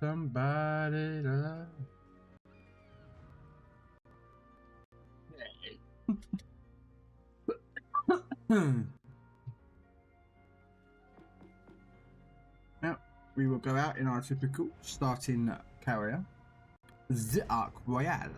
Somebody to love. Now, we will go out in our typical starting carrier, the Arc Royale.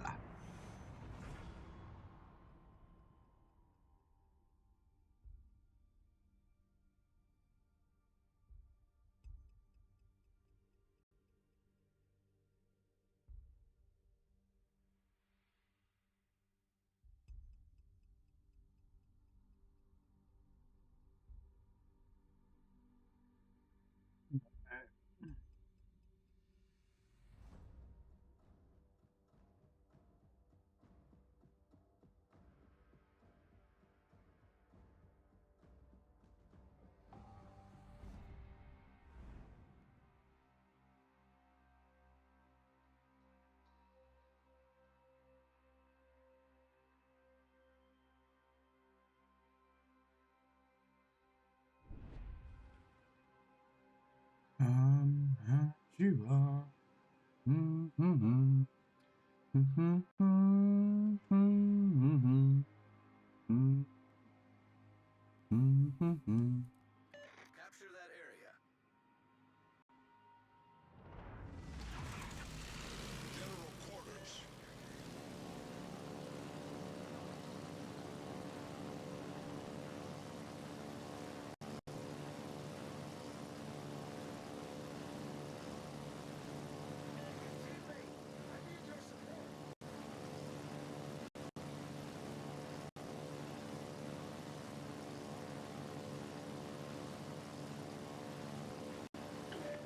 As you are. Capture that area. General quarters.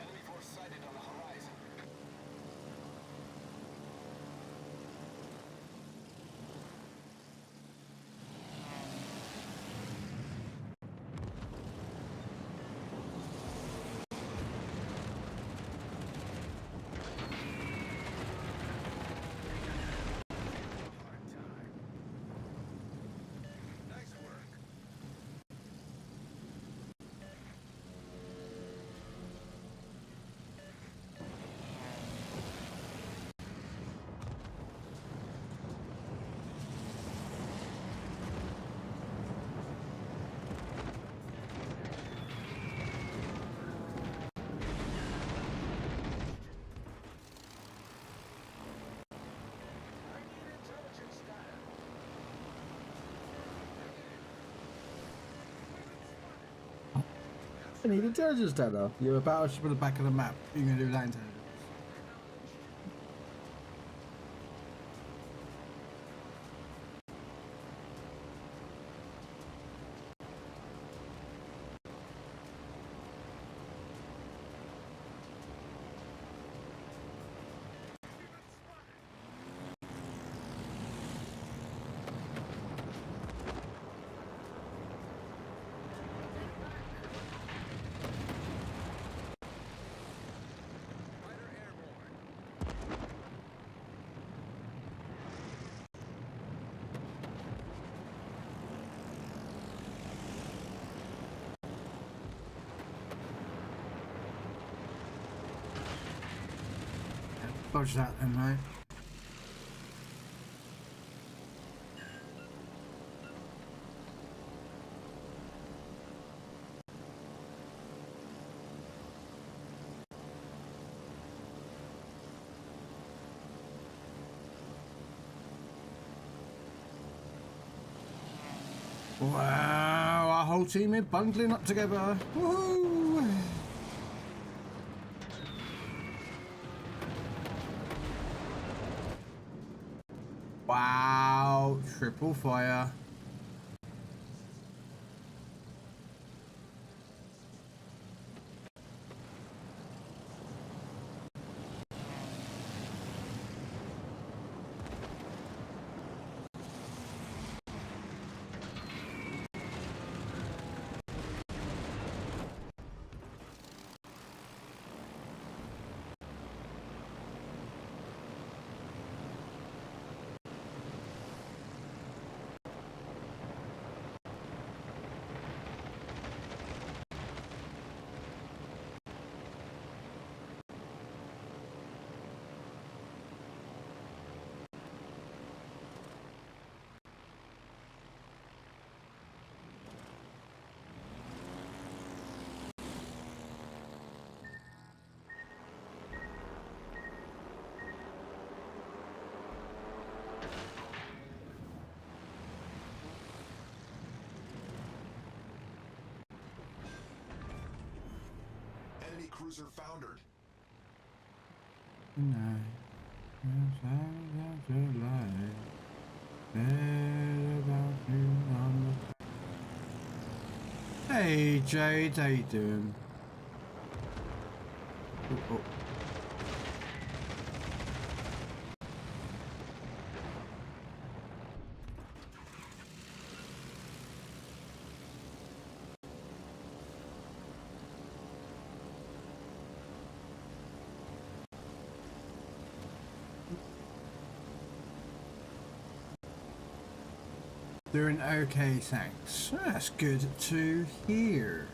Enemy force sighted on the horizon. Hard time. Nice work. I need intelligence data. I need intelligence data. You're a battleship at the back of the map. You're going to do that intelligence. Fighter airborne. Dodge that then, mate. Wow, our whole team is bundling up together. Woohoo! Wow, triple fire. cruiser foundered. Hey Jade, how you doing? Oh. Doing okay, thanks. That's good to hear.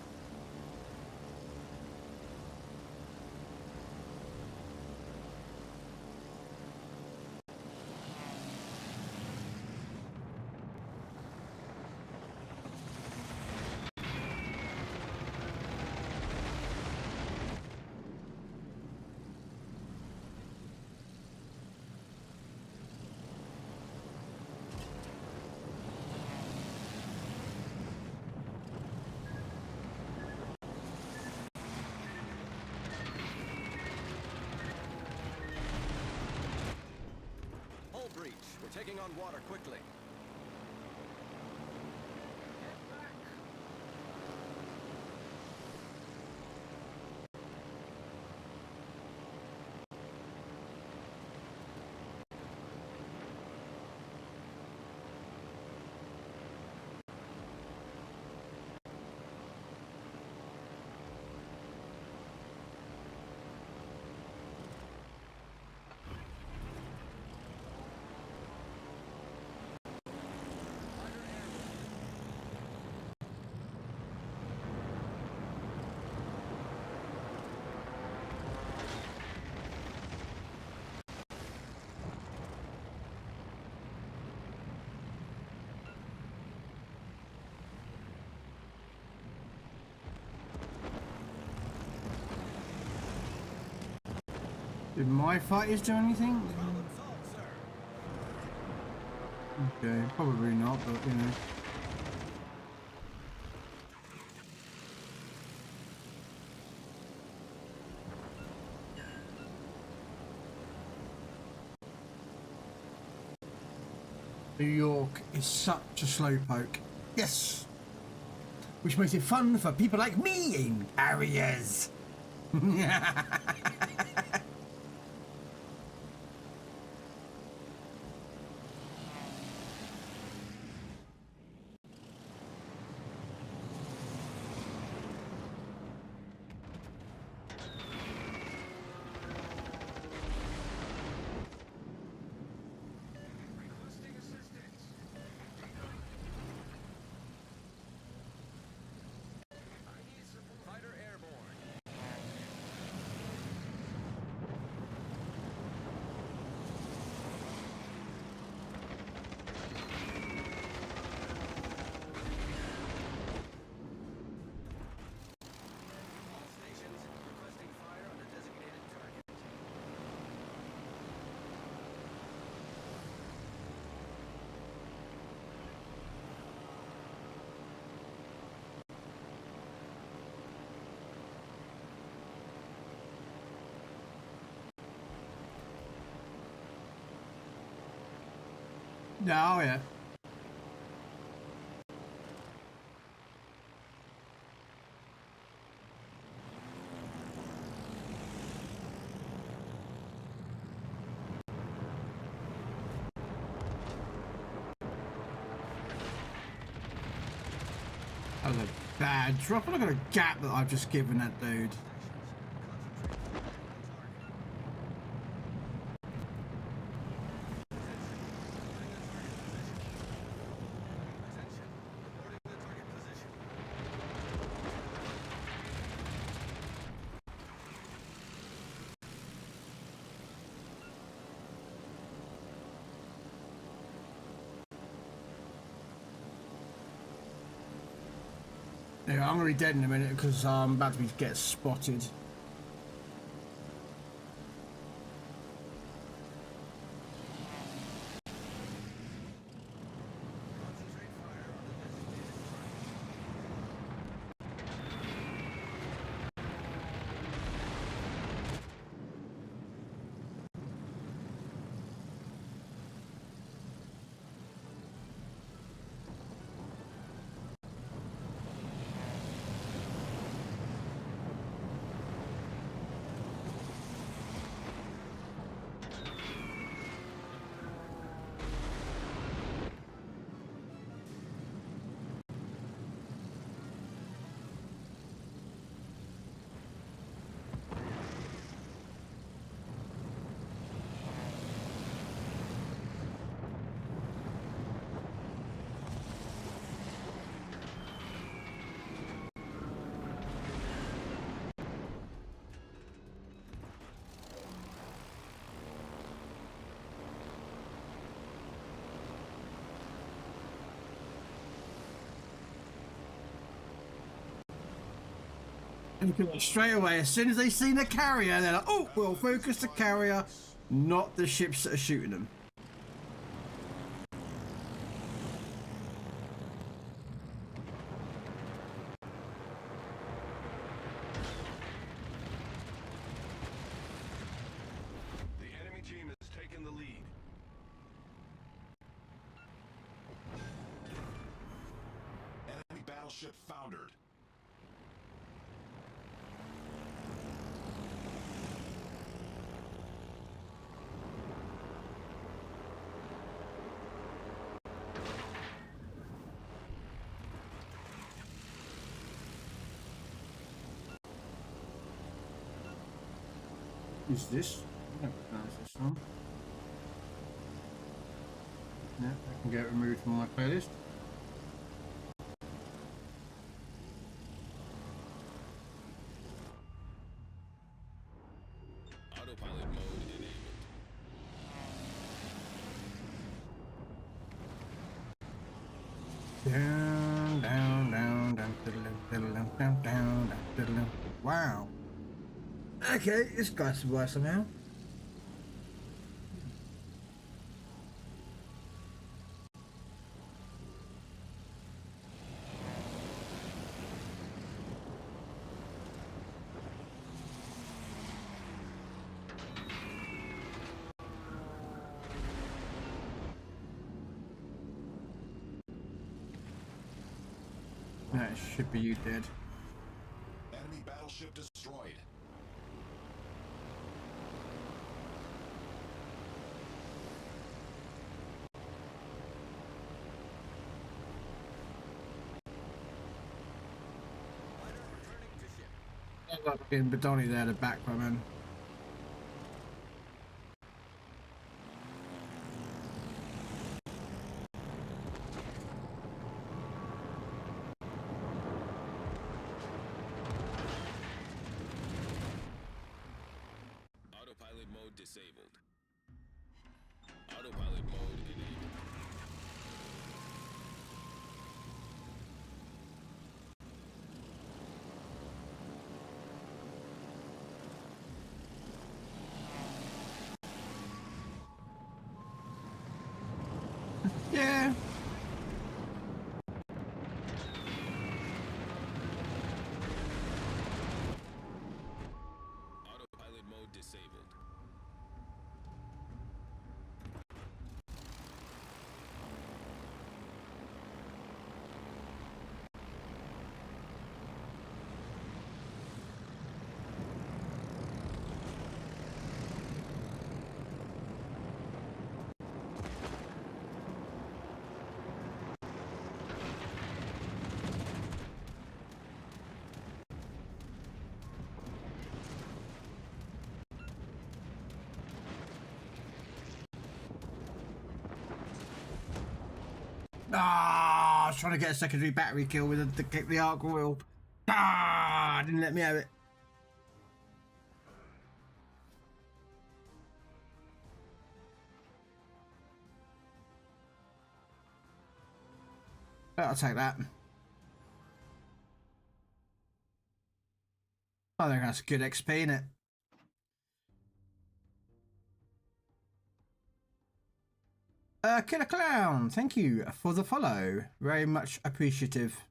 Breach. We're taking on water quickly. Did my fighters do anything? Okay, probably not, but you know. New York is such a slowpoke. Yes! Which makes it fun for people like me in carriers. No, yeah. That was a bad drop. Look at the gap that I've just given that dude. Yeah, I'm gonna be dead in a minute because I'm about to get spotted. And straight away, as soon as they see the carrier, they're like, oh, we'll focus the carrier, not the ships that are shooting them. The enemy team has taken the lead. Enemy battleship foundered. Who's this? I don't recognize this one. Yeah, I can get it removed from my playlist. Autopilot mode enabled. Down, down, down, down, diddle, diddle, down, down, down, diddle. Wow. Okay, this guy's worse somehow. That should be you dead. Enemy battleship destroyed. Fucking Badoni there, the back man. Autopilot mode disabled. Autopilot mode enabled. Yeah. Autopilot mode disabled. Ah, I was trying to get a secondary battery kill with the arc wheel. Ah, didn't let me have it. But I'll take that. I think that's good XP, innit? Killer Clown, thank you for the follow. Very much appreciative.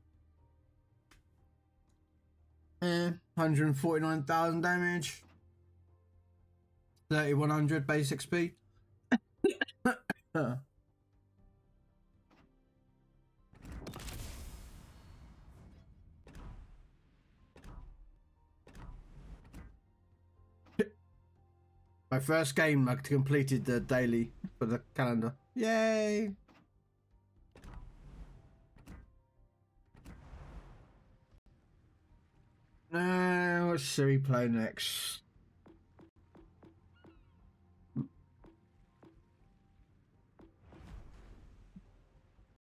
149,000 damage. 3,100 base XP. My first game, I completed the daily for the calendar. Yay! Now, what should we play next?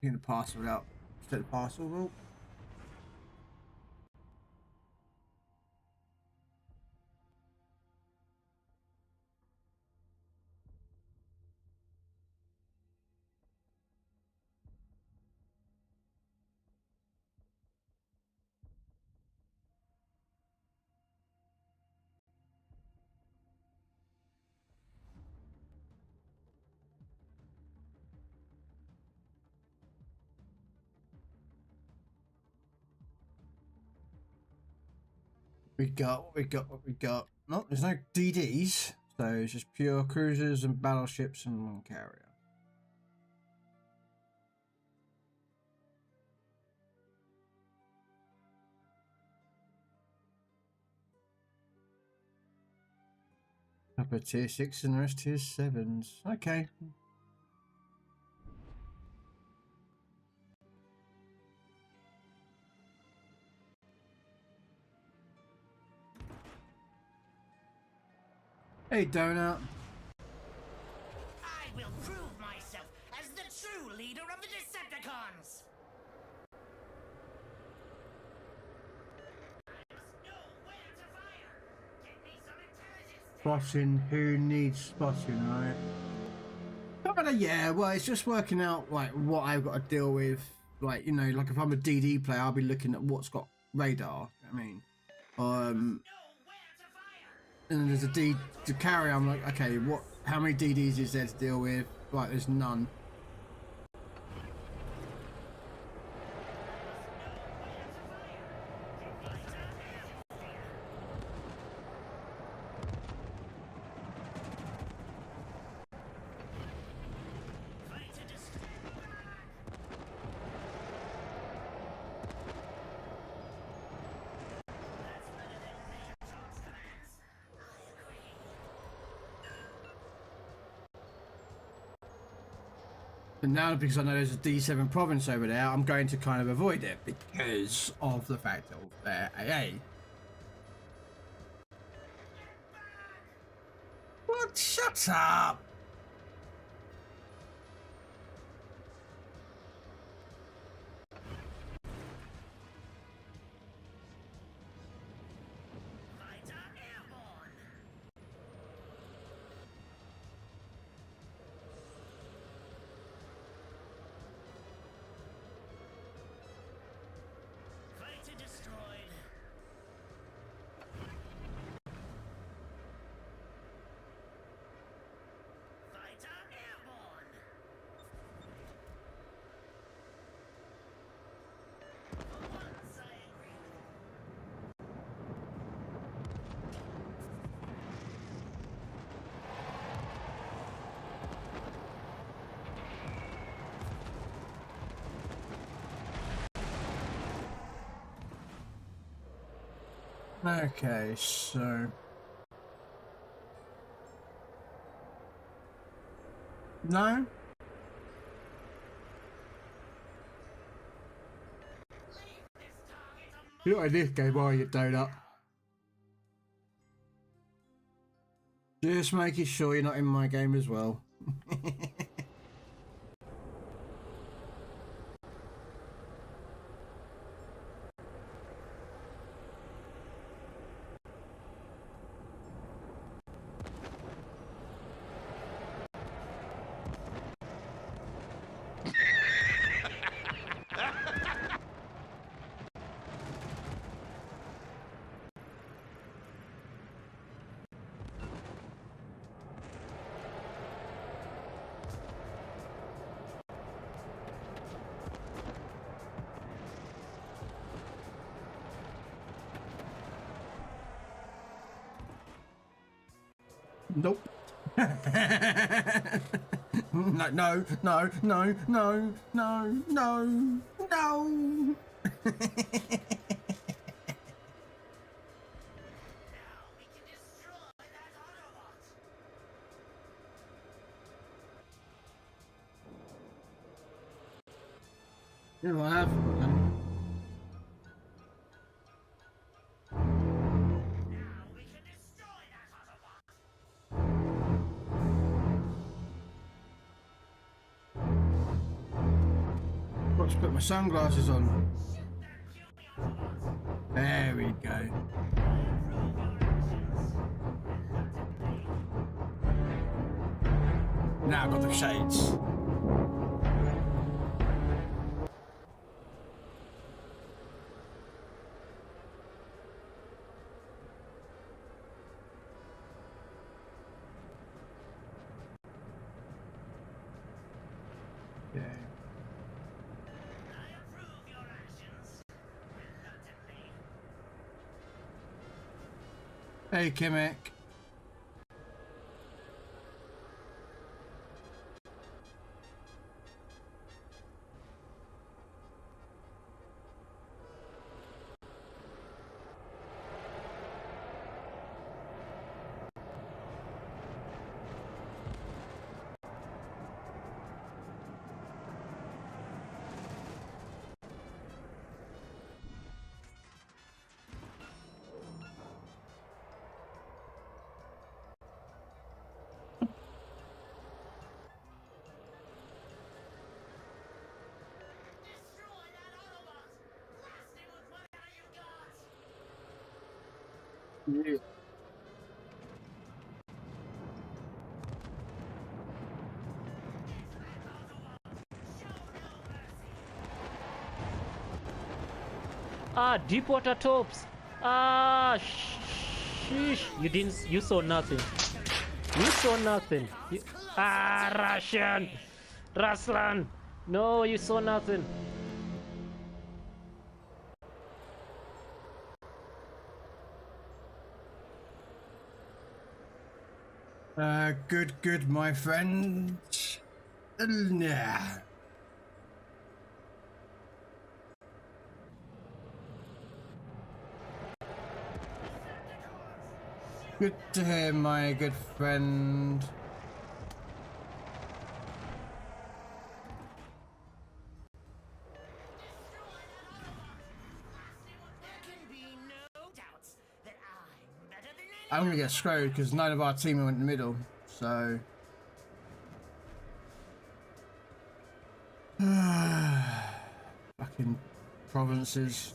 Get the parcel out. Set the parcel out. We got what we got. What we got. No, there's no DDs, so it's just pure cruisers and battleships and one carrier. Upper tier 6 and the rest tier 7s. Okay. Hey, Donut. I will prove myself as the true leader of the Decepticons! I must know where to fire! Get me some intelligence! Spotting. Who needs spotting, right? Yeah, well, it's just working out like what I've got to deal with. Like, you know, like if I'm a DD player, I'll be looking at what's got radar. I mean, and then there's a D to carry. I'm like, okay, what? How many DDs is there to deal with? Like, there's none. And now, because I know there's a D7 province over there, I'm going to kind of avoid it because of the fact of their AA. What? Shut up! Okay, so no. You're not in this game, are you, Donut? Just making sure you're not in my game as well. Nope. No, no, no, no, no, no, no, no. You know what happened? Got to put my sunglasses on. There we go. Now I've got the shades. Okay. Hey, Kimmick. Destroy that Autobot! Blast him with whatever you got! Yeah. Get back, Autobot! Show no mercy! Ah, deep water tops. Ah, sheesh. You saw nothing. You saw nothing. Russian. Ruslan. No, you saw nothing. Good, my friend. Yeah. Good to hear, my good friend. There can be no doubts that I'm better than anyone. I'm gonna get screwed because none of our team went in the middle, so. Fucking provinces.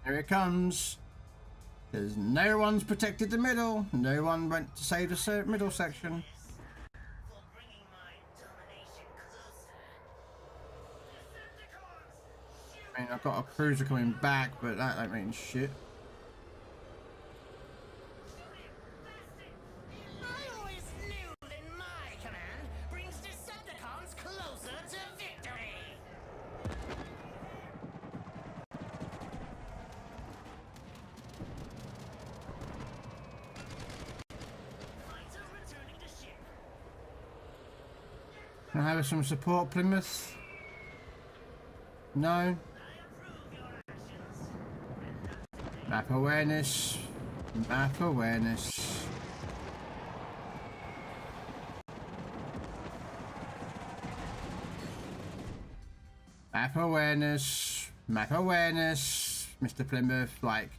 Here it comes. Because no one's protected the middle. No one went to save the middle section. For bringing my domination closer. Decepticons! Shoot! I mean, I've got a cruiser coming back, but that don't mean shit. I always knew that my command brings Decepticons closer to victory! Fighter returning to ship. Can I have some support, Plymouth? No. I approve your actions. Map awareness. Map awareness. Map awareness. Map awareness. Mr. Plymouth, like,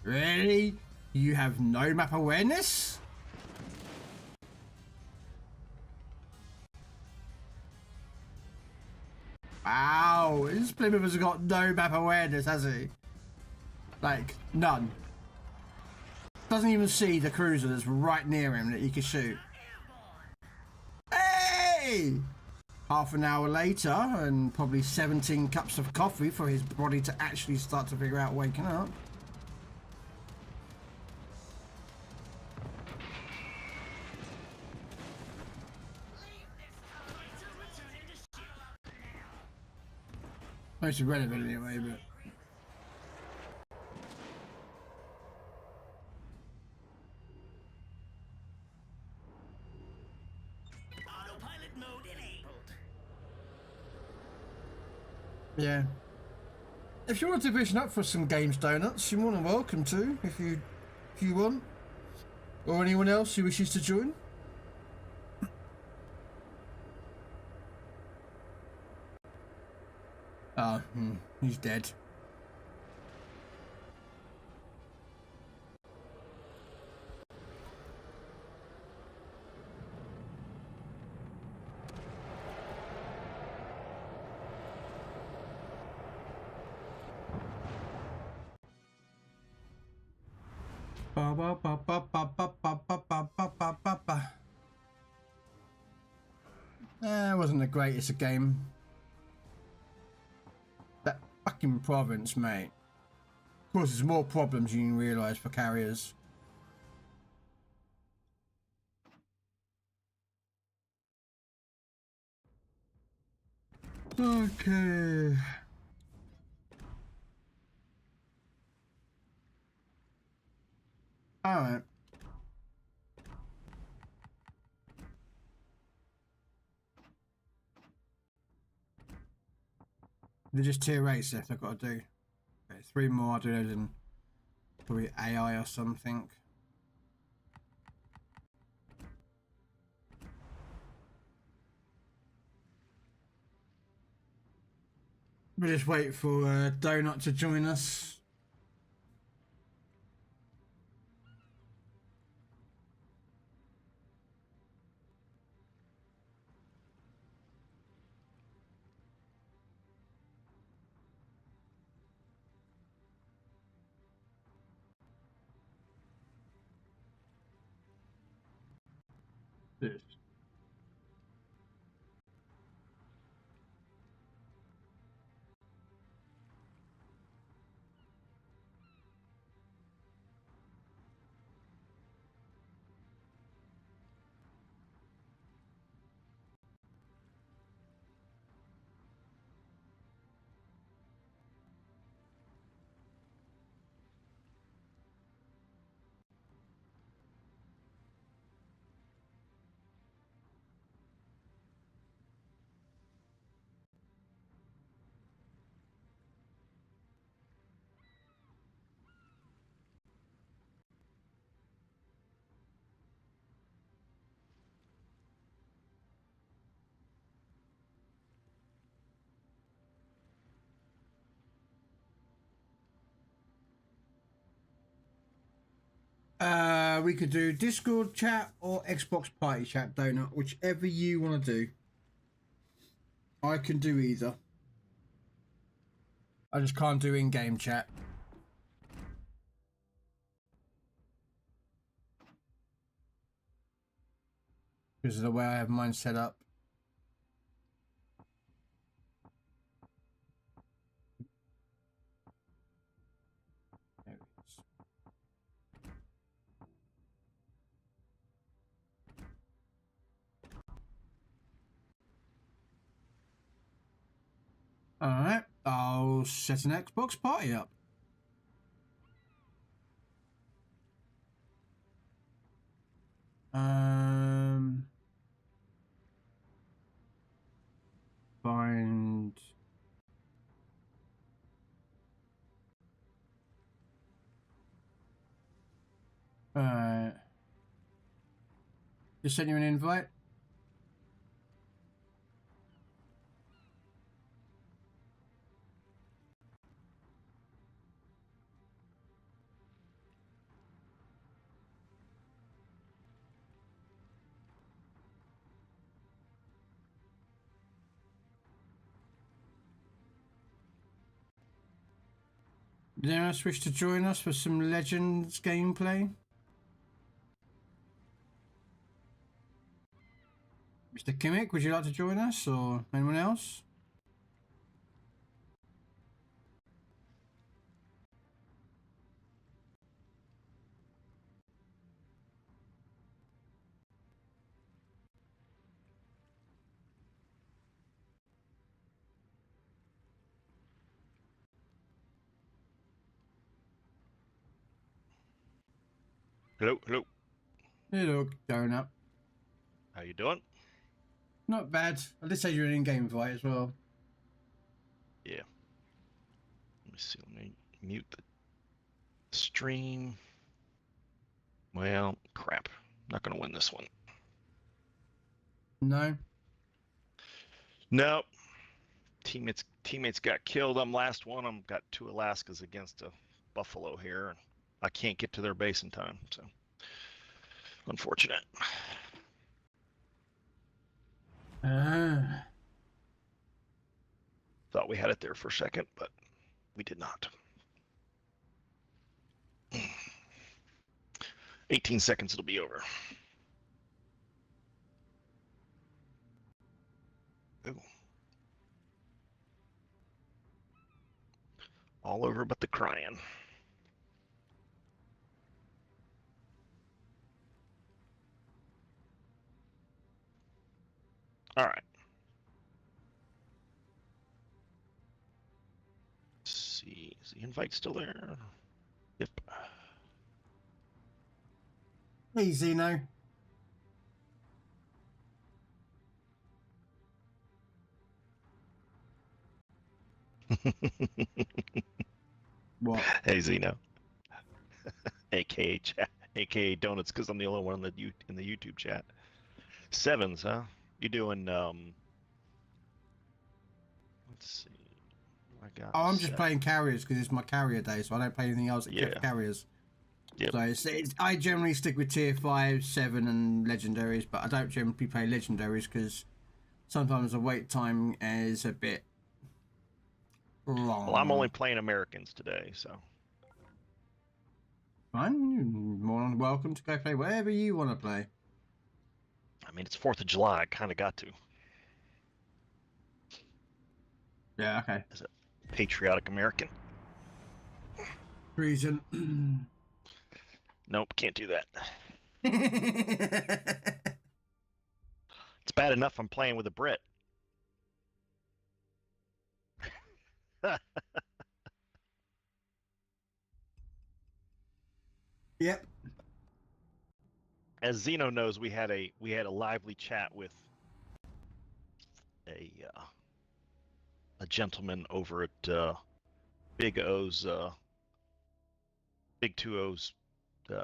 really? You have no map awareness? Wow, this Plymouth has got no map awareness, has he? Like, none. Doesn't even see the cruiser that's right near him that he can shoot. Hey! Half an hour later, and probably 17 cups of coffee for his body to actually start to figure out waking up. Most irrelevant anyway, but. Autopilot mode enabled. Yeah. If you want to division up for some games donuts, you're more than welcome to, if you want. Or anyone else who wishes to join. Ah, he's dead. Ba ba ba ba ba ba ba ba ba ba ba ba. It wasn't the greatest of game. That fucking province, mate. causes more problems than you realise for carriers. Okay. All right. They're just tier 8s left I've got to do. Okay, 3 more, I'll do those in probably AI or something. We'll just wait for Donut to join us. This. We could do Discord chat or Xbox party chat, Donut, whichever you want to do. I can do either. I just can't do in-game chat. Because of the way I have mine set up. There it is. Alright, I'll set an Xbox party up. Find... Alright. Just send you an invite. Did anyone else wish to join us for some Legends gameplay? Mr. Kimmich, would you like to join us, or anyone else? Hello, hello. Hello, Donut. How you doing? Not bad. I did say you're an in-game invite as well. Yeah. Let me see. Let me mute the stream. Well, crap. Not gonna win this one. No? Nope. Teammates got killed. I'm last one. I'm got 2 Alaskas against a Buffalo here, and I can't get to their base in time. So unfortunate. Thought we had it there for a second, but we did not. 18 seconds, it'll be over. Ooh. All over but the crying. All right. Let's see. Is the invite still there? Yep. Hey, Zeno. What? Hey Zeno, aka chat, aka donuts, because I'm the only one in the YouTube chat. Sevens, huh? You doing? Let's see. I got. Oh, I'm just seven. playing carriers because it's my carrier day, so I don't play anything else except Yeah. carriers. Yep. So I generally stick with tier 5, 7, and legendaries, but I don't generally play legendaries because sometimes the wait time is a bit long. Well, I'm only playing Americans today, so. Fine, you're more than welcome to go play wherever you want to play. I mean, it's 4th of July. I kind of got to. Yeah, okay. As a patriotic American. Reason. Nope, can't do that. It's bad enough I'm playing with a Brit. Yep. As Zeno knows, we had a lively chat with a gentleman over at Big 2O's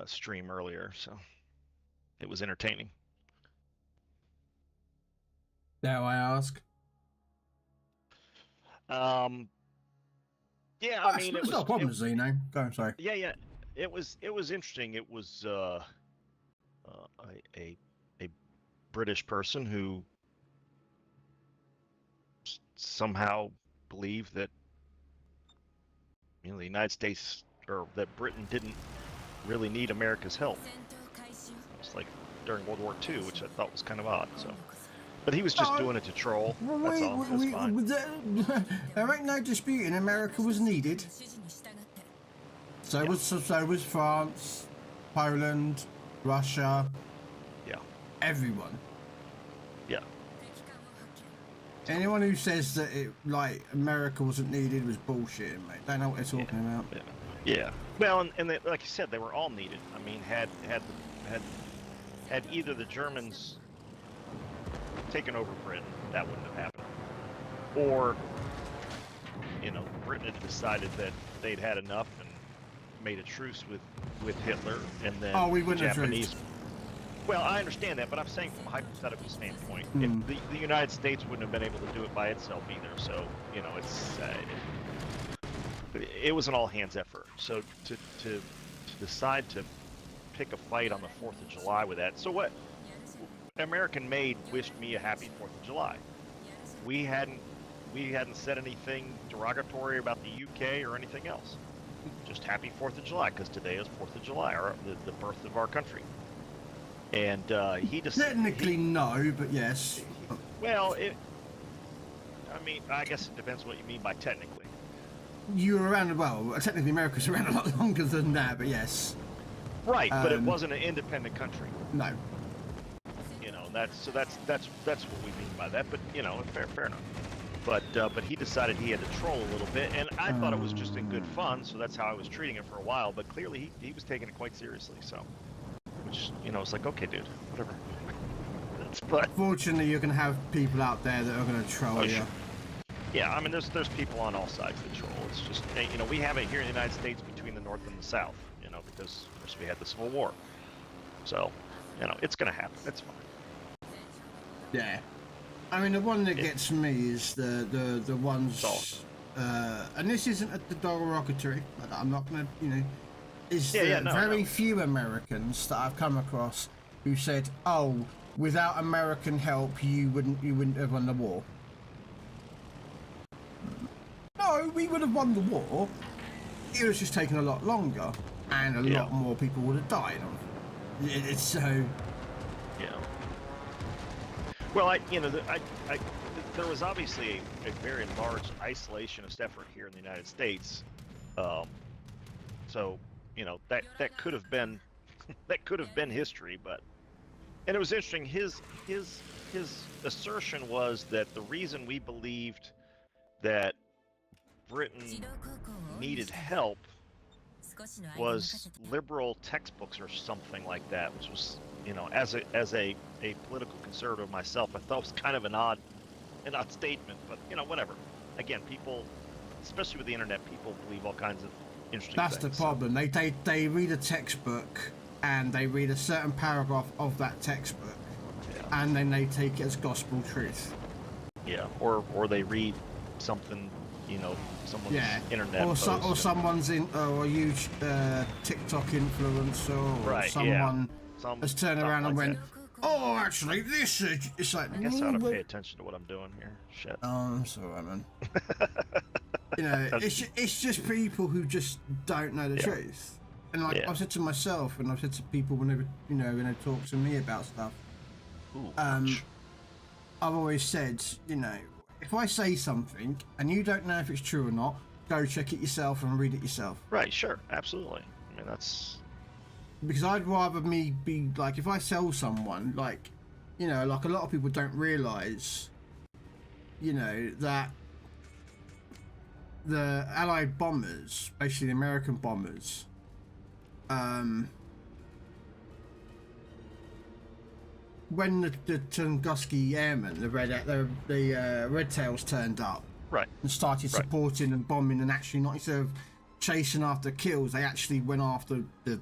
stream earlier, so it was entertaining. Dare I ask? Yeah, I mean, it's not a problem, Zeno. Go on, sorry. Yeah. It was interesting. It was a British person who somehow believed that the United States or that Britain didn't really need America's help. It was like during World War II, which I thought was kind of odd. So, but he was just doing it to troll. That's all. That's fine. There ain't no disputing America was needed. So was France, Poland, Russia. Yeah. Everyone. Yeah. Anyone who says that America wasn't needed was bullshitting, mate. Don't know what they're talking about. Yeah. Well, and they, like you said, they were all needed. I mean, had either the Germans taken over Britain, that wouldn't have happened, or Britain had decided that they'd had enough and made a truce with Hitler, and then we wouldn't the Japanese. have truced. Well, I understand that, but I'm saying from a hypothetical standpoint, if the United States wouldn't have been able to do it by itself either. So it was an all hands effort. So to decide to pick a fight on the 4th of July with that. So what? American Made wished me a happy 4th of July. We hadn't said anything derogatory about the UK or anything else. Just happy 4th of July, because today is 4th of July, or the birth of our country. And he just technically no, but yes. Well, I guess it depends what you mean by technically. You were around, well, technically America's around a lot longer than that, but yes. Right, but it wasn't an independent country. No. That's what we mean by that. But fair enough. But he decided he had to troll a little bit, and I thought it was just in good fun, so that's how I was treating it for a while. But clearly he was taking it quite seriously, so. Which, it's like, okay, dude, whatever. But fortunately, you're going to have people out there that are going to troll you. Sure. Yeah, I mean, there's people on all sides that troll. It's just, we have it here in the United States between the North and the South, because of course we had the Civil War. So, it's going to happen. It's fine. Yeah. I mean, the one that gets me is the ones, and this isn't a derogatory, but I'm not going to, is very few Americans that I've come across who said, "Oh, without American help, you wouldn't have won the war." No, we would have won the war. It was just taking a lot longer, and a lot more people would have died. It's so. Yeah. Well, there was obviously a very large isolationist effort here in the United States, so that could have been history, but And it was interesting. His assertion was that the reason we believed that Britain needed help was liberal textbooks or something like that, which was, you know, as a political conservative myself, I thought was kind of an odd statement, but you know, whatever. Again, people, especially with the internet, people believe all kinds of interesting That's things. the problem. They read a textbook and they read a certain paragraph of that textbook, Yeah. and then they take it as gospel truth. Yeah, or they read something, you know, someone's internet or, post and- someone's or a huge TikTok influencer, or Right, someone Some has turned stuff around and like went, "Oh, actually, this is." It's like, that. I guess I ought to pay attention to what I'm doing here. Shit. Oh, I'm sorry, man. You know, it's just people who just don't know the truth. And like I've said to myself, and I've said to people whenever when they talk to me about stuff, Ooh, I've always said, you know, if I say something and you don't know if it's true or not, go check it yourself and read it yourself. right, sure, absolutely. I mean, that's Because I'd rather me be like, if I sell someone, like, you know, like a lot of people don't realise, you know, that the Allied bombers, basically the American bombers, when the Tunguski airmen, the Red Tails turned up right. and started supporting and bombing, and actually not instead of chasing after kills, they actually went after the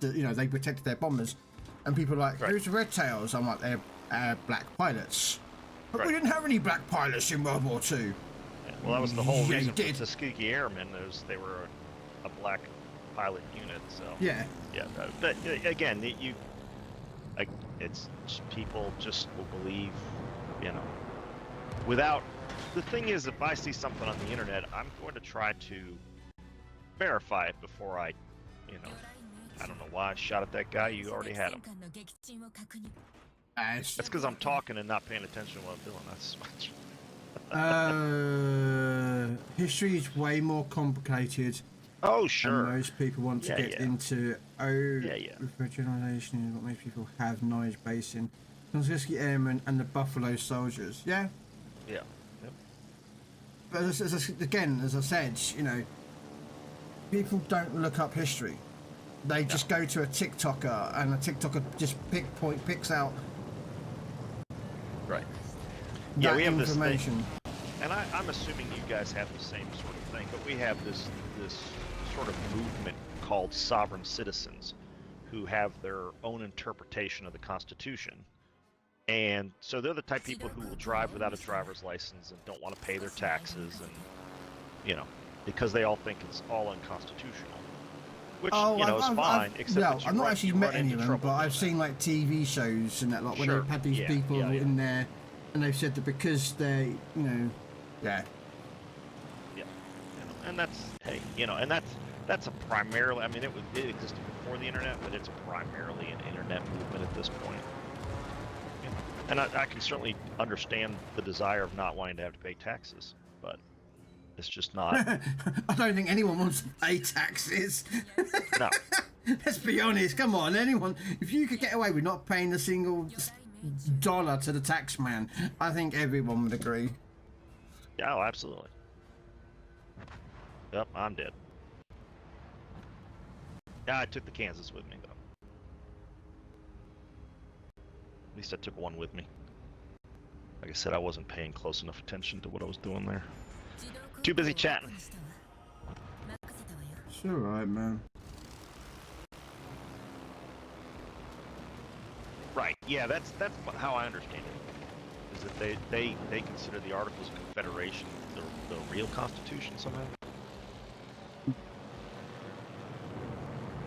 you know, they protected their bombers. And people are like, who's the Red Tails? I'm like, they're black pilots. But we didn't have any black pilots in World War II. Yeah, well, that was the whole Yeah, reason you for did. the Tuskegee Airmen. They were a black pilot unit. So Yeah. but again, it's just, people just will believe, you know, without. The thing is, if I see something on the internet, I'm going to try to verify it before I, you know. I don't know why I shot at that guy. You already had him. That's because I'm talking and not paying attention to what I'm doing. That's History is way more complicated oh sure. than most people want to get into. Refer generalization is what most people have knowledge base in. Tuskegee Airmen and the Buffalo Soldiers. Yeah. Yeah. Yep. But again, as I said, you know, people don't look up history. They just go to a TikToker, and a TikToker just picks out Right. that Yeah, we have information. this thing, and I'm assuming you guys have the same sort of thing, but we have this sort of movement called sovereign citizens, who have their own interpretation of the Constitution, and so they're the type of people who will drive without a driver's license and don't want to pay their taxes, and you know, because they all think it's all unconstitutional. Which, you know, is fine, except that you I've not run, actually you met run any into of them, trouble but doing I've seen like TV shows and that, like when Sure. they've had these people in there, and they've said that because they, you know, Yeah, you know, and that's, hey, you know, and that's a primarily, I mean, it existed before the internet, but it's primarily an internet movement at this point. You know, and I can certainly understand the desire of not wanting to have to pay taxes, but it's just not. I don't think anyone wants to pay taxes. No. Let's be honest. Come on, anyone. If you could get away with not paying a single dollar to the tax man, I think everyone would agree. Yeah, oh, absolutely. Yep, I'm dead. Yeah, I took the Kansas with me, though. At least I took one with me. Like I said, I wasn't paying close enough attention to what I was doing there. Too busy chatting. It's alright, man. Right, yeah, that's how I understand it. Is that they consider the Articles of Confederation the real Constitution somehow?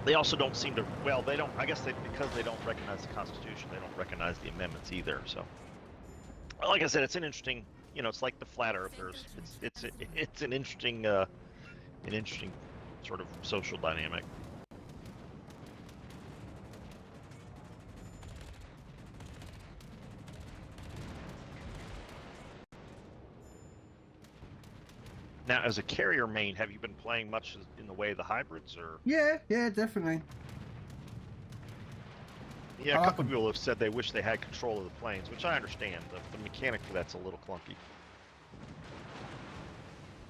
They also don't seem to, well, they don't, I guess because they don't recognize the Constitution, they don't recognize the amendments either, so. Like I said, it's an interesting, you know, it's like the flat earthers. It's an interesting sort of social dynamic. Now, as a carrier main, have you been playing much in the way of the hybrids, or? Yeah, definitely. Yeah, I a like couple them. people have said they wish they had control of the planes, which I understand. The mechanic for that's a little clunky.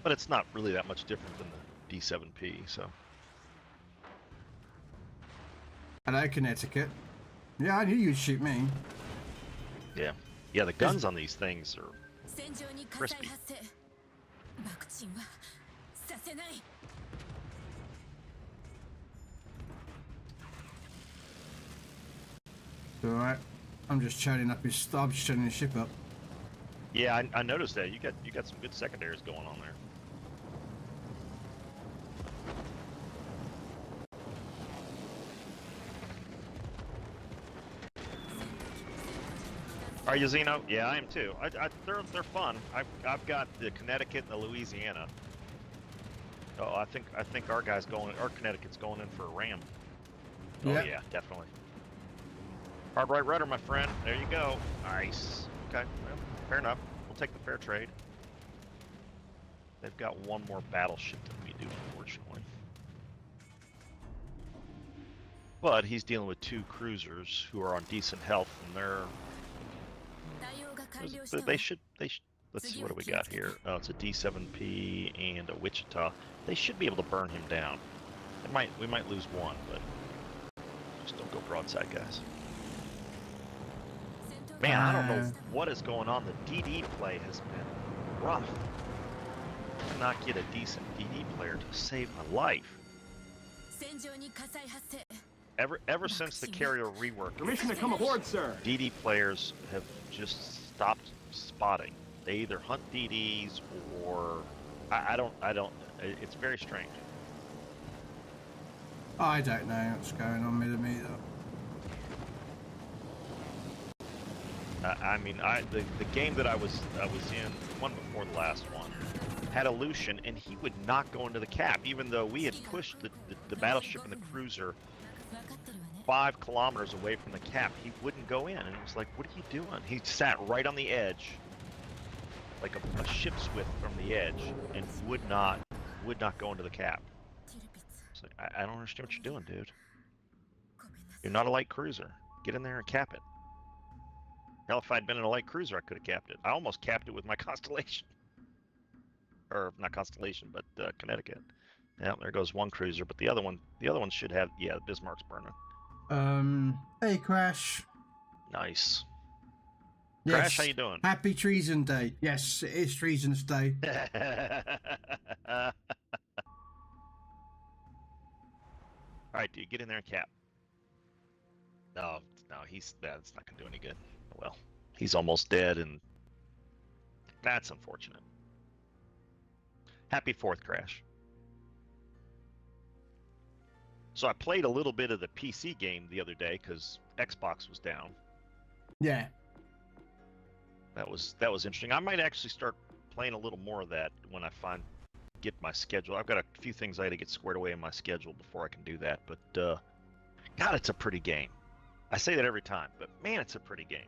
But it's not really that much different than the D7P, so. Hello, Connecticut. Yeah, I knew you'd shoot me. Yeah. Yeah, the guns on these things are 戦場に火災 Crispy. 発生爆沈はさせない Alright. I'm just turning up his. I'm just turning his ship up. Yeah, I noticed that. You got some good secondaries going on there. Are you Zeno? Yeah, I am too. They're fun. I've got the Connecticut and the Louisiana. Oh, I think our Connecticut's going in for a ram. Oh Yeah. yeah, definitely. Hard right rudder, my friend. There you go. Nice. Okay, well, fair enough. We'll take the fair trade. They've got one more battleship than we do, unfortunately. But he's dealing with 2 cruisers who are on decent health, and they're 対応が完了した they should let's see, what do we got here? Oh, it's a D7P and a Wichita. They should be able to burn him down. We might lose one, but just don't go broadside, guys. Man, I don't know what is going on. The DD play has been rough. I cannot get a decent DD player to save my life. 戦場に火災発生 Ever since the carrier rework, Permission to come aboard, sir. DD players have just stopped spotting. They either hunt DDs or I don't. It's very strange. I don't know what's going on with him either. I mean, the game that I was in, the one before the last one, had a Lucian, and he would not go into the cap, even though we had pushed the battleship and the cruiser 分かってるわね 5 kilometers away from the cap. He wouldn't go in, and it was like, what are you doing? He sat right on the edge, like a ship's width from the edge, and would not go into the cap. ティルピッツ It's like, I don't understand what you're doing, dude. ごめんなさい You're not a light cruiser. Get in there and cap it. Hell, if I'd been in a light cruiser, I could have capped it. I almost capped it with my Constellation. Or not Constellation, but Connecticut. Yeah, there goes one cruiser, but the other one should have. Yeah, Bismarck's burning. Hey, Crash. Nice. Yes. Crash, how you doing? Happy Treason Day. Yes, it is Treason's Day. All right, dude, get in there and cap. No, that's not gonna do any good. Well, he's almost dead, and that's unfortunate. Happy 4th, Crash. So I played a little bit of the PC game the other day because Xbox was down. Yeah. That was interesting. I might actually start playing a little more of that when I get my schedule. I've got a few things I got to get squared away in my schedule before I can do that. But God, it's a pretty game. I say that every time, but man, it's a pretty game.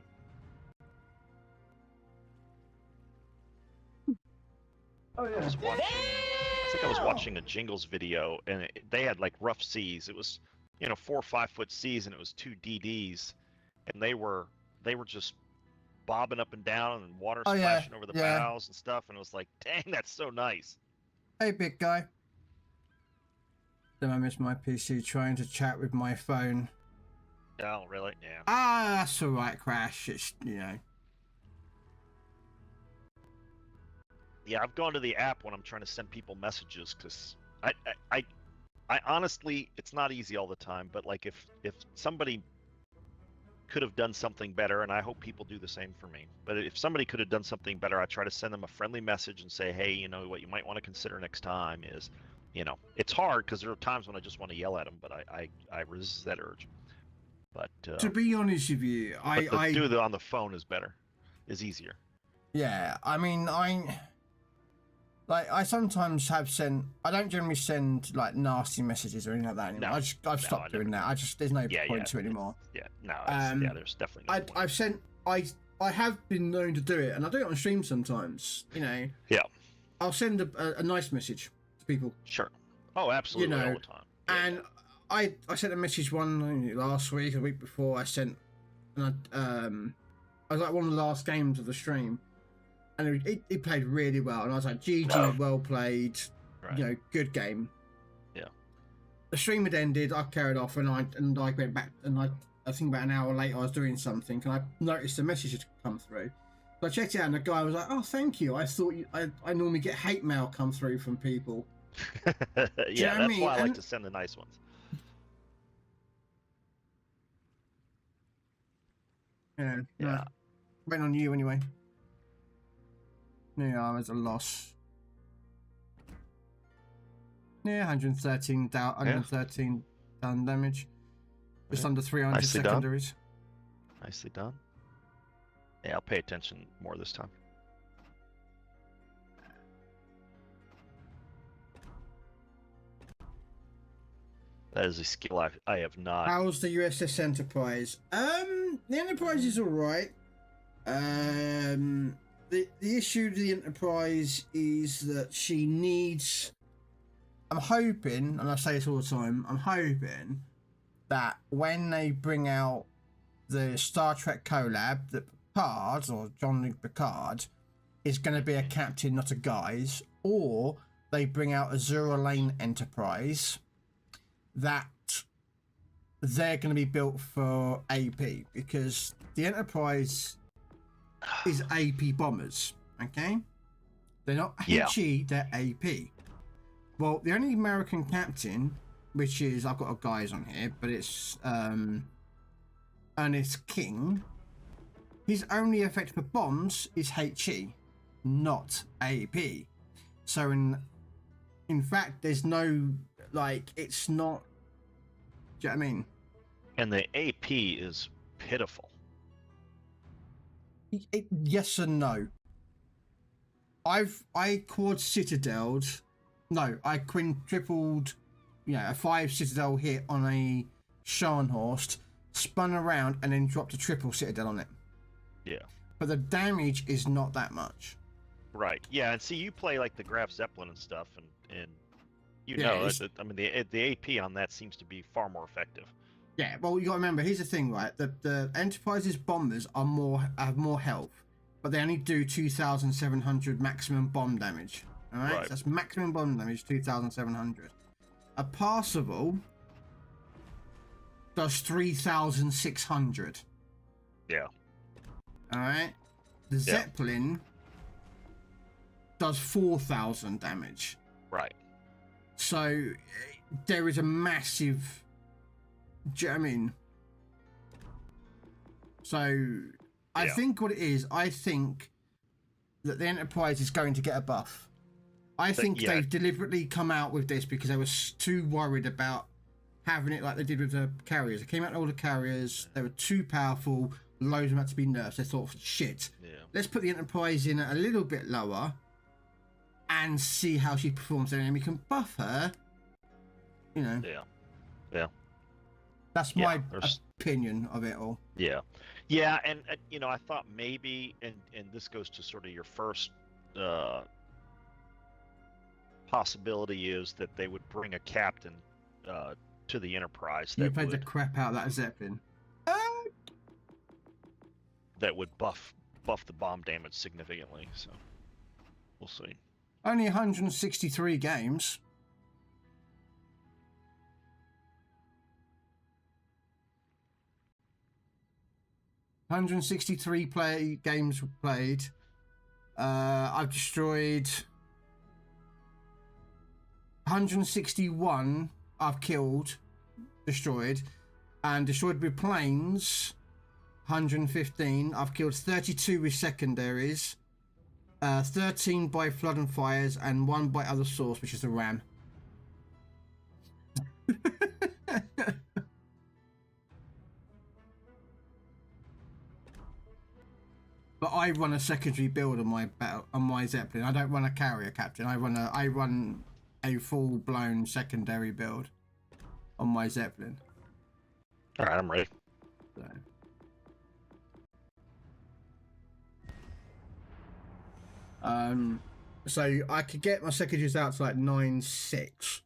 Oh yeah. I think I was watching a Jingles video, and they had like rough seas. It was, 4 or 5 foot seas, and it was 2 DDs, and they were just bobbing up and down, and water splashing over the bows and stuff. And it was like, dang, that's so nice. Hey, big guy. Then I missed my PC trying to chat with my phone. Oh, really? Yeah. Ah, that's all right, Crash. It's Yeah, I've gone to the app when I'm trying to send people messages because I honestly, it's not easy all the time. But like, if somebody could have done something better, and I hope people do the same for me. But if somebody could have done something better, I try to send them a friendly message and say, hey, what you might want to consider next time is, it's hard because there are times when I just want to yell at them, but I resist that urge. But to be honest with you, I do it on the phone is easier. Yeah, I mean, I sometimes have sent. I don't generally send like nasty messages or anything like that anymore. No, I've stopped doing that. There's no point to it anymore. There's definitely no point. I have been known to do it, and I do it on stream sometimes. Yeah. I'll send a nice message to people. Sure. Oh, absolutely, all the time. And I sent a message one last week, a week before. I sent, and I was like one of the last games of the stream, and he played really well, and I was like, GG, well played, Right. you know, good game. Yeah. The stream had ended. I carried off, and I went back, and I think about an hour later I was doing something, and I noticed a message had come through. So I checked it out, and the guy was like, "Oh, thank you. I thought I normally get hate mail come through from people." Yeah, know what I that's mean? why I like And- to send the nice ones. Yeah. Yeah. No, went on you anyway. Yeah, it was a loss. Yeah, 113 down, 113 down damage. Just Yeah. under 300 Nicely done. secondaries. Nicely done. Yeah, I'll pay attention more this time. That is a skill I have not. How's the USS Enterprise? The Enterprise is all right. The issue with the Enterprise is that she needs. I'm hoping, and I say this all the time, I'm hoping that when they bring out the Star Trek collab, that Picard or Jean-Luc Picard is going to be a captain, not a guise, or they bring out a Zero Lane Enterprise that they're going to be built for AP, because the Enterprise is AP bombers, okay? They're not Yeah. HE, they're AP. Well, the only American captain, which is, I've got a guys on here, but it's Ernest King. His only effect for bombs is HE, not AP. So in fact, there's no, like, it's not, do you know what I mean? And the AP is pitiful. Yes and no. I quadrupled, no, I quintupled, you know, a 5 Citadel hit on a Scharnhorst, spun around and then dropped a triple Citadel on it. Yeah. But the damage is not that much. Right. Yeah, and see, you play like the Graf Zeppelin and stuff, and you Yeah, know, it's- I mean, the AP on that seems to be far more effective. Yeah, well, you got to remember, here's the thing, right? The Enterprise's bombers have more health, but they only do 2,700 maximum bomb damage. All right? Right. So that's maximum bomb damage, 2,700. A Parsable does 3,600. Yeah. All right? The Yeah. Zeppelin does 4,000 damage. Right. So there is a massive. Do you know what I mean? So I Yeah. think what it is, I think that the Enterprise is going to get a buff. I think yeah. they've deliberately come out with this because they were too worried about having it like they did with the carriers. They came out with all the carriers, they were too powerful, loads of them had to be nerfed. They thought, shit, Yeah. let's put the Enterprise in a little bit lower and see how she performs, and then we can buff her. You know, Yeah. Yeah. that's Yeah, my there's- opinion of it all. Yeah. Yeah, and you know, I thought maybe, and this goes to sort of your first possibility is that they would bring a captain to the Enterprise You that played the would crap out of that Zeppelin. buff the bomb damage significantly. So we'll see. Only 163 games. Games played. I've destroyed 161. I've killed, destroyed, and destroyed with planes. 115. I've killed 32 with secondaries. 13 by flood and fires, and 1 by other source, which is the ram. But I run a secondary build on my Zeppelin. I don't run a carrier captain. I run a full blown secondary build on my Zeppelin. All right, I'm ready. So I could get my secondaries out to like 9.6.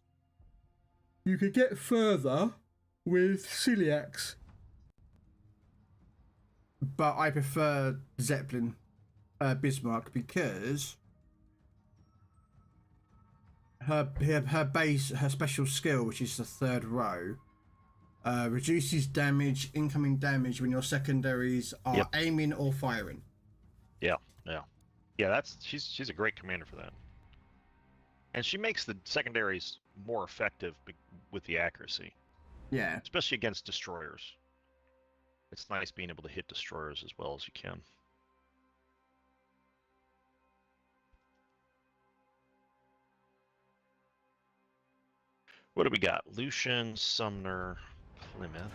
You could get further with celiacs. But I prefer Zeppelin, Bismarck, because her base, her special skill, which is the third row, reduces damage, incoming damage when your secondaries are aiming or firing. Yeah. That's she's a great commander for that, and she makes the secondaries more effective with the accuracy. Yeah, especially against destroyers. It's nice being able to hit destroyers as well as you can. What do we got? Lucian, Sumner, Plymouth.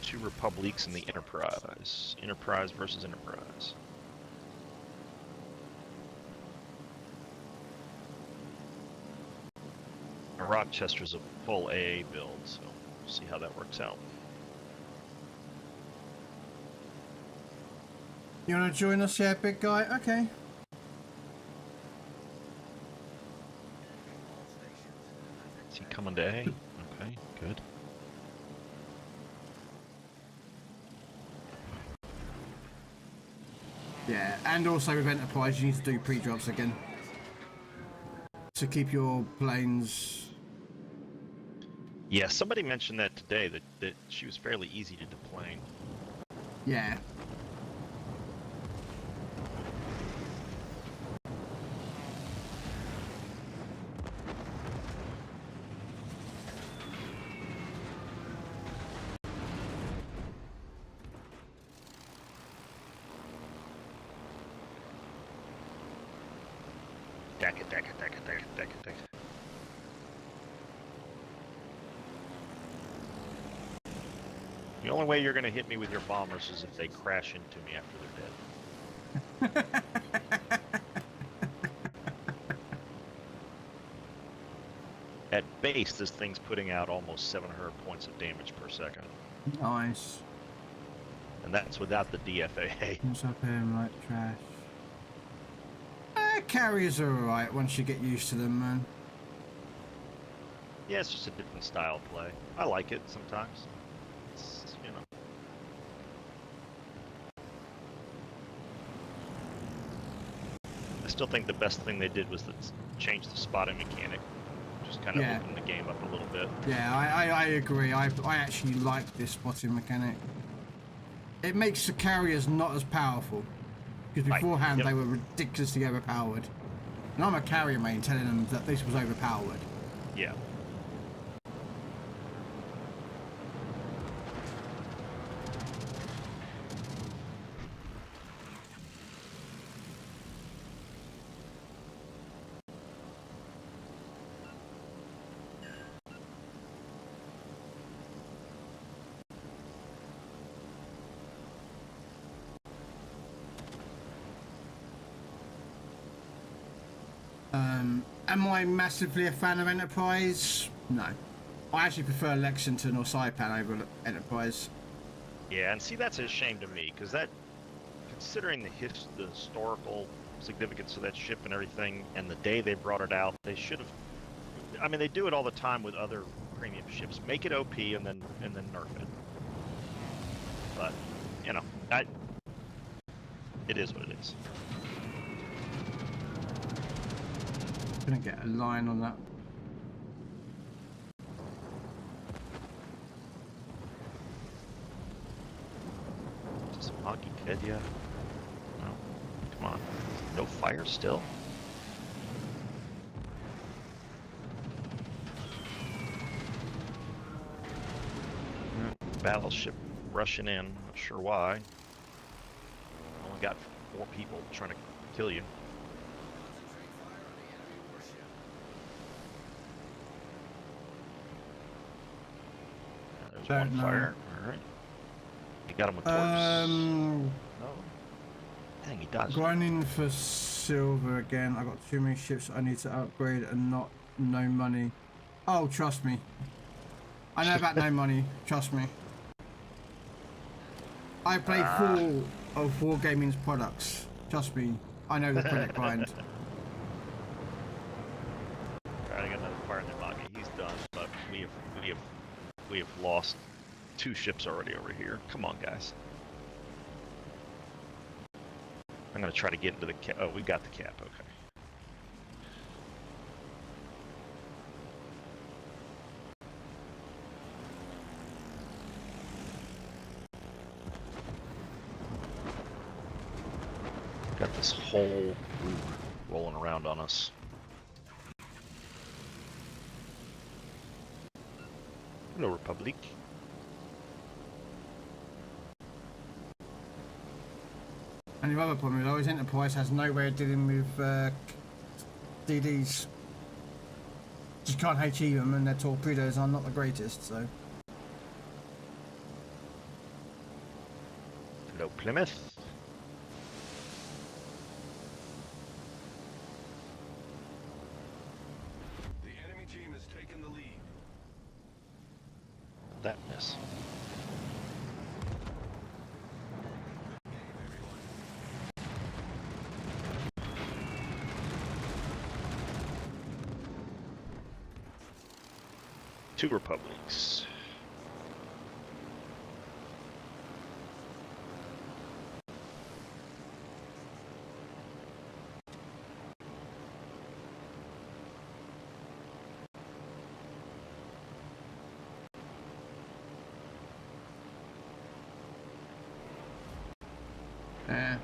2 Republics in the Enterprise. Enterprise versus Enterprise. Rochester's a full AA build, so we'll see how that works out. you want to join us here, big guy? Okay. Is he coming to A? Okay, good. Yeah, and also with Enterprise, you need to do pre-drops again to keep your planes. Yeah, somebody mentioned that today, that she was fairly easy to deplane. Yeah. Deck it. The only way you're going to hit me with your bombers is if they crash into me after they're dead. At base, this thing's putting out almost 700 points of damage per second. Nice. And that's without the DFAA. What's up here, like trash? Carriers are alright once you get used to them, man. Yeah, it's just a different style of play. I like it sometimes. It's, you know. I still think the best thing they did was to change the spotting mechanic. Just kind of open the game up a little bit. Yeah, I agree. I actually like this spotting mechanic. It makes the carriers not as powerful. Because beforehand they were ridiculously overpowered. And I'm a carrier main telling them that this was overpowered. Yeah. Am I massively a fan of Enterprise? No. I actually prefer Lexington or Saipan over Enterprise. Yeah, and see, that's a shame to me, because that, considering the historical significance of that ship and everything, and the day they brought it out, they should have. I mean, they do it all the time with other premium ships. Make it OP and then nerf it. But you know, it is what it is. Gonna get a line on that. Is Moggy dead yet? No. Come on. No fire still? Battleship rushing in. Not sure why. Only got 4 people trying to kill you. There's one fire. Alright. You got him with torps. No. Dang, he dodged. Grinding for silver again. I got too many ships I need to upgrade and no money. Oh, trust me. I know about no money. Trust me. I played 4 of Wargaming's products. Trust me. I know the product grind. Alright, I got another fire in the Moggy. He's done, but we we have lost 2 ships already over here. Come on, guys. I'm gonna try to get into the cap. Oh, we got the cap. Okay. Got this whole group rolling around on us. Hello, Republic. And the other problem is always Enterprise has no way of dealing with DDs. Just can't HE them, and their torpedoes are not the greatest, so. Hello, Plymouth. The enemy team has taken the lead. That miss. Two republics. Yeah.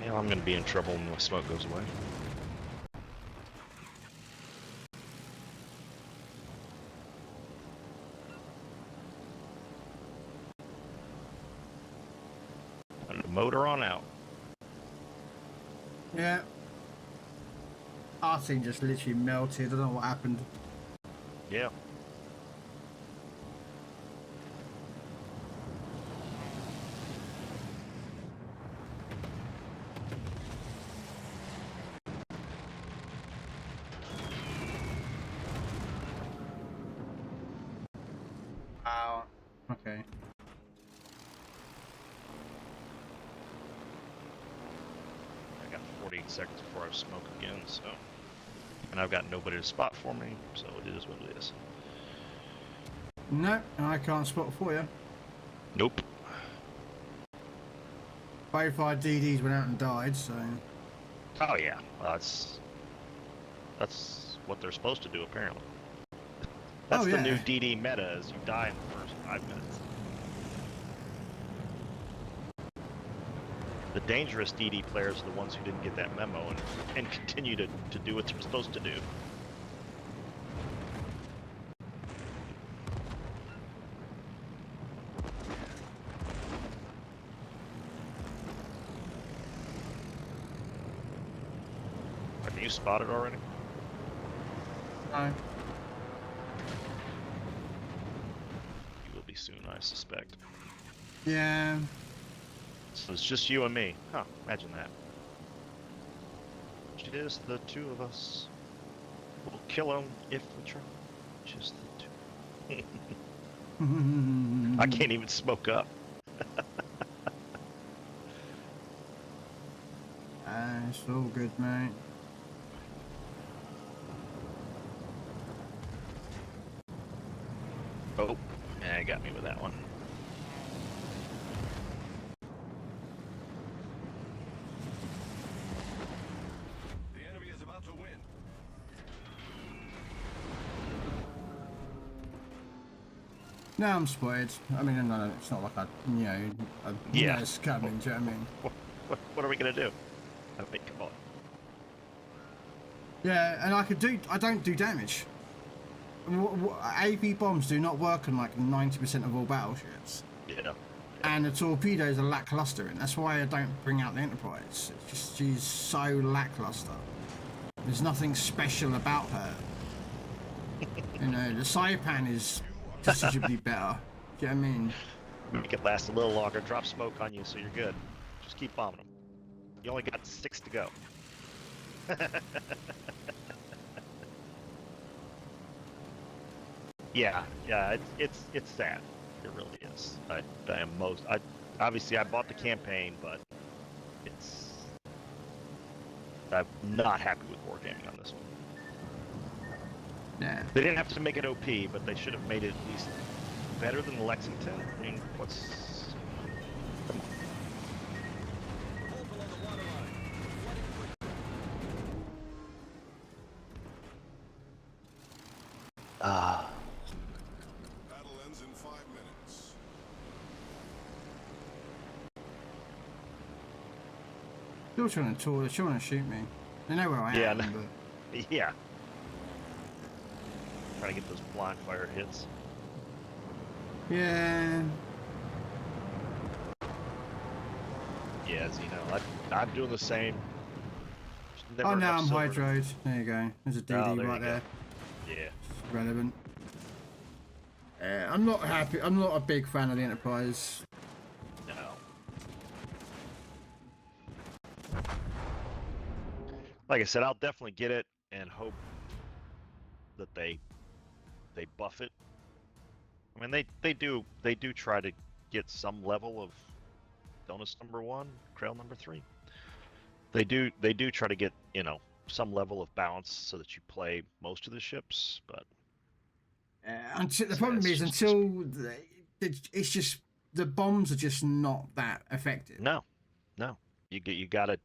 Yeah, I'm gonna be in trouble when my smoke goes away. And the motor on out. Yeah. Our thing just literally melted. I don't know what happened. Yeah. Wow. Okay. I got 48 seconds before I smoke again, so. And I've got nobody to spot for me, so it is what it is. No, I can't spot for you. Nope. Both our DDs went out and died, so. Oh yeah, well, that's what they're supposed to do apparently. That's Oh, the yeah. new DD meta, is you die in the first 5 minutes. The dangerous DD players are the ones who didn't get that memo and continue to do what they're supposed to do. Have you spotted already? No. You will be soon, I suspect. Yeah. So it's just you and me. Huh, imagine that. Just the two of us. We'll kill them if we try. Just the two. I can't even smoke up. It's all good, mate. Oh, yeah, got me with that one. The enemy is about to win. No, I'm spotted. I mean, no, it's not like I know Yeah. it's coming, do you know what I mean? What are we gonna do? I mean, come on. Yeah, and I don't do damage. AP bombs do not work on like 90% of all battleships. Yeah. And the torpedoes are lackluster, and that's why I don't bring out the Enterprise. It's just, she's so lackluster. There's nothing special about her. You know, the Saipan is considerably better. Do you know what I mean? Make it last a little longer. Drop smoke on you, so you're good. Just keep bombing them. You only got 6 to go. Yeah, it's sad. It really is. I am obviously I bought the campaign, but I'm not happy with wargaming on this one. Yeah. They didn't have to make it OP, but they should have made it at least better than Lexington. I mean, what's... Come on. Hold below the waterline. Battle ends in 5 minutes. Still trying to talk. They're trying to shoot me. They know where I Yeah, am. no. But... Yeah. Trying to get those blind fire hits. Yeah. Yeah, Zeno. I'm doing the same. Just never Oh, now enough I'm silver. hydroed. There you go. There's a DD Oh, there right you go. there. Yeah. It's relevant. I'm not happy. I'm not a big fan of the Enterprise. No. Like I said, I'll definitely get it and hope that they buff it. I mean, they do try to get some level of Donus #1, Krell #3. They do try to get, you know, some level of balance so that you play most of the ships, but Until the So problem it's is just- it's just the bombs are just not that effective. no, you gotta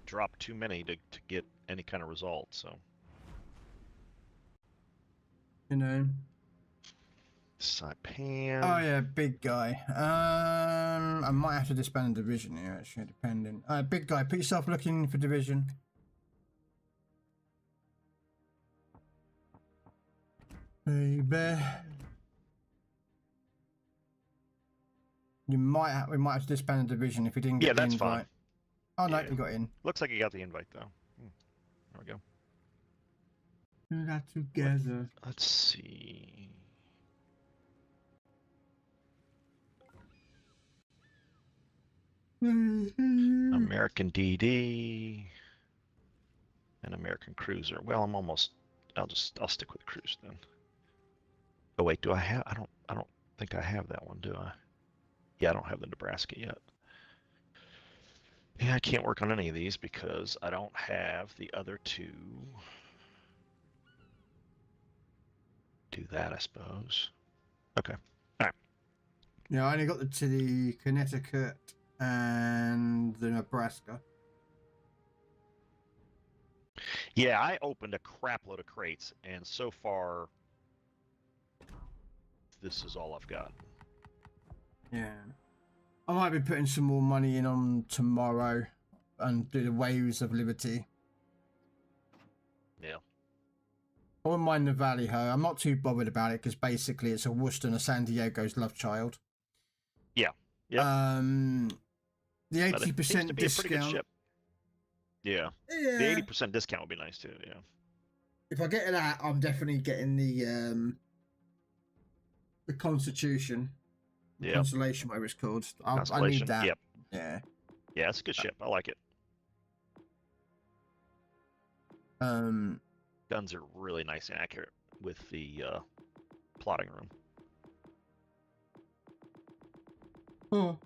drop too many to get any kind of result. So You know. Saipan. Oh yeah, big guy. I might have to disband a division here actually, depending. Big guy, put yourself looking for division. Baby. We might have to disband a division if we didn't get Yeah, the that's invite. fine. Oh no, Yeah. you got in. Looks like you got the invite though. There we go. Do that together. Let's see. American DD and American Cruiser. Well, I'll stick with Cruise then. Oh wait, do I have? I don't think I have that one, do I? Yeah, I don't have the Nebraska yet. Yeah, I can't work on any of these because I don't have the other two. Do that, I suppose. Okay. All right. Yeah, I only got to the Connecticut and the Nebraska. Yeah, I opened a crap load of crates, and so far, this is all I've got. Yeah. I might be putting some more money in on tomorrow and do the Waves of Liberty. Yeah. I wouldn't mind the Valley Ho. I'm not too bothered about it because basically it's a Worcester and a San Diego's love child. Yeah. Yeah. The But it seems 80% to be a pretty good discount. ship. Yeah. Yeah. The 80% discount would be nice too. Yeah. If I get that, I'm definitely getting the Constitution. Yep. Constellation, whatever it's called. I Constellation. need that. Yep. Yeah. Yeah, it's a good ship. I like it. Guns are really nice and accurate with the plotting room. Oh.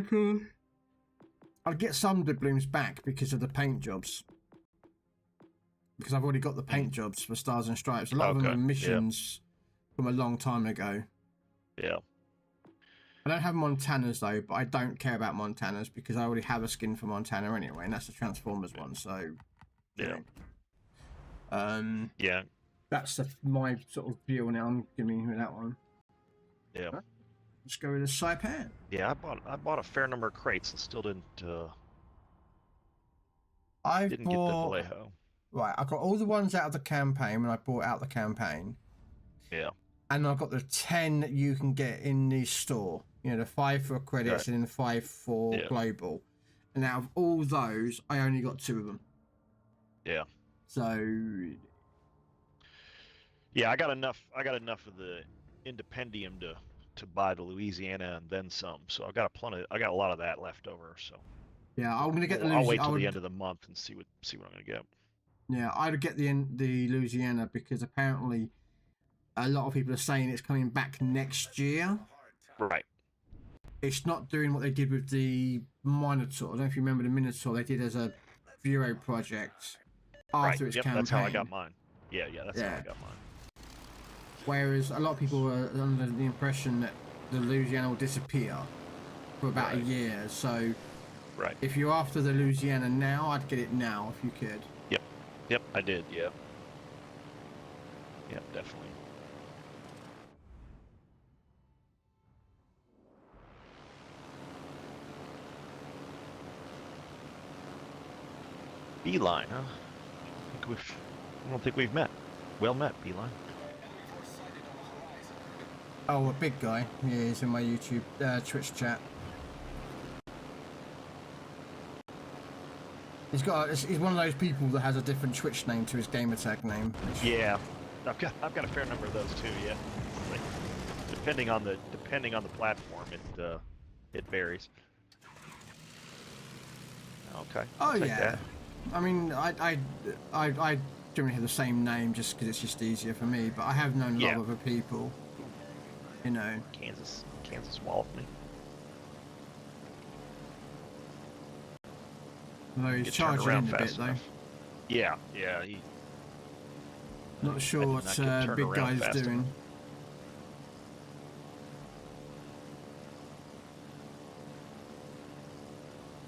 Cool. I'll get some doubloons back because of the paint jobs. Because I've already got the paint jobs for Stars and Stripes. A lot of them Okay, are yeah. missions from a long time ago. Yeah. I don't have Montanas though, but I don't care about Montanas because I already have a skin for Montana anyway, and that's the Transformers one. So, Yeah. Yeah. that's my sort of view on it. I'm giving you that one. Yeah. Let's go with the Saipan. Yeah. I bought a fair number of crates and still didn't I get the bought Vallejo. right. I got all the ones out of the campaign when I bought out the campaign, Yeah. and I've got the 10 that you can get in the store. You know, the 5 for credits Right. and then the 5 for Yeah. global. And out of all those, I only got 2 of them. Yeah. So Yeah, I got enough. I got enough of the Independium to buy the Louisiana and then some. So I got a plenty. I got a lot of that left over. So Yeah, I'm gonna get the I'll wait Louisiana. till the end of the month and see what I'm gonna get. Yeah, I'd get the Louisiana because apparently a lot of people are saying it's coming back next year. Right. It's not doing what they did with the Minotaur. I don't know if you remember the Minotaur they did as a Bureau project after Right. its Yep. campaign. That's how I got mine. Yeah. That's how I got mine. Whereas a lot of people were under the impression that the Louisiana will disappear for about a year. So Right. if you're after the Louisiana now, I'd get it now if you could. Yep. I did. Yep. Yep. Definitely. Beeline, huh? I don't think we've met. Well met, Beeline. Oh, a big guy. Yeah, he's in my YouTube, Twitch chat. He's one of those people that has a different Twitch name to his gamertag name. Which... Yeah, I've got a fair number of those too. Yeah, like, depending on the platform, it varies. Okay. Oh take yeah. that. I mean, I generally have the same name just because it's just easier for me. But I have known a lot of other people. You know. Kansas swallowed me. Although he's Get turned charging around in a bit fast though. enough. Yeah. He. Not sure I did what not get turned big around guy's fast doing. enough.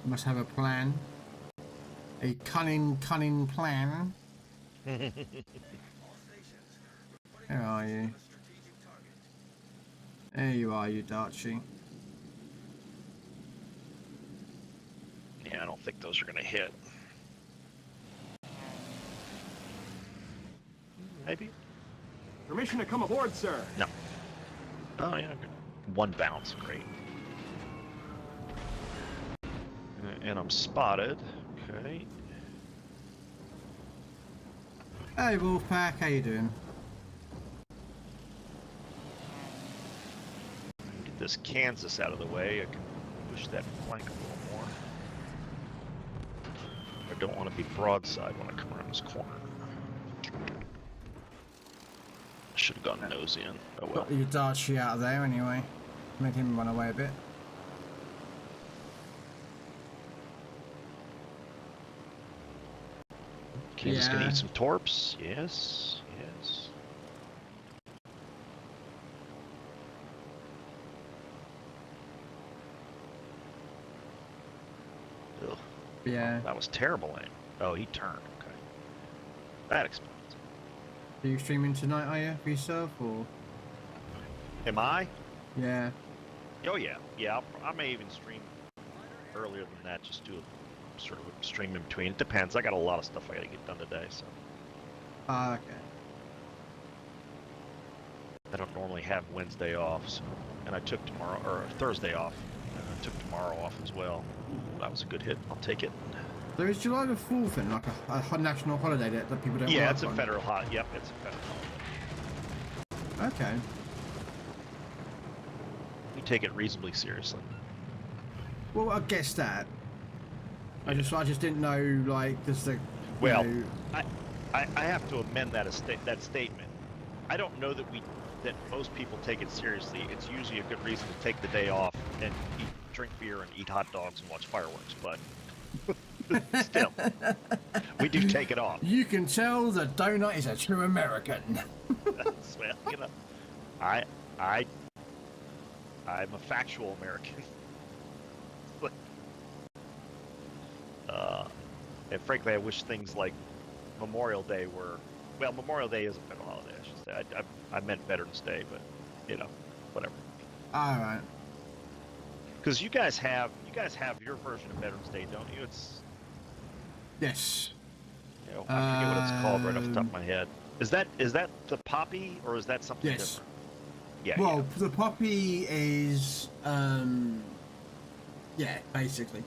Must have a plan. A cunning plan. Where are you? There you are, you Darchie. Yeah, I don't think those are gonna hit. Maybe. Permission to come aboard, sir. No. Oh yeah. Good. One bounce, great. And I'm spotted. Okay. Hey Wolfpack, how you doing? Get this Kansas out of the way. I can push that flank a little more. I don't want to be broadside when I come around this corner. I should have gone nose in. Oh well. Got your Darchie out of there anyway. Made him run away a bit. Kansas gonna eat some torps. Yes. Ugh. Yeah. That was terrible aim. Oh, he turned. Okay. That explains it. Are you streaming tonight, are you, for yourself, or? Am I? Yeah. Oh yeah. Yeah, I may even stream earlier than that. Just do a sort of a stream in between. It depends. I got a lot of stuff I gotta get done today, so. Ah, okay. I don't normally have Wednesday off, so, and I took tomorrow or Thursday off. And I took tomorrow off as well. That was a good hit. I'll take it. There is July the 4th then, like a national holiday that people don't Yeah, work it's a on. federal holiday. Yep, it's a federal holiday. Okay. We take it reasonably seriously. Well, I guess that. I just didn't know, like, does the... Well, know... I have to amend that statement. I don't know that most people take it seriously. It's usually a good reason to take the day off and drink beer and eat hot dogs and watch fireworks, but still, we do take it off. You can tell the donut is a true American. Well, you know, I'm a factual American. And frankly, I wish things like Memorial Day were... Well, Memorial Day is a federal holiday, I should say. I meant Veterans Day, but, you know, whatever. Alright. Because you guys have your version of Veterans Day, don't you? It's... Yes. You know, I forget what it's called right off the top of my head. Is that the poppy, or is that something Yes. different? Yeah, Well, the poppy is, yeah, basically.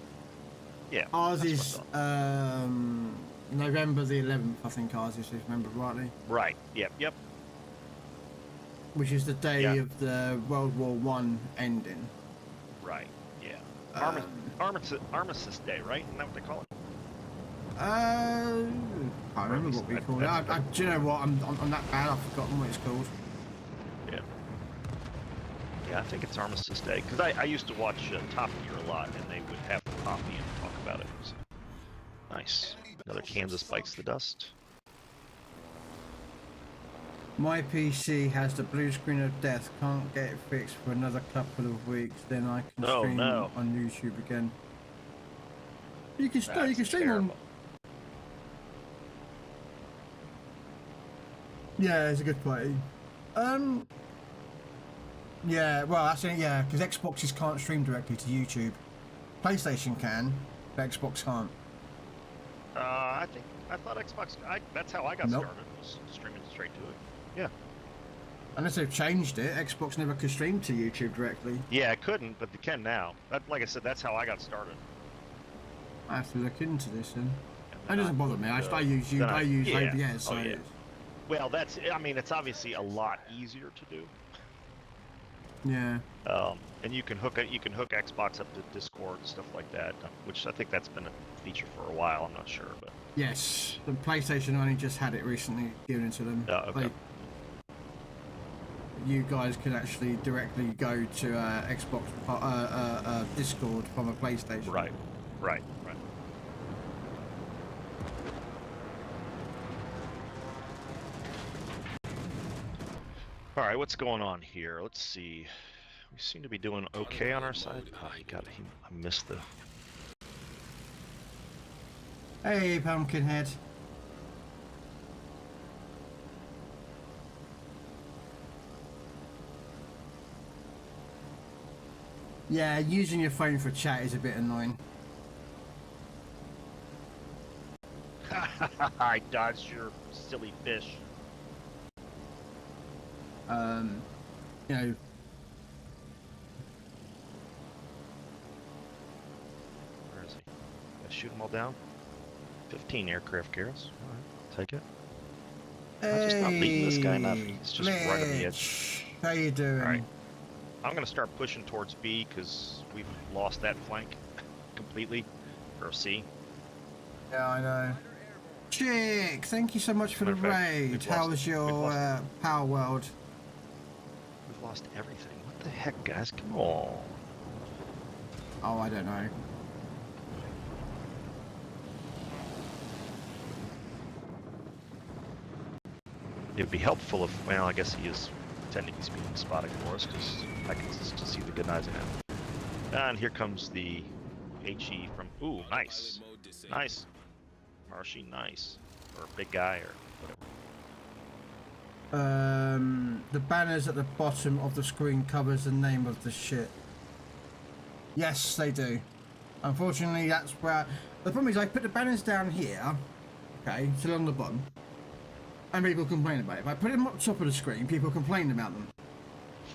yeah. Ours that's is, what I thought. November the 11th, I think ours is, if I remember rightly. Right, yep. which is the day Yeah. of the World War One ending. Right. Yeah. Armistice Day, right? Isn't that what they call it? I can't remember what we call it. Do you know what? I'm that bad. I've forgotten what it's called. Yeah. Yeah, I think it's Armistice Day because I used to watch Top Gear a lot, and they would have coffee and talk about it. So. Nice. Another Kansas bites the dust. My PC has the blue screen of death. Can't get it fixed for another couple of weeks. Then I can stream on YouTube again. You can still stream on. Yeah, it's a good play. Yeah, well, that's it. Yeah, because Xboxes can't stream directly to YouTube. PlayStation can, but Xbox can't. I thought Xbox. That's how I got started. Was streaming straight to it. Yeah. Unless they've changed it, Xbox never could stream to YouTube directly. Yeah, it couldn't, but they can now. Like I said, that's how I got started. I have to look into this then. That And doesn't bother me. I use OBS. So yeah. Well, I mean, it's obviously a lot easier to do. Yeah. And you can hook Xbox up to Discord and stuff like that, which I think that's been a feature for a while. I'm not sure, but yes, the PlayStation only just had it recently given to them. okay. You guys can actually directly go to Xbox Discord from a PlayStation. Right. All right, what's going on here? Let's see. We seem to be doing okay on our side. Oh, I missed the. Hey, Pumpkinhead. Yeah, using your phone for chat is a bit annoying. I dodged your silly fish. You know. Where is he? Gotta shoot them all down. 15 aircraft carriers. All right, take it. I'm just not leading this guy enough. He's just right on the edge. How you doing? All right. I'm gonna start pushing towards B because we've lost that flank completely. Or C. Yeah, I know. Chick, thank you so much for the raid. How was your Power World? We've lost everything. What the heck, guys? Come on. Oh, I don't know. It'd be helpful if, well, I guess he is intending to be spotting for us because I can just see the good eyes in him. And here comes the HE from. Ooh, nice, nice, Marshy, nice, or big guy or whatever. The banners at the bottom of the screen covers the name of the shit. Yes, they do. Unfortunately, that's where the problem is. I put the banners down here, okay, still on the bottom, and people complain about it. If I put them up top of the screen, people complain about them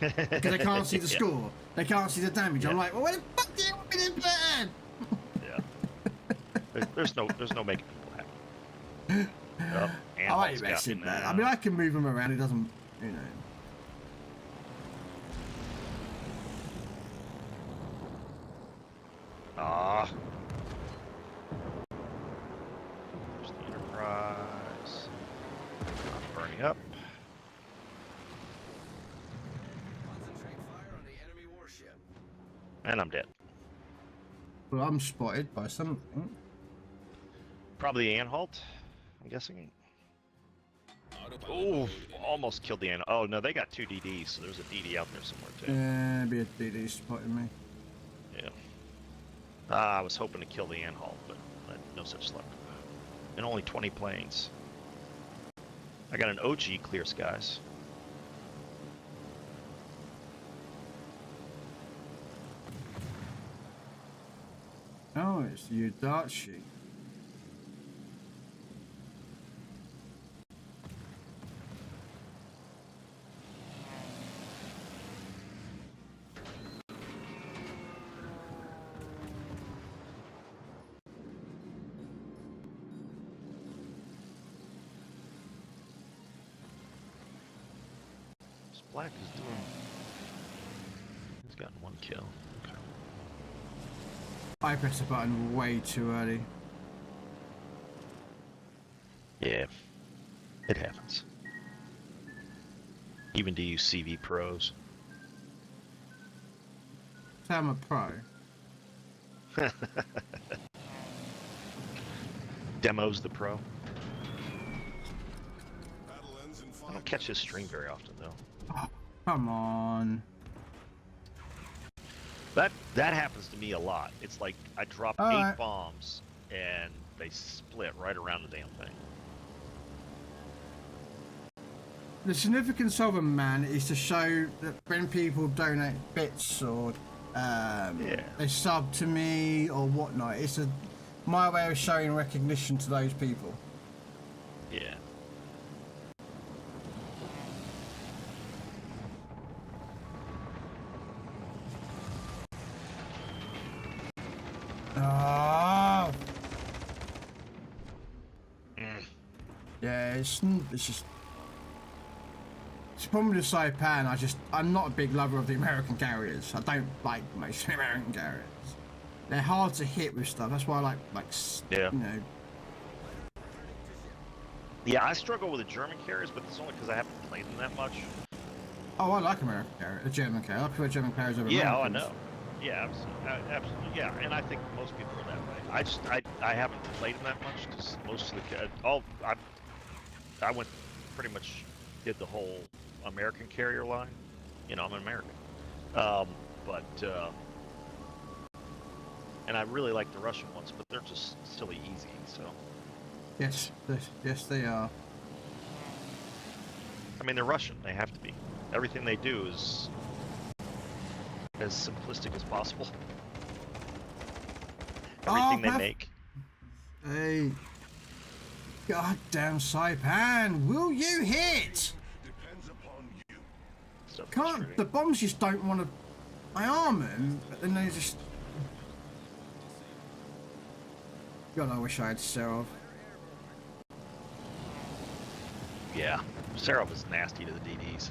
because they can't see the score, they can't see the damage. I'm like, well, where the fuck do you want me to put them? Yeah. There's no making people happy. I ain't messing with that. I mean, I can move them around. It doesn't, you know. There's the Enterprise. Not burning up. Concentrate fire on the enemy warship. And I'm dead. Well, I'm spotted by something. Probably the Anhalt, I'm guessing. Oh, almost killed the Anhalt. Oh no, they got 2 DDs, so there's a DD out there somewhere too. Yeah, be a DD spotting me. Yeah. I was hoping to kill the Anhalt, but no such luck. And only 20 planes. I got an OG clear skies. Oh, it's you, Dartsheet. Black is doing. He's gotten 1 kill. Okay. I pressed the button way too early. Yeah, it happens. Even to you CV pros. Say I'm a pro. Demos the pro. Battle ends in 5 I don't catch his stream very often though. Oh, come on. That happens to me a lot. It's like I drop All 8 right. bombs and they split right around the damn thing. The significance of a man is to show that when people donate bits or they sub to me or whatnot, it's my way of showing recognition to those people. Yeah. Oh. Mm. Yeah, it's just. It's probably the Saipan. I'm not a big lover of the American carriers. I don't like most American carriers. They're hard to hit with stuff. That's why I like Yeah. you know. Yeah, I struggle with the German carriers, but it's only because I haven't played them that much. Oh, I like American carrier, the German carrier. I prefer German carriers over Yeah, oh, I Americans. know. Yeah, absolutely. Yeah, and I think most people are that way. I haven't played them that much because most of the I went pretty much did the whole American carrier line. You know, I'm an American. And I really like the Russian ones, but they're just silly easy. So. Yes, they are. I mean, they're Russian. They have to be. Everything they do is as simplistic as possible. Everything they make. Hey, goddamn Saipan, will you hit? depends upon you. So Can't frustrating. the bombs just don't want to? I arm them, but then they just. God, I wish I had Serov. Yeah, Seraph is nasty to the DDs.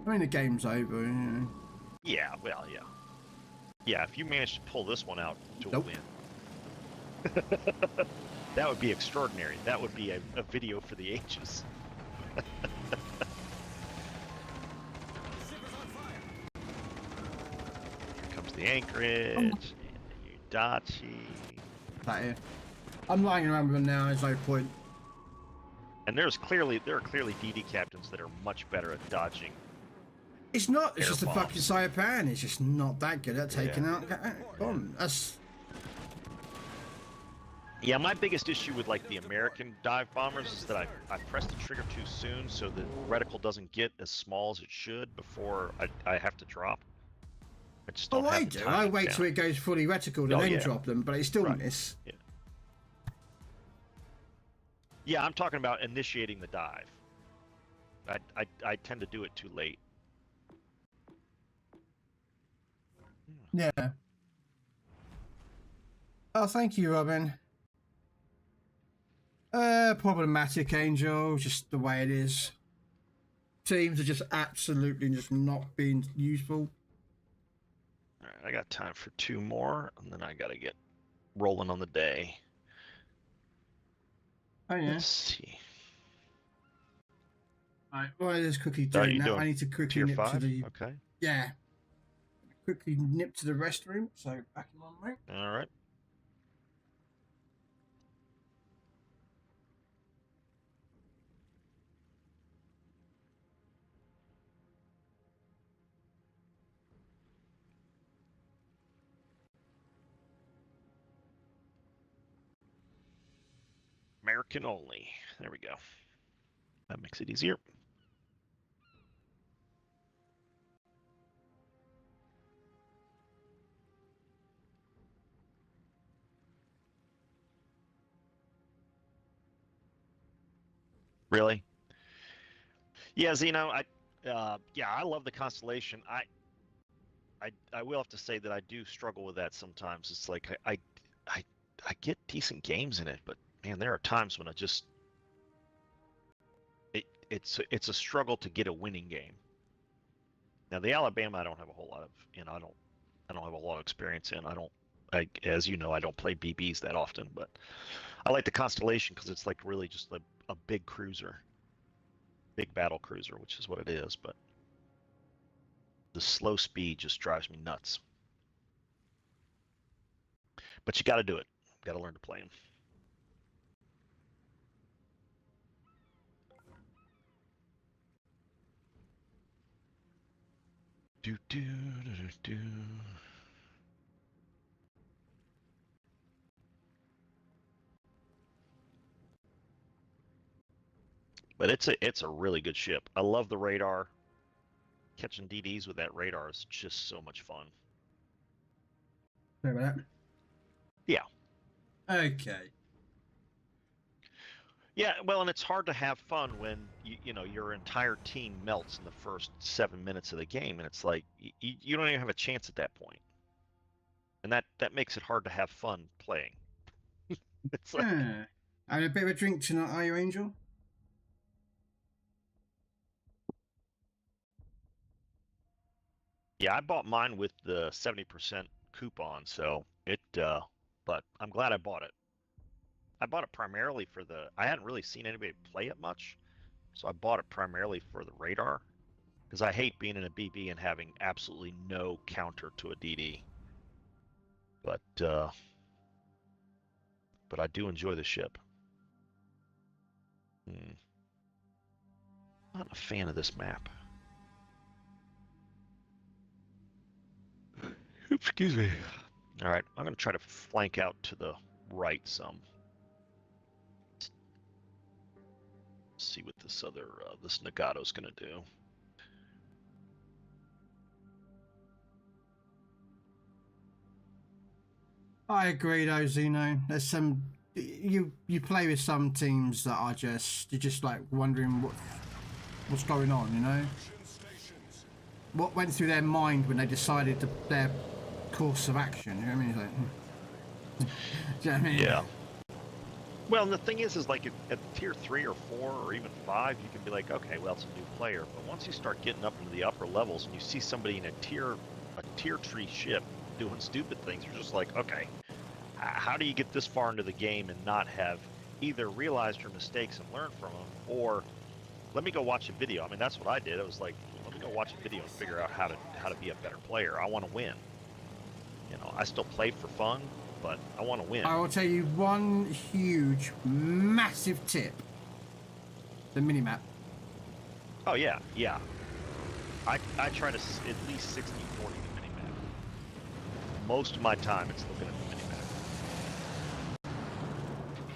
I mean, the game's over. You know. Yeah, well, yeah. Yeah, if you manage to pull this one out to Nope. win. That would be extraordinary. That would be a video for the ages. Here comes the Anchorage, and the Udachi. That here. I'm lying around with them now. There's no point. And there are clearly DD captains that are much better at dodging. It's not. It's Air just the bombs. fucking Saipan. It's just not that good at taking Yeah. out bombs. That's. Yeah, my biggest issue with like the American dive bombers is that I press the trigger too soon, so the reticle doesn't get as small as it should before I have to drop. I just don't Oh, have I the do. time I to wait down. till it goes fully reticled and Oh, then yeah. drop them, but I still Right. miss. Yeah. Yeah, I'm talking about initiating the dive. I tend to do it too late. Yeah. Oh, thank you, Robin. Problematic Angel, just the way it is. Teams are just absolutely just not being useful. All right, I got time for 2 more, and then I gotta get rolling on the day. Oh yeah. Let's see. Right. What is quickly Oh, doing you now? doing I need to quickly Tier nip 5? to the Okay. yeah. Quickly nip to the restroom. So back in 1 minute. All right. American only. There we go. That makes it easier. Really? Yeah, Zeno, I love the constellation. I will have to say that I do struggle with that sometimes. It's like I get decent games in it, but man, there are times when it's a struggle to get a winning game. Now the Alabama, I don't have a whole lot of, I don't have a lot of experience in. As you know, I don't play BBs that often, but I like the Constellation because it's like really just a big cruiser, big battle cruiser, which is what it is. But the slow speed just drives me nuts. But you got to do it. Got to learn to play them. Do do do do. But it's a really good ship. I love the radar. Catching DDs with that radar is just so much fun. Sorry about that. Yeah. Okay. Yeah, well, and it's hard to have fun when your entire team melts in the first 7 minutes of the game, and it's like you don't even have a chance at that point, and that makes it hard to have fun playing. It's like, Having a bit of a drink tonight, are you, Angel? yeah, I bought mine with the 70% coupon, so but I'm glad I bought it. I bought it primarily for I hadn't really seen anybody play it much, so I bought it primarily for the radar, because I hate being in a BB and having absolutely no counter to a DD. But I do enjoy the ship. Not a fan of this map. Excuse me. All right, I'm going to try to flank out to the right some. See what this this Nagato's going to do. I agree, though, Zeno. There's some you play with some teams that are you're just like wondering what's going on, you know? What went through their mind when they decided their course of action? You know what I mean? Like, do you know what I mean? Yeah. Well, and the thing is like at tier 3 or 4 or even 5, you can be like, okay, well, it's a new player. But once you start getting up into the upper levels and you see somebody in a tier 3 ship doing stupid things, you're just like, okay, how do you get this far into the game and not have either realized your mistakes and learned from them, or let me go watch a video? I mean, that's what I did. I was like, let me go watch a video and figure out how to be a better player. I want to win. I still play for fun, but I want to win. I will tell you one huge, massive tip. The minimap. Oh, yeah, yeah. I try to at least 60-40 the minimap. Most of my time it's looking at the minimap.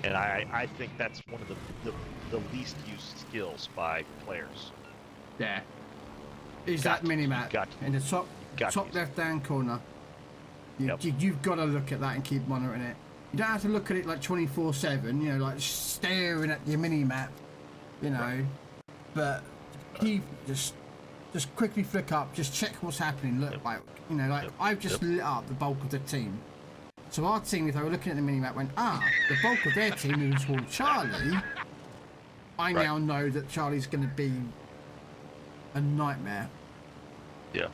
And I think that's one of the least used skills by players. Yeah. Is that minimap in the top left-hand corner? You've got to look at that and keep monitoring it. You don't have to look at it like 24/7, like staring at your mini-map, Right. But keep just quickly flick up, just check what's happening. Look, I've just lit up the bulk of the team. So our team, if they were looking at the mini-map, went, the bulk of their team is toward Charlie. I now know that Charlie's going to be a nightmare. Yeah.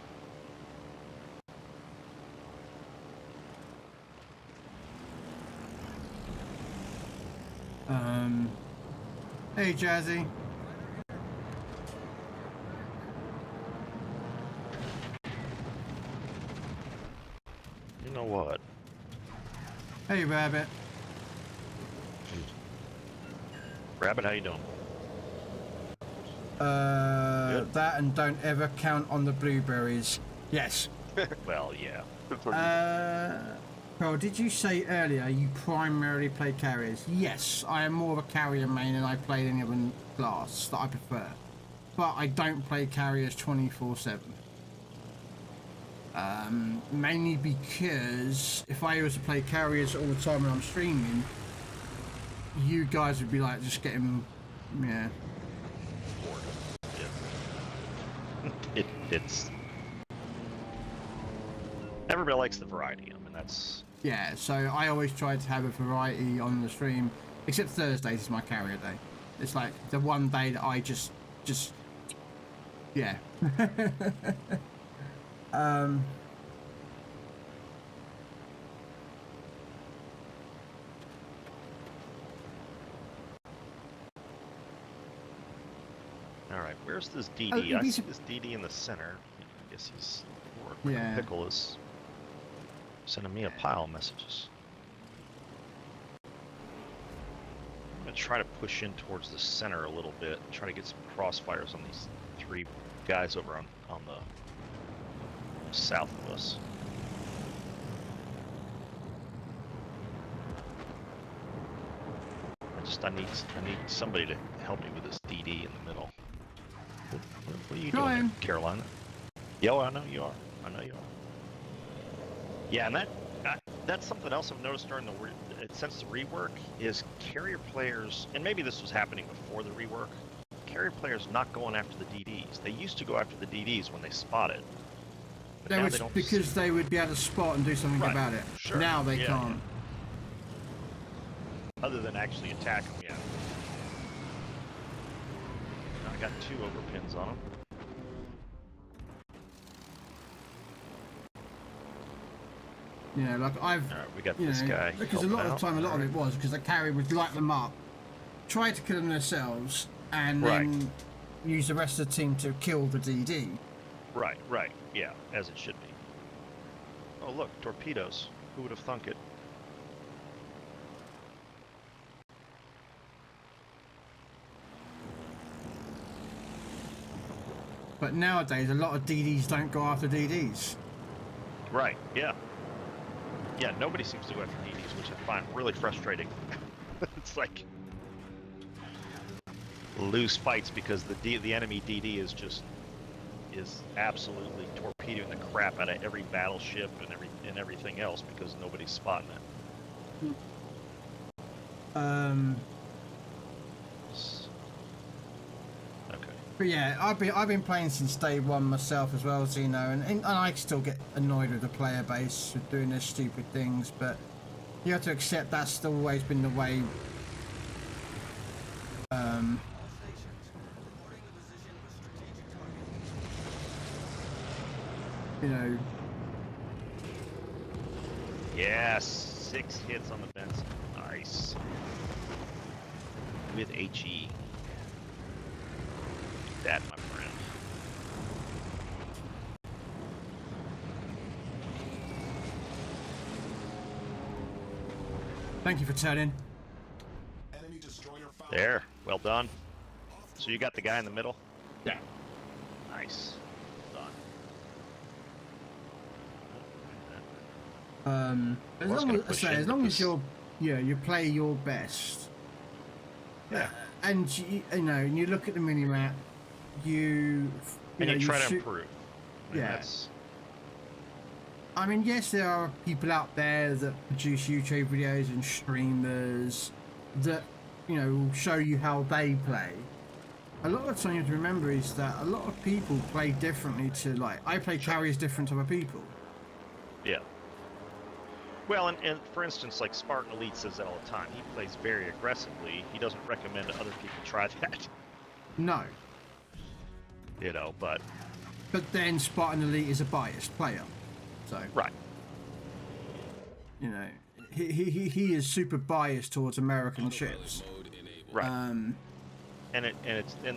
Hey, Jazzy. You know what? Hey, Rabbit. Rabbit, how you doing? That and don't ever count on the blueberries. Yes. Well, yeah. Carl, did you say earlier you primarily play carriers? Yes, I am more of a carrier main and I play any other class that I prefer. But I don't play carriers 24/7. Mainly because if I was to play carriers all the time when I'm streaming, you guys would be like just getting, yeah. It's everybody likes the variety. I mean, that's Yeah. So I always try to have a variety on the stream. Except Thursdays is my carrier day. It's like the one day that I just yeah. All right, where's this DD? Oh, I he's see a- this DD in the center. I guess he's Yeah. Pickle is sending me a pile of messages. I'm gonna try to push in towards the center a little bit. Try to get some crossfires on these 3 guys over on the south of us. I need somebody to help me with this DD in the middle. What are you doing, there, Carolina? Yeah, well, I know you are. I know you are. Yeah, and that's something else I've noticed during since the rework is carrier players, and maybe this was happening before the rework. Carrier players not going after the DDs. They used to go after the DDs when they spotted. But now they don't because they would be able to spot and do something Right. about it. Sure. Now they Yeah, can't. other than actually attack them, yeah. I got 2 overpins on them. Yeah, like I've. All right, we got You this know, guy. because a lot of the helping time, a lot out. of it was because the carrier would light them up, try to kill them themselves, and Right. then use the rest of the team to kill the DD. Right, yeah, as it should be. Oh look, torpedoes. Who would have thunk it? But nowadays, a lot of DDs don't go after DDs. Right, yeah. Yeah, nobody seems to go after DDs, which I find really frustrating. It's like lose fights because the enemy DD is absolutely torpedoing the crap out of every battleship and everything else because nobody's spotting it. Okay. But yeah, I've been playing since day one myself as well, Zeno, and I still get annoyed with the player base with doing their stupid things, but you have to accept that's always been the way. You know. Yes, 6 hits on the Benson. Nice. With HE. That, my friend. Thank you for turning. Enemy destroyer found. There, well done. So you got the guy in the middle? Yeah. Nice. Well As I was long gonna as, push I say, in as long as because- you play your best, Yeah. and you know, and you look at the mini map, you And you try to shoot- improve. I mean, Yeah. That's, I mean, yes, there are people out there that produce YouTube videos and streamers that, you know, will show you how they play. A lot of the time you have to remember is that a lot of people play differently to, like, I play carriers different to other people. yeah. Well, and for instance, like Spartan Elite says that all the time. He plays very aggressively. He doesn't recommend other people try that. No. You know, but But then Spartan Elite is a biased player. So, right. you know, he is super biased towards American ships. Right. Um, and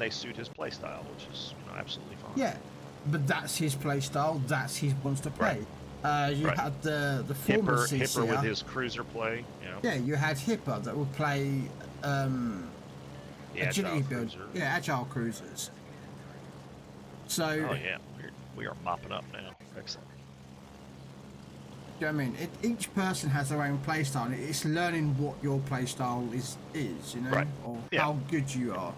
they suit his playstyle, which is absolutely fine. yeah, but that's his play style. That's his wants to play. You Right. had the former Hipper CCR. with his cruiser play, you know. Yeah, you had Hipper that would play The agility agile build. cruiser. Yeah, agile cruisers. So, Oh yeah, we are mopping up now. Excellent. do you know what I mean? Each person has their own play style. It's learning what your play style is, you know, Right. or Yeah. how good you are.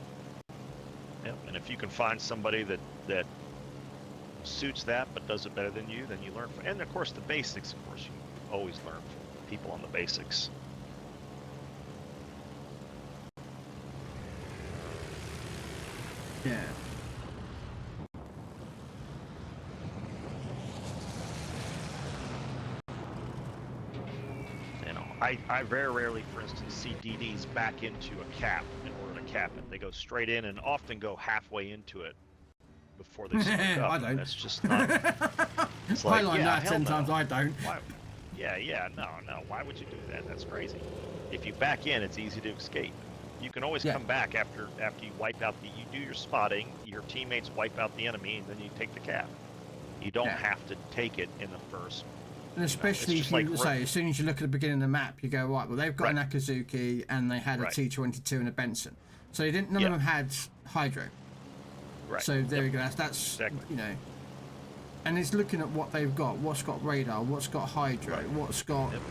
Yeah, and if you can find somebody that suits that but does it better than you, then you learn from. And of course, the basics. Of course, you always learn from people on the basics. Yeah. You know, I very rarely, for instance, see DDs back into a cap in order to cap it. They go straight in and often go halfway into it before they smoke up. I don't. That's just not. It's I like, like yeah, that hell 10 no. times, I don't. Why? Yeah, no. Why would you do that? That's crazy. If you back in, it's easy to escape. You can always come back after you wipe out you do your spotting, your teammates wipe out the enemy, and then you take the cap. You don't have to take it in the first. And especially if you say, as soon as you look at the beginning of the map, you go, right, well, they've got an Akazuki and they had a T22 and a Benson. So they didn't, none of them had Hydro. Right. So there we go, that's exactly. You know. And it's looking at what they've got, what's got radar, what's got Hydro, what's got... Yep.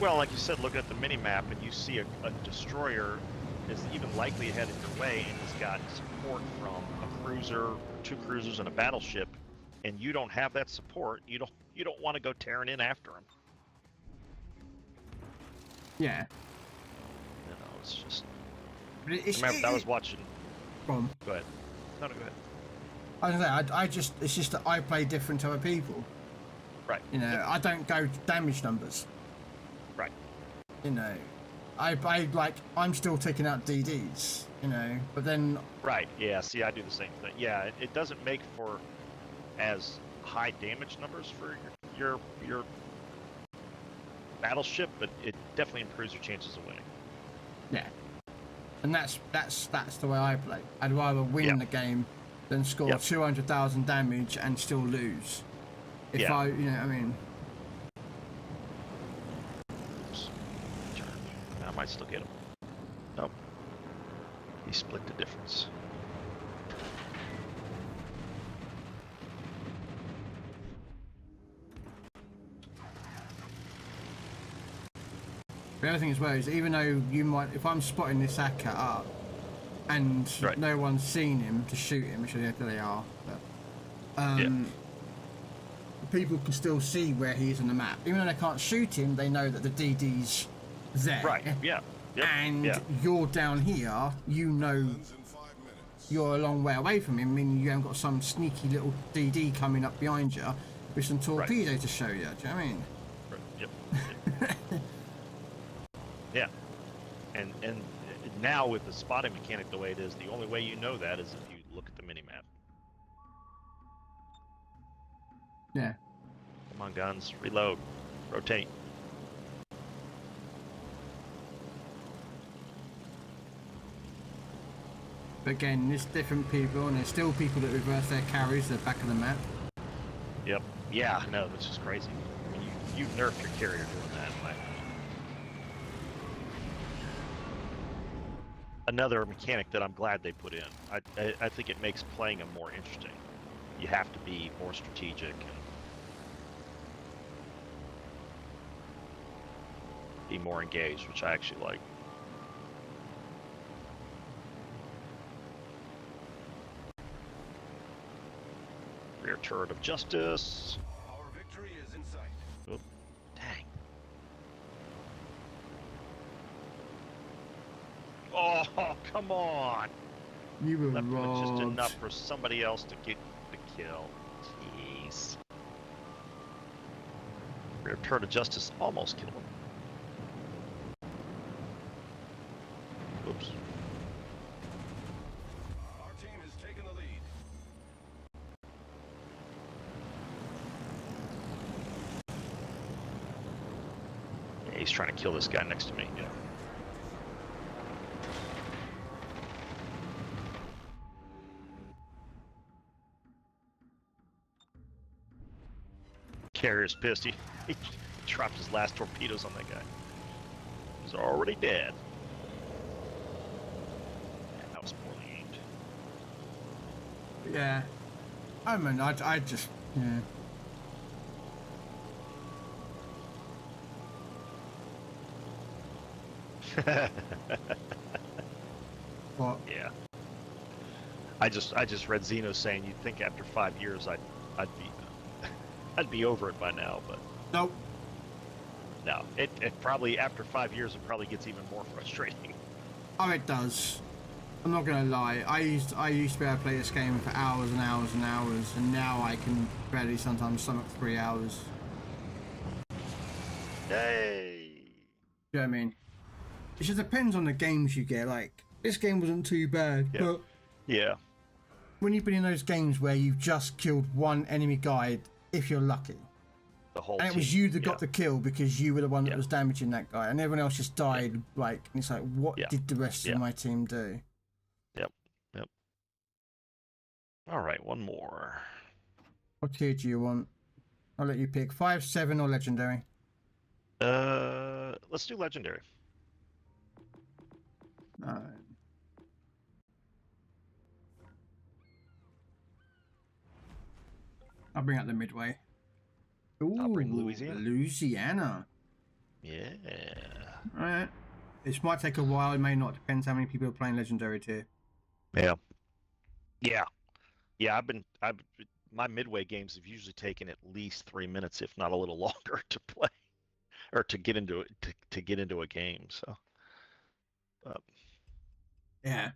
Well, like you said, look at the mini-map and you see a destroyer is even likely headed your way and he's got support from a cruiser, 2 cruisers, and a battleship, and you don't have that support. You don't want to go tearing in after him. Yeah. You know, it's just. But remember, I was watching. Go on. Go ahead. No, go ahead. I don't know. It's just that I play different to other people. Right. You know, I don't go damage numbers. Right. You know, I'm still taking out DDs. You know, but then. Right. Yeah. See, I do the same thing. Yeah, it doesn't make for as high damage numbers for your battleship, but it definitely improves your chances of winning. Yeah. And that's the way I play. I'd rather win the game than score 200,000 damage and still lose. If I, you know, I mean. Oops. I might still get him. Nope. He split the difference. The other thing as well is, even though you might, if I'm spotting this Akka up and no one's seen him to shoot him, which they are, but people can still see where he is on the map. Even though they can't shoot him, they know that the DD's there. Right, yeah. Yep. And you're down here, you know you're a long way away from him, meaning you haven't got some sneaky little DD coming up behind you with some torpedo to show you. Do you know what I mean? Yep. Yeah, and now with the spotting mechanic the way it is, the only way you know that is if you look at the mini-map. Yeah. Come on, guns, reload, rotate. But again, there's different people, and there's still people that reverse their carries at the back of the map. Yep. Yeah, no, which is crazy. I mean, you nerf your carrier doing that. Another mechanic that I'm glad they put in. I think it makes playing them more interesting. You have to be more strategic and be more engaged, which I actually like. Rear turret of justice. Our victory is in sight. Oh, dang. Oh, come on! You were Left with just robbed. enough for somebody else to get the kill. Jeez. Rear turret of justice almost killed him. Oops. Our team has taken the lead. Yeah, he's trying to kill this guy next to me. Yeah. Carrier's pissed. He dropped his last torpedoes on that guy. He's already dead. Man, that was poorly aimed. Yeah. I mean, I just, What? Yeah. I just read Zeno saying you'd think after 5 years I'd be over it by now, but Nope. no. It probably after 5 years it probably gets even more frustrating. Oh, it does. I'm not gonna lie. I used to be able to play this game for hours and hours and hours, and now I can barely sometimes stomach 3 hours. Yay! You know what I mean? It just depends on the games you get. Like, this game wasn't too bad, Yeah. but Yeah. when you've been in those games where you've just killed one enemy guy, if you're lucky, The whole and it was team. you that got the kill because you were the one that Yeah. was damaging that guy, and everyone else just died, like, and it's like, what Yeah. did the rest Yeah. of my team do? Yep. Yep. All right, one more. What tier do you want? I'll let you pick 5, 7, or legendary. Let's do legendary. Alright. I'll bring up the midway. Ooh, I'll bring Louisiana. Louisiana. Yeah. Alright. This might take a while, it may not. Depends how many people are playing legendary tier. Yeah. Yeah. Yeah, my midway games have usually taken at least 3 minutes, if not a little longer, to play or to get into it, to get into a game. So, Yeah.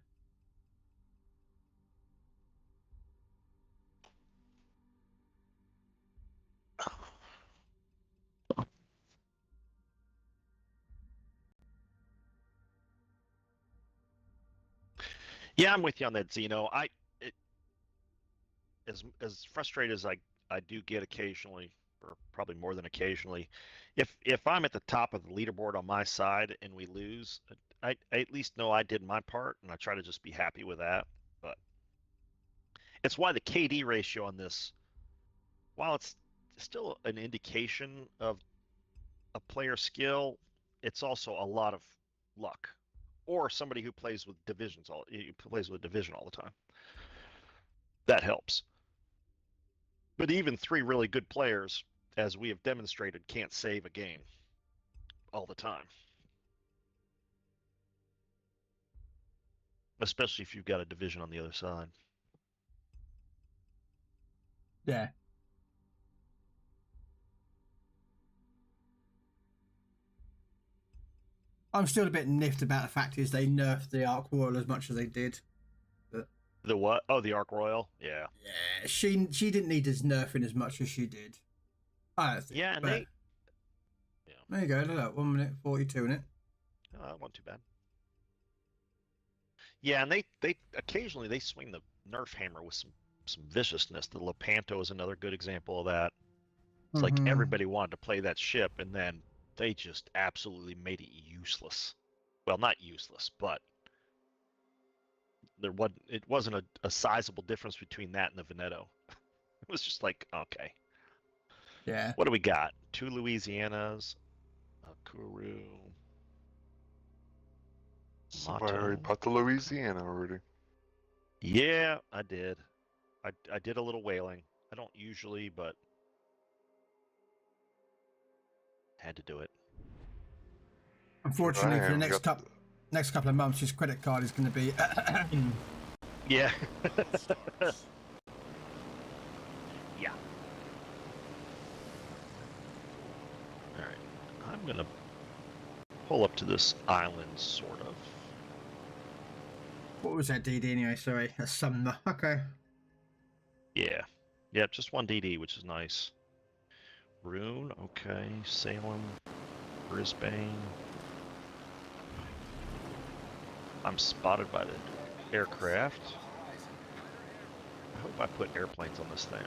yeah, I'm with you on that, Zeno. As frustrated as I do get occasionally, or probably more than occasionally, if I'm at the top of the leaderboard on my side and we lose, I at least know I did my part, and I try to just be happy with that. But it's why the KD ratio on this, while it's still an indication of a player skill, it's also a lot of luck, or somebody who plays with division all the time. That helps. But even 3 really good players, as we have demonstrated, can't save a game all the time. Especially if you've got a division on the other side. Yeah. I'm still a bit niffed about the fact is they nerfed the Arc Royal as much as they did. But The what? Oh, the Arc Royal? Yeah. yeah, she didn't need his nerfing as much as she did. I don't think. Yeah, and but they... Yeah. there you go, look, 1 minute 42 in it. Wasn't too bad. Yeah, and they occasionally they swing the Nerf hammer with some viciousness. The Lepanto is another good example of that. It's like everybody wanted to play that ship, and then they just absolutely made it useless. Well, not useless, but it wasn't a sizable difference between that and the Veneto. It was just like, okay. Yeah. What do we got? 2 Louisianas, a Kuru. Somebody already bought the Louisiana already. Yeah, I did. I did a little whaling. I don't usually, but had to do it. Unfortunately, for the Damn, next couple of months, his credit card is going to be. Yeah. Yeah. All right. I'm gonna pull up to this island, sort of. What was that DD anyway? Sorry, that's Sumner. Okay. Yeah. Yeah, just 1 DD, which is nice. Rune, okay. Salem, Brisbane. I'm spotted by the aircraft. I hope I put airplanes on this thing.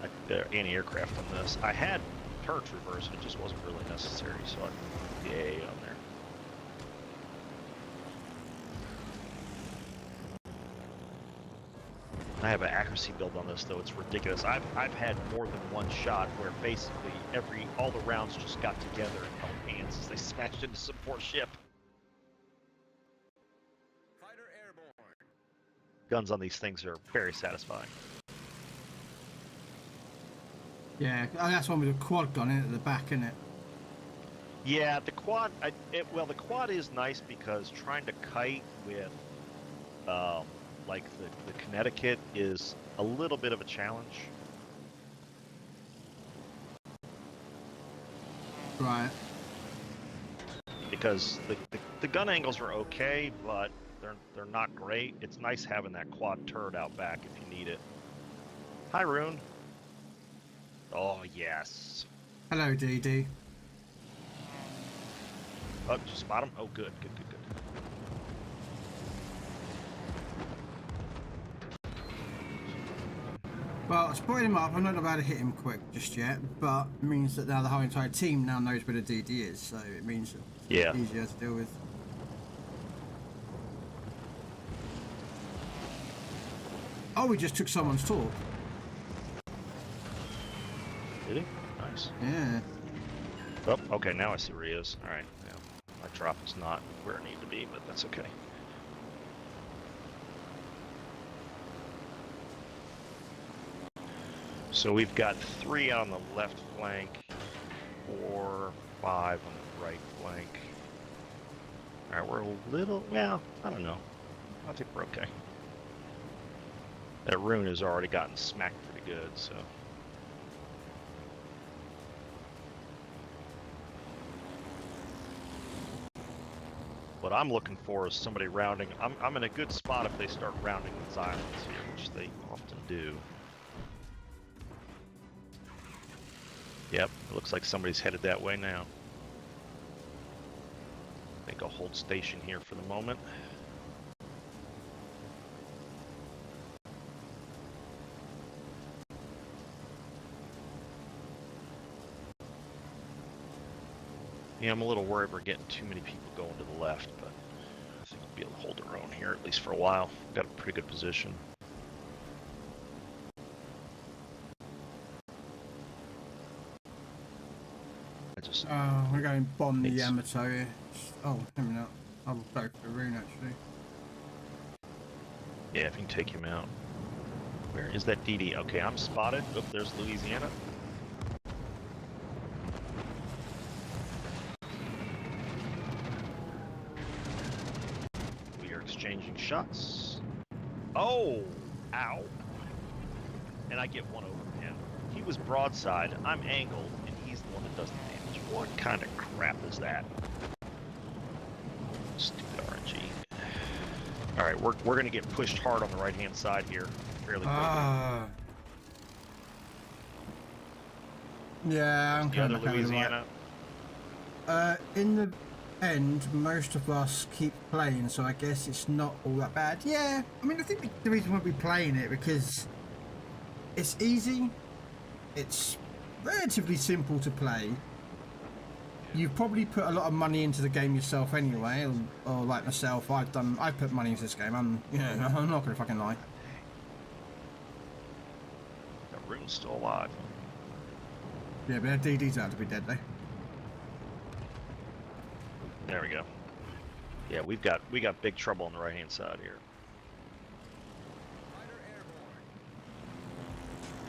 Anti-aircraft on this. I had turrets reversed, it just wasn't really necessary, so I put the AA on there. I have an accuracy build on this, though. It's ridiculous. I've had more than one shot where basically all the rounds just got together and held hands as they smashed into support ship. Fighter airborne. Guns on these things are very satisfying. Yeah, oh, that's one with a quad gun in at the back, isn't it? Yeah, the quad. The quad is nice because trying to kite with, like the Connecticut is a little bit of a challenge. Right. Because the gun angles are okay, but they're not great. It's nice having that quad turret out back if you need it. Hi, Rune. Oh yes. Hello, DD. Oh, did you spot him? Oh, good, good, good, good. Well, I spotted him up. I'm not about to hit him quick just yet, but it means that now the whole entire team now knows where the DD is, so it means that Yeah. it's easier to deal with. Oh, we just took someone's talk. Did he? Nice. Yeah. Oh, okay, now I see where he is. Alright, yeah. My drop is not where it needed to be, but that's okay. So we've got 3 on the left flank, 4, 5 on the right flank. Alright, we're a little, well, I don't know. I think we're okay. That rune has already gotten smacked pretty good, so. What I'm looking for is somebody rounding. I'm in a good spot if they start rounding these islands here, which they often do. Yep, it looks like somebody's headed that way now. I think I'll hold station here for the moment. Yeah, I'm a little worried we're getting too many people going to the left, but I think we'll be able to hold our own here, at least for a while. We've got a pretty good position. I just... We're going to bomb the It's- Yamato here. Oh, maybe not. I'll go for the rune actually. Yeah, if you can take him out. Where is that DD? Okay, I'm spotted. Oh, there's Louisiana. We are exchanging shots. Oh! Ow! And I get one over him. He was broadside, I'm angled, and he's the one that does the damage. What kind of crap is that? Stupid RNG. Alright, we're gonna get pushed hard on the right-hand side here. Fairly quickly. Yeah, I'm The kind other of Louisiana. In the end, most of us keep playing, so I guess it's not all that bad. Yeah, I mean, I think the reason why we're playing it because it's easy, it's relatively simple to play. You've probably put a lot of money into the game yourself anyway, or like myself, I put money into this game. I'm not gonna fucking lie. That rune's still alive. Yeah, but their DD's out to be dead though. There we go. Yeah, we got big trouble on the right hand side here.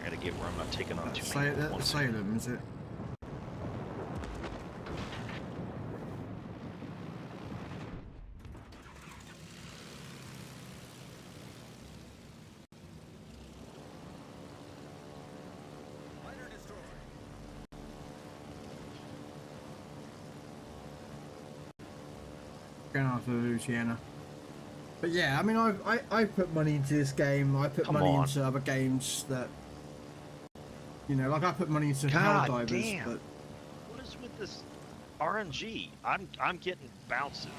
I gotta get where I'm not taking on too many. That's Salem, is it? Going after Louisiana. But yeah, I mean, I put money into this game. I put money into other games that, you know, like I put money into God Helldivers. damn. But What is with this RNG? I'm getting bounces,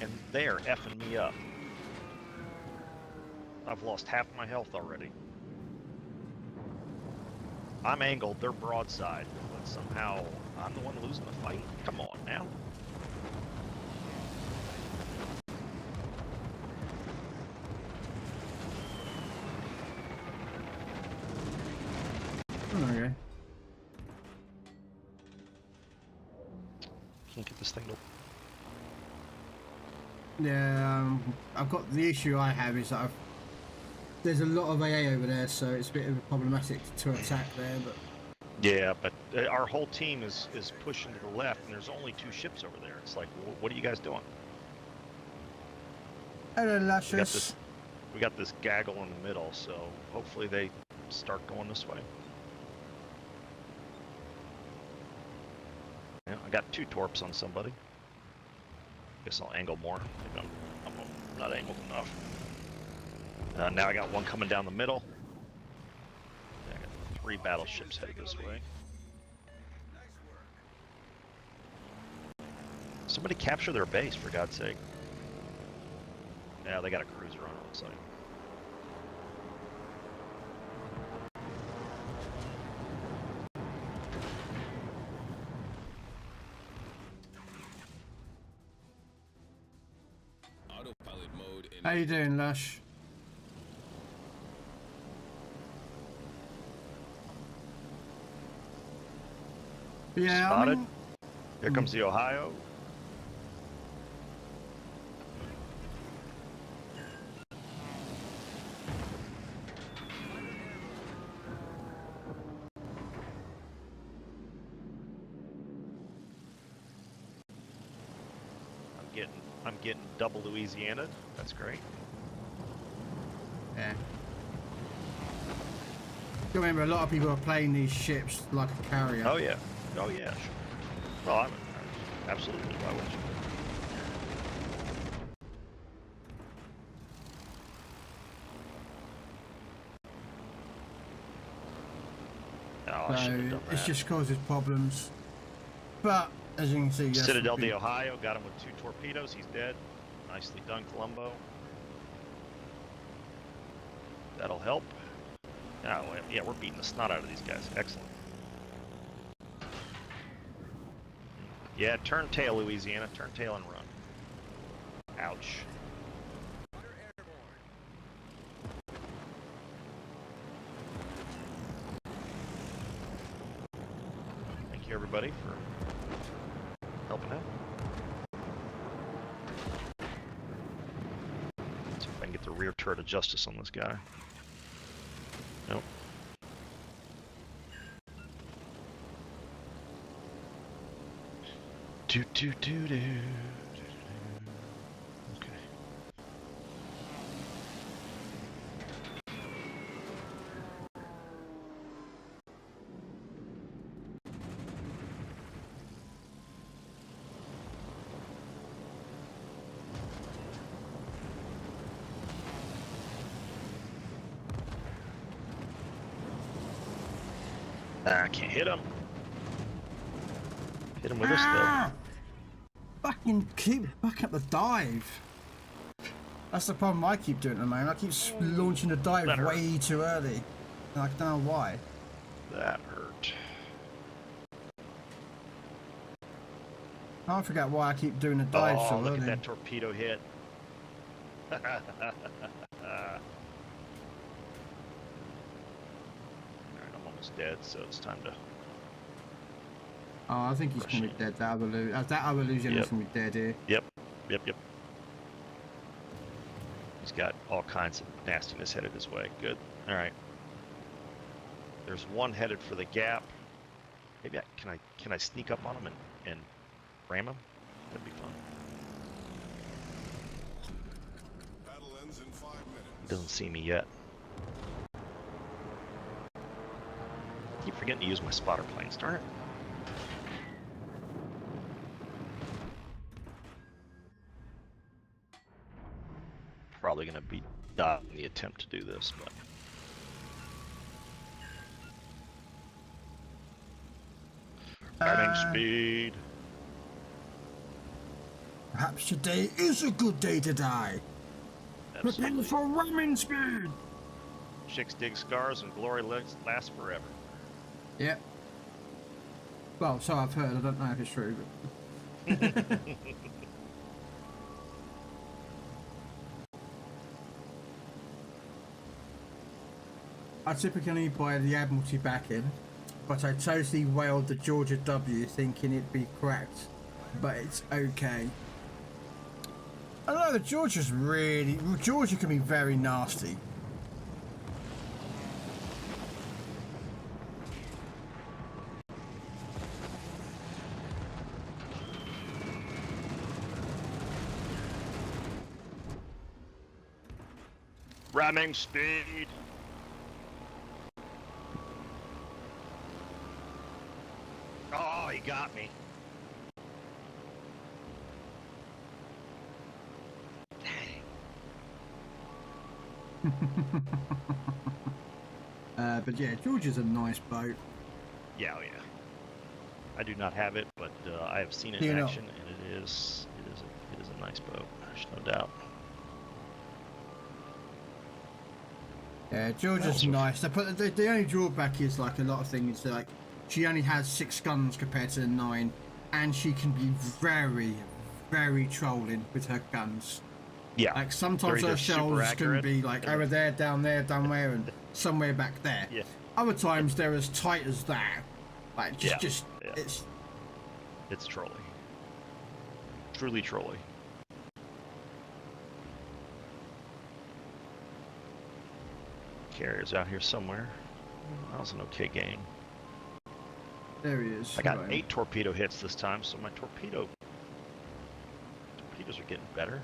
and they're effing me up. I've lost half my health already. I'm angled, they're broadside, but somehow I'm the one losing the fight. Come on now. okay. Can't get this thing to... Yeah, I've got the issue I have is that there's a lot of AA over there, so it's a bit problematic to attack there. But Yeah, but our whole team is pushing to the left, and there's only 2 ships over there. It's like, what are you guys doing? hello, Luscious. We got this gaggle in the middle, so hopefully they start going this way. Yeah, I got 2 torps on somebody. Guess I'll angle more. Maybe I'm not angled enough. Now I got one coming down the middle. Yeah, I got 3 battleships headed this way. Somebody capture their base, for God's sake. Yeah, they got a cruiser on it, looks like. Autopilot mode in How you doing, Lush? Yeah, I Spotted. mean, Here comes the Ohio. I'm getting double Louisiana. That's great. yeah. You remember, a lot of people are playing these ships like a carrier. Oh yeah. Oh yeah. Sure. Well, I'm absolutely. Why would you? Oh, I shouldn't have So done it that. just causes problems. But as you can see, yes, Citadel we- de Ohio got him with 2 torpedoes. He's dead. Nicely done, Columbo. That'll help. Oh, yeah, we're beating the snot out of these guys. Excellent. Yeah, turn tail, Louisiana. Turn tail and run. Ouch. Thank you, everybody, for helping out. See if I can get the rear turret of justice on this guy. Nope. Do do do do. Okay. I can't hit him. Hit him with this though. Fucking keep back up the dive. That's the problem I keep doing at the moment. I keep launching the dive That hurt. way too early. And I don't know why. That hurt. I forget why I keep doing the dive Oh, so look early. at that torpedo hit. Alright, I'm almost dead, so it's time to... Oh, I think he's gonna be dead. That other Louisiana's Yep. gonna be dead here. Yep. He's got all kinds of nastiness headed his way. Good. Alright. There's one headed for the gap. Maybe can I sneak up on him and ram him? That'd be fun. battle ends in 5 minutes. He doesn't see me yet. Keep forgetting to use my spotter planes, darn it. Probably gonna be done in the attempt to do this, but ramming speed. Perhaps today is a good day to die. Prepare Absolutely. for ramming speed. Chicks dig scars and glory lasts forever. Yep. Well, so I've heard. I don't know if it's true, but. I typically buy the Admiralty backing, but I totally whaled the Georgia W thinking it'd be cracked, but it's okay. I don't know, the Georgia can be very nasty. Ramming speed. Oh, he got me. But yeah, Georgia's a nice boat. Yeah, oh yeah. I do not have it, but I have seen it Do you in not? action, and it It is a nice boat. There's no doubt. Yeah, Georgia's nice. But the only drawback is like a lot of things. Like she only has 6 guns compared to the 9, and she can be very, very trolling with her guns. Yeah. Like sometimes her shells can be like over there, down there, and somewhere back there. Yeah. Other times they're as tight as that. Like it's trolly. Truly trolly. Carrier's out here somewhere. That was an okay game. There he is. I got 8 torpedo hits this time, so my torpedoes are getting better.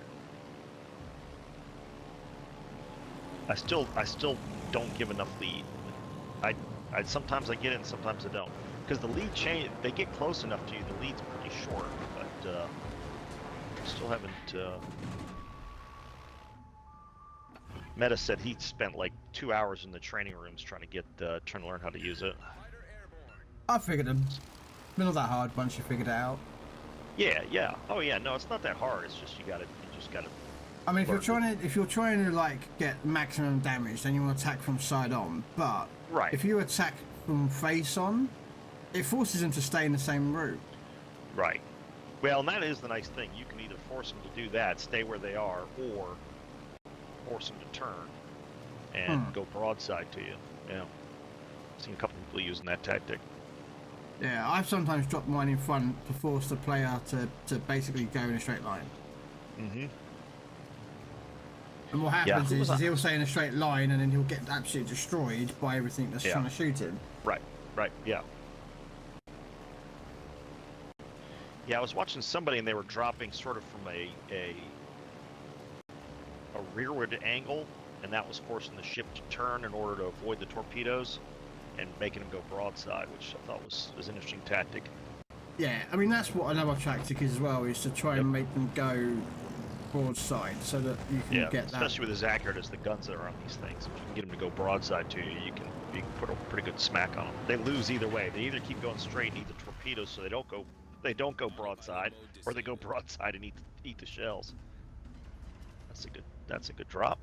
I still don't give enough lead. I sometimes I get it and sometimes I don't. Because the lead change, they get close enough to you, the lead's pretty short, but still haven't Meta said he spent like 2 hours in the training rooms trying to learn how to use it. I figured them. Not that hard once you figured it out. Yeah. Oh yeah, no, it's not that hard. It's just you just gotta. I mean, if you're trying to like get maximum damage, then you want to attack from side on. But if you attack from face on, it forces them to stay in the same route. Right. Well, and that is the nice thing. You can either force them to do that, stay where they are, or force them to turn and go broadside to you. Yeah. I've seen a couple people using that tactic. Yeah, I've sometimes dropped mine in front to force the player to basically go in a straight line. Mm-hmm. And what happens is he'll stay in a straight line and then he'll get absolutely destroyed by everything that's trying to shoot him. Right, yeah. Yeah, I was watching somebody and they were dropping sort of from a rearward angle, and that was forcing the ship to turn in order to avoid the torpedoes and making them go broadside, which I thought was an interesting tactic. Yeah, I mean, that's what another tactic is as well, is to try and make them go broadside so that you can get that. Especially with as accurate as the guns that are on these things. If you can get them to go broadside to you, you can put a pretty good smack on them. They lose either way. They either keep going straight and eat the torpedoes so they don't go broadside, or they go broadside and eat the shells. That's a good drop.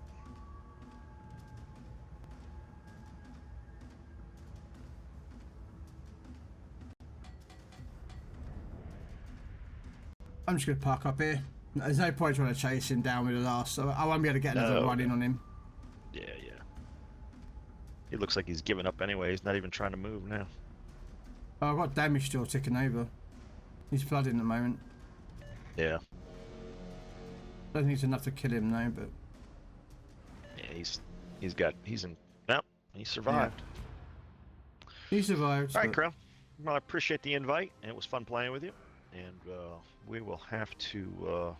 I'm just going to park up here. There's no point trying to chase him down with the last, so I won't be able to get another run in on him. Yeah. He looks like he's given up anyway. He's not even trying to move now. Oh, I've got damage still ticking over. He's flooding at the moment. Yeah. Don't think it's enough to kill him now, but... Yeah, he survived. Yeah. He survived. All right, Krell. Well, I appreciate the invite, and it was fun playing with you. And we will have to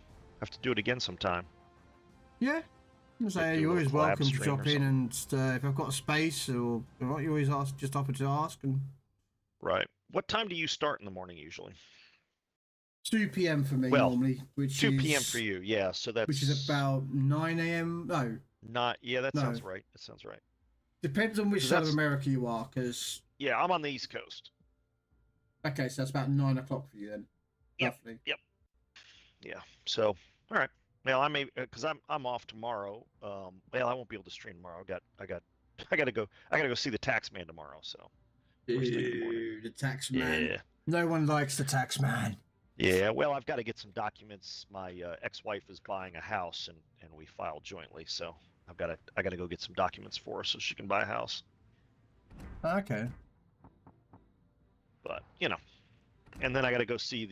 do it again sometime. Yeah. You're always welcome to drop in, and if I've got space or you always offer to ask. And right. What time do you start in the morning usually? 2 p.m. for me normally, which 2 p.m. for you. Yeah, so that's which is about 9 a.m. No. Sounds right. That sounds right. Depends on which side of America you are, because yeah, I'm on the East Coast. Okay, so that's about 9 o'clock for you then. Roughly. Yep. Yeah. So, all right. Well, I may because I'm off tomorrow. Well, I won't be able to stream tomorrow. I gotta go see the tax man tomorrow. So. The tax man. Yeah. No one likes the tax man. Yeah. Well, I've got to get some documents. My ex-wife is buying a house, and we filed jointly. So I gotta go get some documents for her so she can buy a house. Okay. But and then I got to go see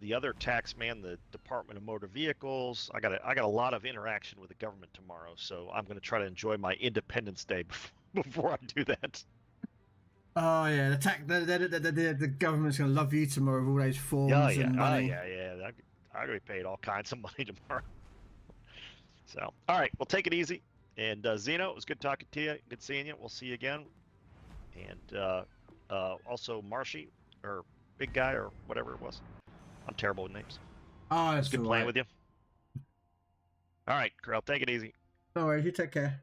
the other tax man, the Department of Motor Vehicles. I got a lot of interaction with the government tomorrow, so I'm going to try to enjoy my Independence Day before I do that. Oh yeah, the government's going to love you tomorrow with all those forms and money. Yeah. I'm going to be paid all kinds of money tomorrow. So, all right, well, take it easy. And Zeno, it was good talking to you. Good seeing you. We'll see you again. And also Marshy, or Big Guy, or whatever it was. I'm terrible with names. Oh, it's good playing with you. All right, Krell, take it easy. No worries, you take care.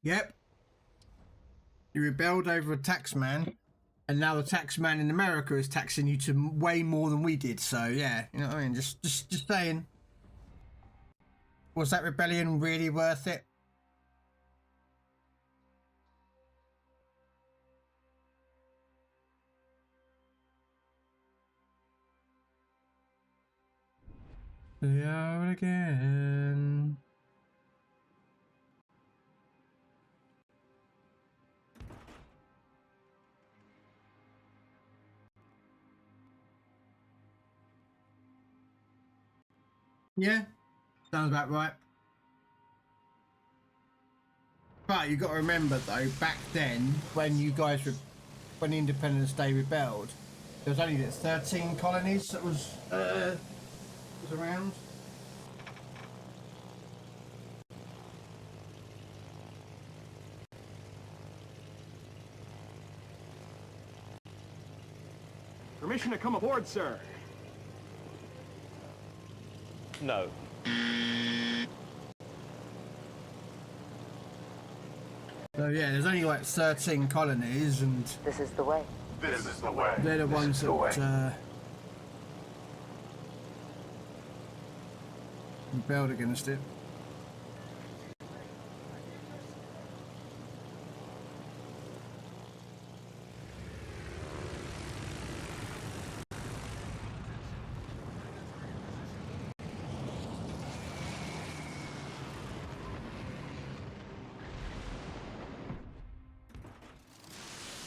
Yep. You rebelled over a tax man, and now the tax man in America is taxing you to way more than we did. So yeah, you know what I mean. Just saying. Was that rebellion really worth it? Yeah, again. Yeah, sounds about right. But you got to remember though, back then when you guys were, when Independence Day rebelled, there was only 13 colonies that was around. Permission to come aboard, sir. No. So yeah, there's only like 13 colonies, and This is the way. This is the way. they're the ones that rebelled against it.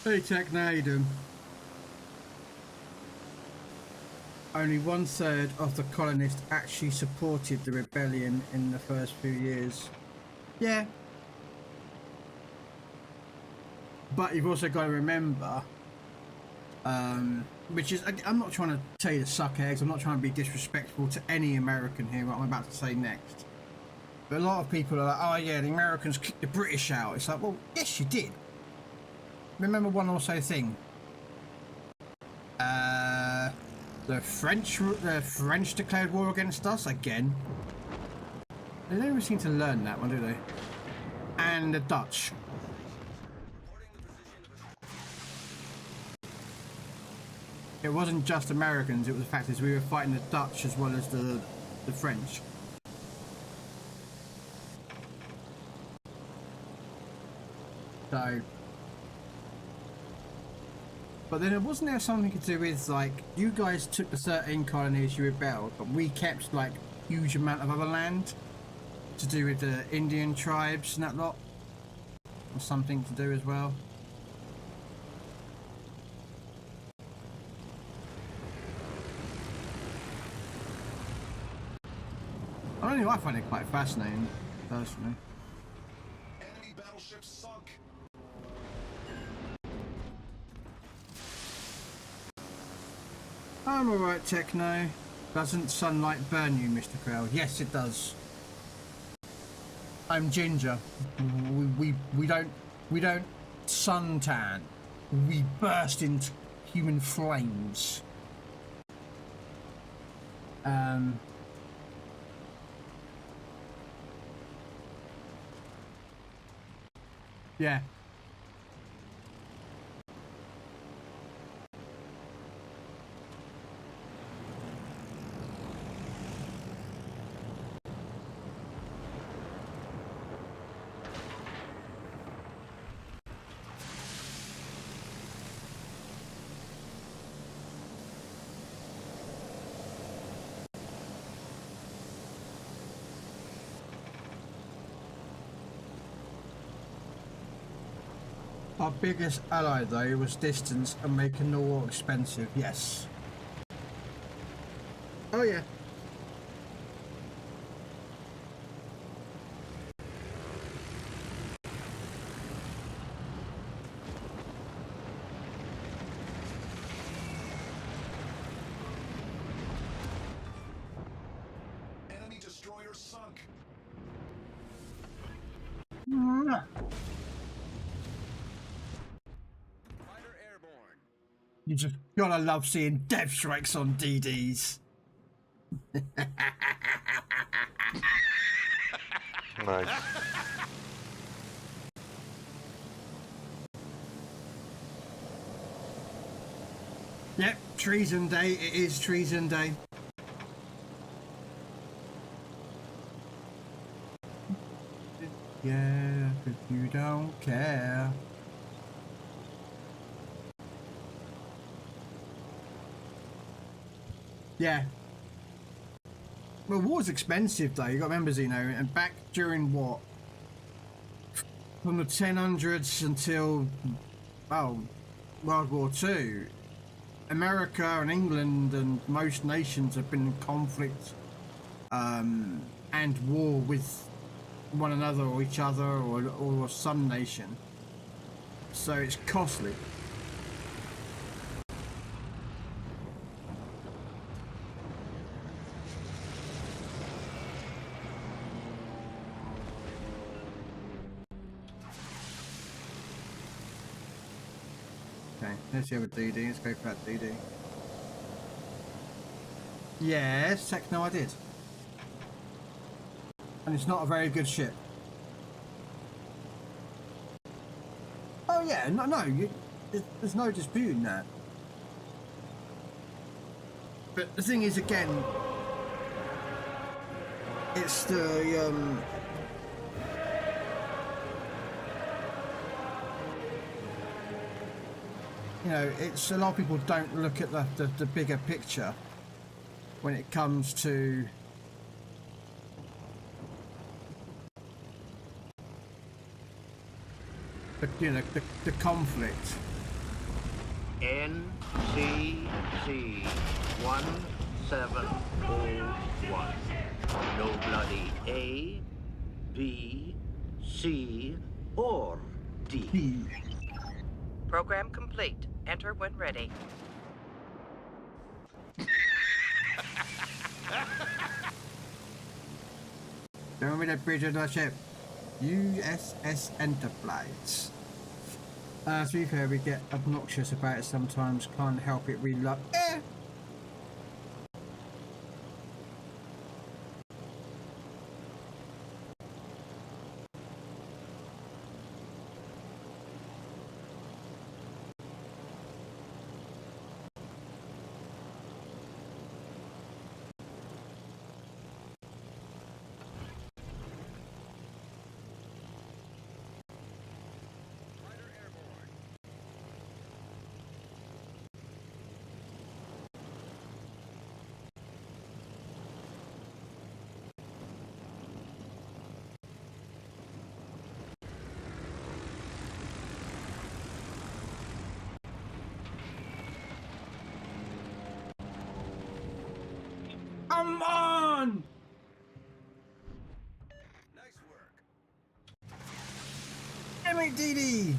Hey Tech, how you doing? Only 1/3 of the colonists actually supported the rebellion in the first few years. Yeah. But you've also got to remember, which is, I'm not trying to tell you to suck eggs, I'm not trying to be disrespectful to any American here, what I'm about to say next. But a lot of people are like, oh yeah, the Americans kicked the British out. It's like, well, yes you did. Remember one also thing. The French declared war against us again. They don't even seem to learn that one, do they? And the Dutch. It wasn't just Americans, it was the fact is we were fighting the Dutch as well as the French. So, but then wasn't there something to do with like you guys took the 13 colonies, you rebelled, but we kept like huge amount of other land to do with the Indian tribes and that lot, or something to do as well. I don't know, I find it quite fascinating personally. Enemy battleship sunk. I'm alright, Techno. Doesn't sunlight burn you, Mr. Krell? Yes, it does. I'm ginger. We don't suntan. We burst into human flames. Yeah. Our biggest ally though was distance and making the war expensive, yes. Oh yeah. Enemy destroyer sunk. You just gotta love seeing death strikes on DDs. Nice. Yep, treason day. It is treason day. Yeah, if you don't care. Yeah. Well, war's expensive though. You got to remember, Zeno, and back during what? From the 1000s until, well, World War II, America and England and most nations have been in conflict and war with one another or each other or some nation. So it's costly. Okay, let's see with DD. Let's go for that DD. Yes, Techno, I did. And it's not a very good ship. Oh yeah, there's no disputing that. But the thing is, again, it's the you know, it's a lot of people don't look at the bigger picture when it comes to the conflict. NCC 1701. No bloody A, B, C, or D. Program complete. Enter when ready. Show me the bridge of the ship. USS Enterprise. To be fair, we get obnoxious about it sometimes. Can't help it. We love. Come on! Nice work. Damn it, DD!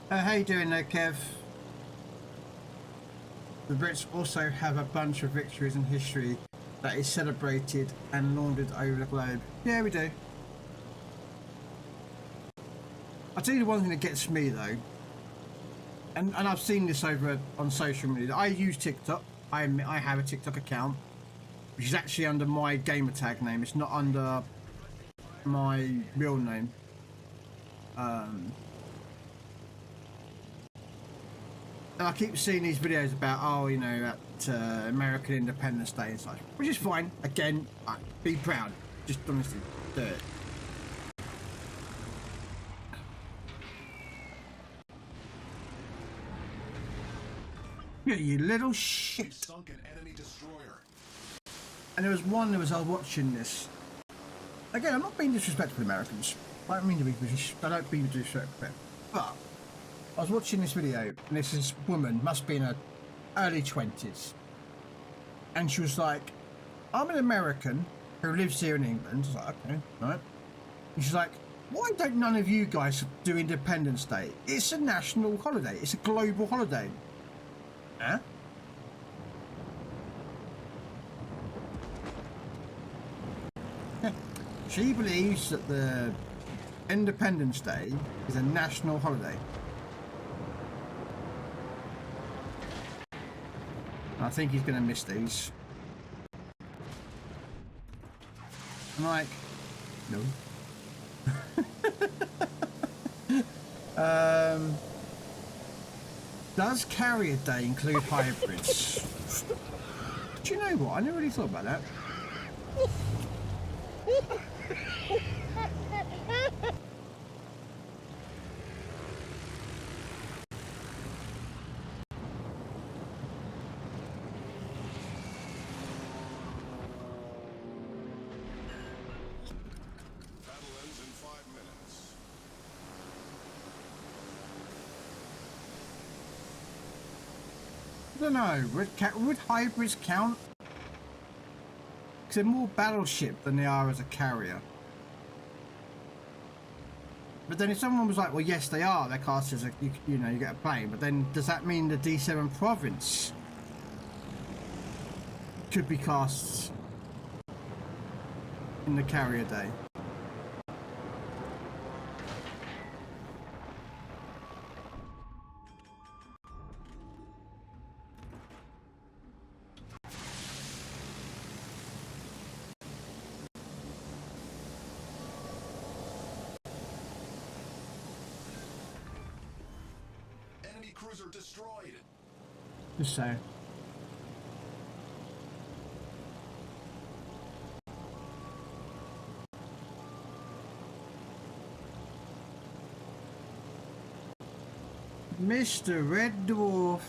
How you doing there, Kev? The Brits also have a bunch of victories in history that is celebrated and laundered over the globe. Yeah, we do. I'll tell you the one thing that gets me though, and I've seen this over on social media. I use TikTok. I admit I have a TikTok account, which is actually under my gamertag name. It's not under my real name. And I keep seeing these videos about, oh, you know, that American Independence Day and such, which is fine. Again, be proud. Just honestly, do it. Yeah, you little shit. Sunk an enemy destroyer. And there was I was watching this. Again, I'm not being disrespectful to Americans. I don't mean to be I don't mean to disrespect. But I was watching this video, and this woman must be in her early 20s. And she was like, I'm an American who lives here in England. I was like, okay, right. And she's like, why don't none of you guys do Independence Day? It's a national holiday. It's a global holiday. Huh? She believes that the Independence Day is a national holiday. I think he's going to miss these. I'm like, no. Does carrier day include hybrids? Do you know what? I never really thought about that. Battle ends in 5 minutes. I don't know. Would hybrids count? Because they're more battleship than they are as a carrier. But then if someone was like, well, yes, they are. They're classed as a, you know, you get a plane. But then does that mean the D7 province could be cast in the carrier day? Enemy cruiser destroyed. Just so. Mr. Red Dwarf.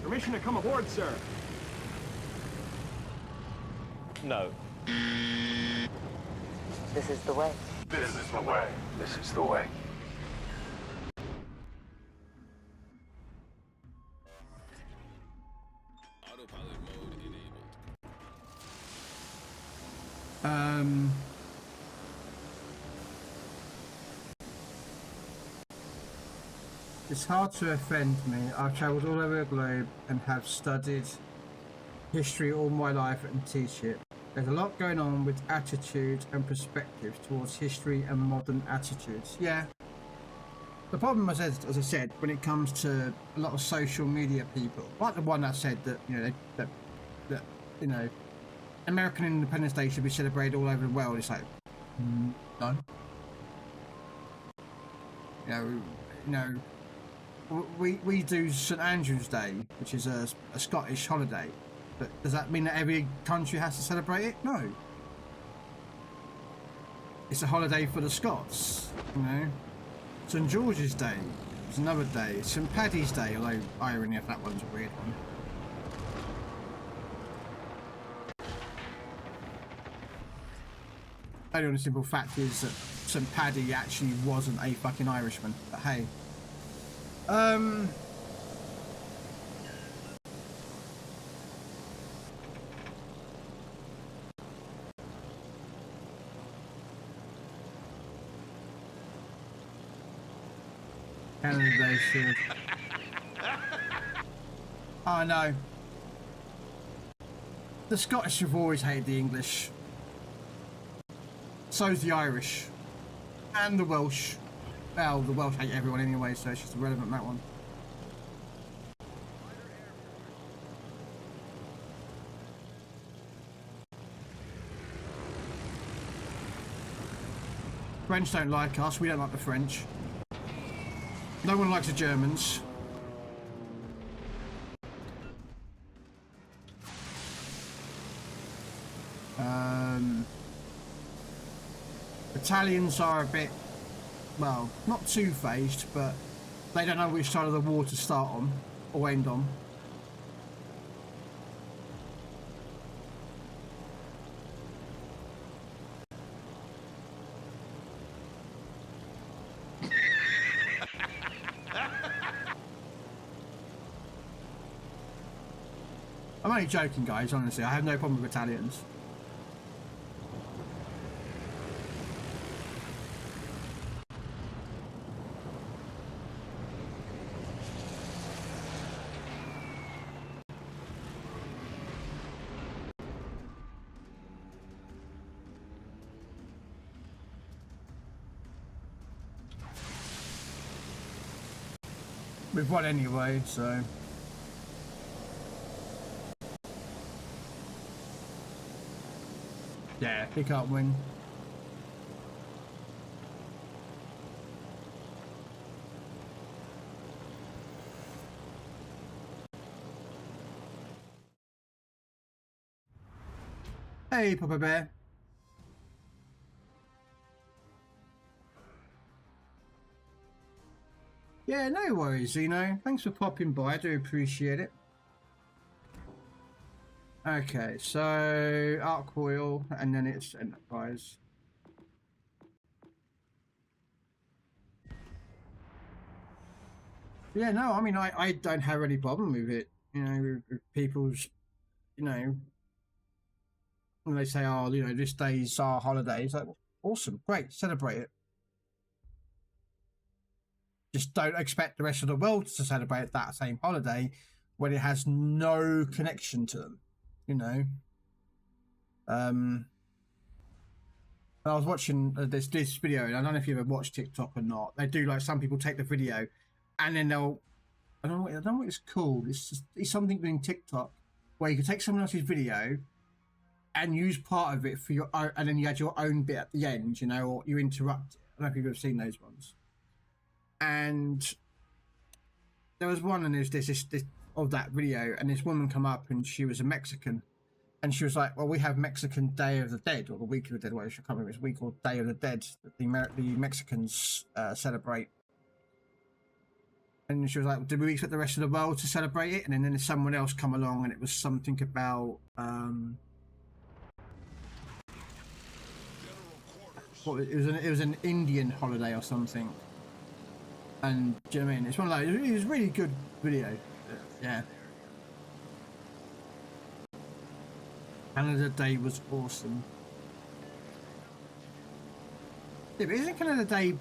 Permission to come aboard, sir. No. This is the way. This is the way. This is the way. Autopilot mode enabled. It's hard to offend me. I've travelled all over the globe and have studied history all my life and teach it. There's a lot going on with attitude and perspective towards history and modern attitudes. Yeah. The problem, as I said, when it comes to a lot of social media people, like the one that said that, you know, that you know, American Independence Day should be celebrated all over the world. It's like, no. You know, we do St Andrew's Day, which is a Scottish holiday. But does that mean that every country has to celebrate it? No. It's a holiday for the Scots, you know. St George's Day is another day. St Paddy's Day, although irony if that one's a weird one. The only simple fact is that St Paddy actually wasn't a fucking Irishman. But hey. Canada should. Oh no. The Scottish have always hated the English. So's the Irish. And the Welsh. Well, the Welsh hate everyone anyway, so it's just irrelevant, that one. French don't like us, we don't like the French. No one likes the Germans. Italians are a bit, well, not two-faced, but they don't know which side of the war to start on or end on. I'm only joking, guys, honestly. I have no problem with Italians. We've won anyway, so. Yeah, he can't win. Hey, Papa Bear. Yeah, no worries, Zeno. Thanks for popping by. I do appreciate it. Okay, so Arc Coil, and then it's Enterprise. Yeah, no, I mean, I don't have any problem with it. You know, with people's, you know, when they say, oh, you know, this day's our holiday, it's like, awesome, great, celebrate it. Just don't expect the rest of the world to celebrate that same holiday when it has no connection to them, you know. I was watching this video, and I don't know if you ever watched TikTok or not. They do, like, some people take the video and then they'll, I don't know what it's called. It's something in TikTok where you can take someone else's video and use part of it for your own, and then you add your own bit at the end, you know, or you interrupt it. I don't know if you've ever seen those ones. And there was one, and there's this of that video, and this woman come up, and she was a Mexican, and she was like, well, we have Mexican Day of the Dead, or the Week of the Dead, whatever, I can't remember, it's a week called Day of the Dead that the Mexicans celebrate. And she was like, did we expect the rest of the world to celebrate it? And then someone else come along, and it was something about well, it was an Indian holiday or something. And do you know what I mean? It's one of those. It was a really good video. Yeah. Canada Day was awesome. Yeah, but isn't Canada Day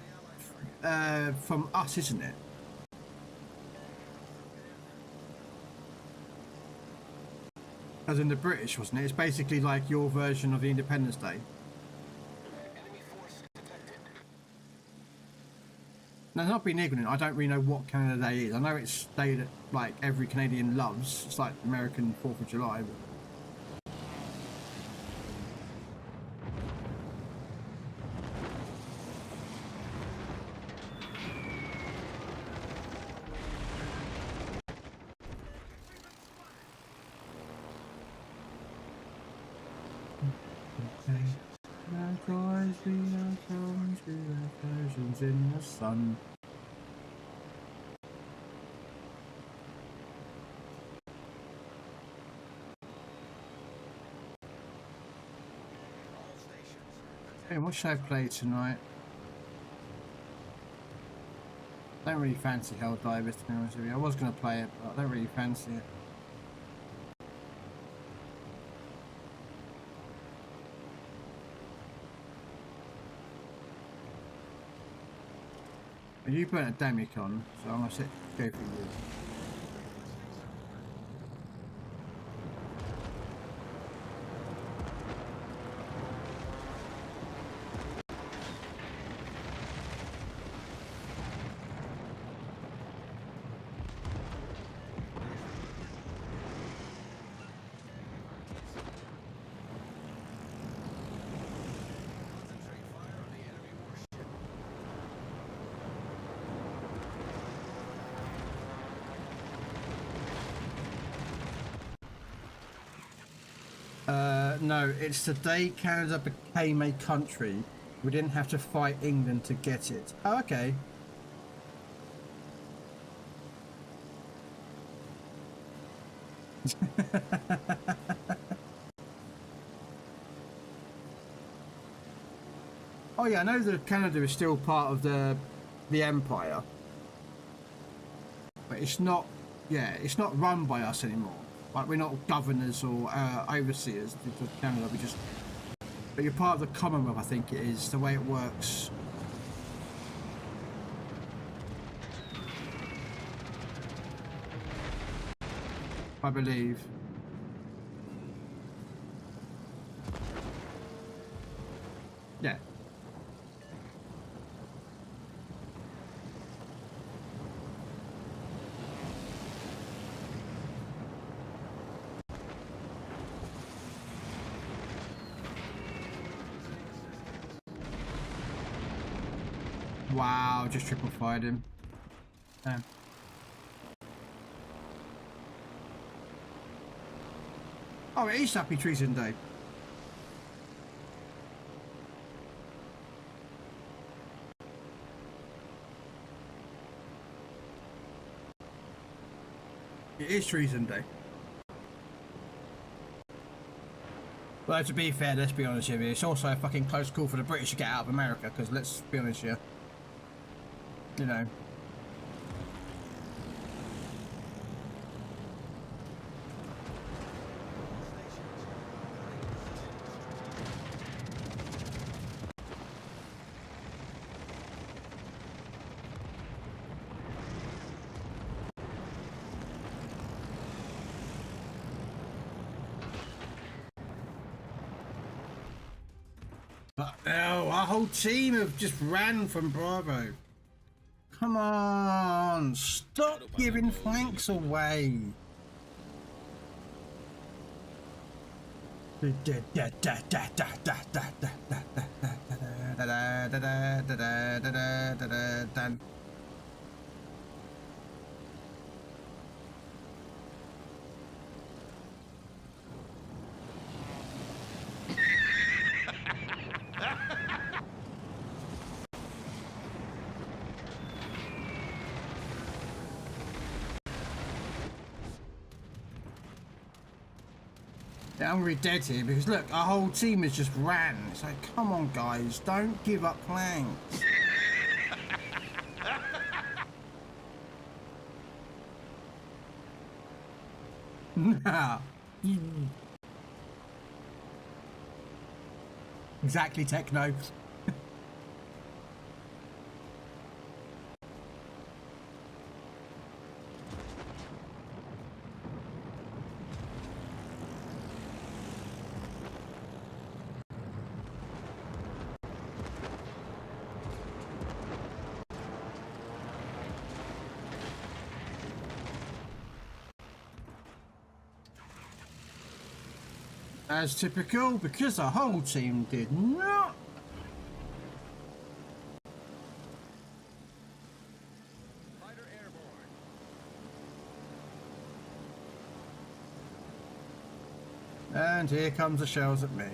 from us, isn't it? As in the British, wasn't it? It's basically like your version of the Independence Day. Now, not being ignorant, I don't really know what Canada Day is. I know it's a day that, like, every Canadian loves. It's like American 4th of July. In the sun. Hey, what should I play tonight? I don't really fancy Helldivers, to be honest with you. I was going to play it, but I don't really fancy it. You burnt a Damicon, so I'm going to go for you. No, it's the day Canada became a country. We didn't have to fight England to get it. Oh, okay. Oh yeah, I know that Canada is still part of the Empire. But it's not, yeah, it's not run by us anymore. Like, we're not governors or overseers of Canada, we just... But you're part of the Commonwealth, I think it is, the way it works. I believe. Yeah. Wow, just triple fired him. Damn. Oh, it is Happy Treason Day. It is Treason Day. Well, to be fair, let's be honest with you, it's also a fucking close call for the British to get out of America, because let's be honest here. You know. But no, our whole team have just ran from Bravo. Come on, stop giving flanks away. Yeah, I'm gonna be dead here because look, our whole team has just ran. It's like, come on guys, don't give up flanks. Nah. Exactly, Techno. As typical, because our whole team did not. And here comes the shells at me.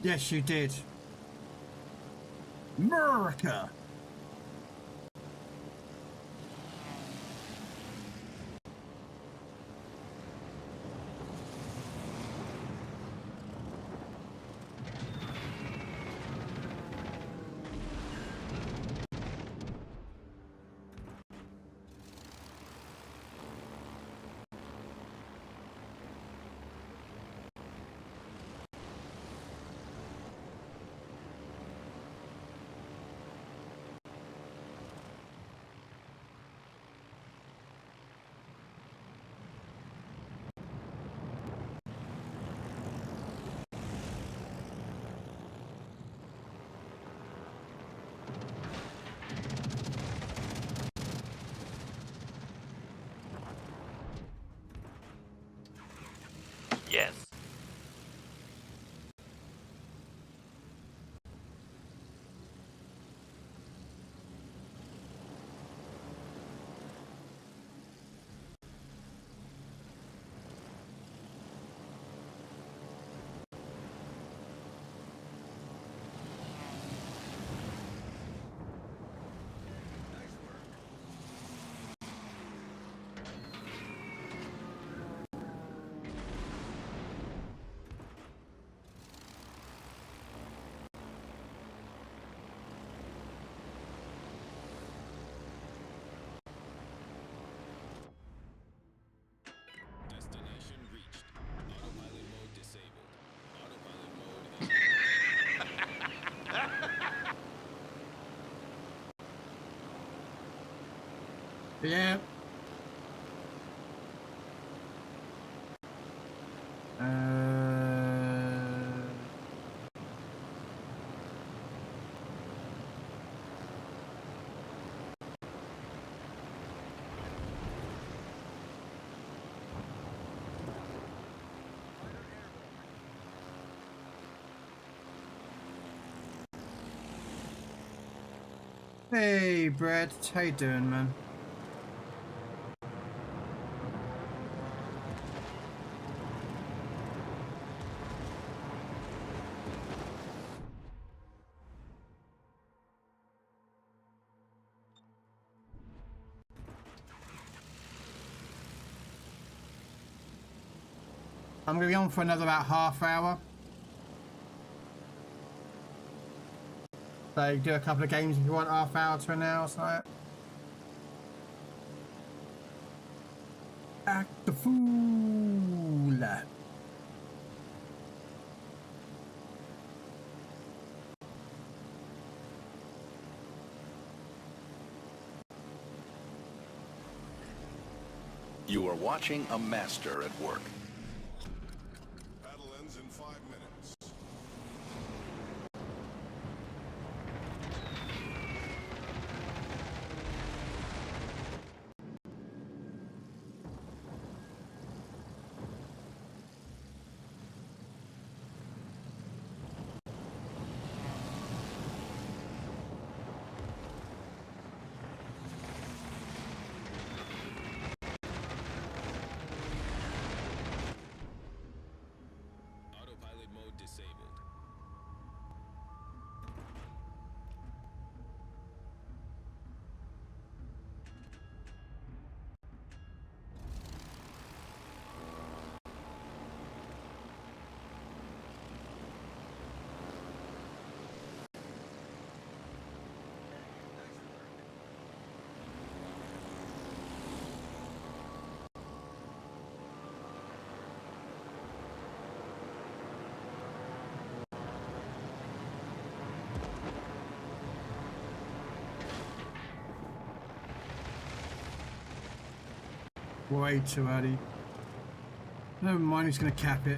Yes, you did. America. Yeah. Hey, Brad. How you doing, man? I'm going to be on for another about half hour. So do a couple of games if you want, half hour to an hour or something. Act the fool. You are watching a master at work. Battle ends in 5 minutes. Autopilot mode disabled. Way too early. Never mind, he's going to cap it.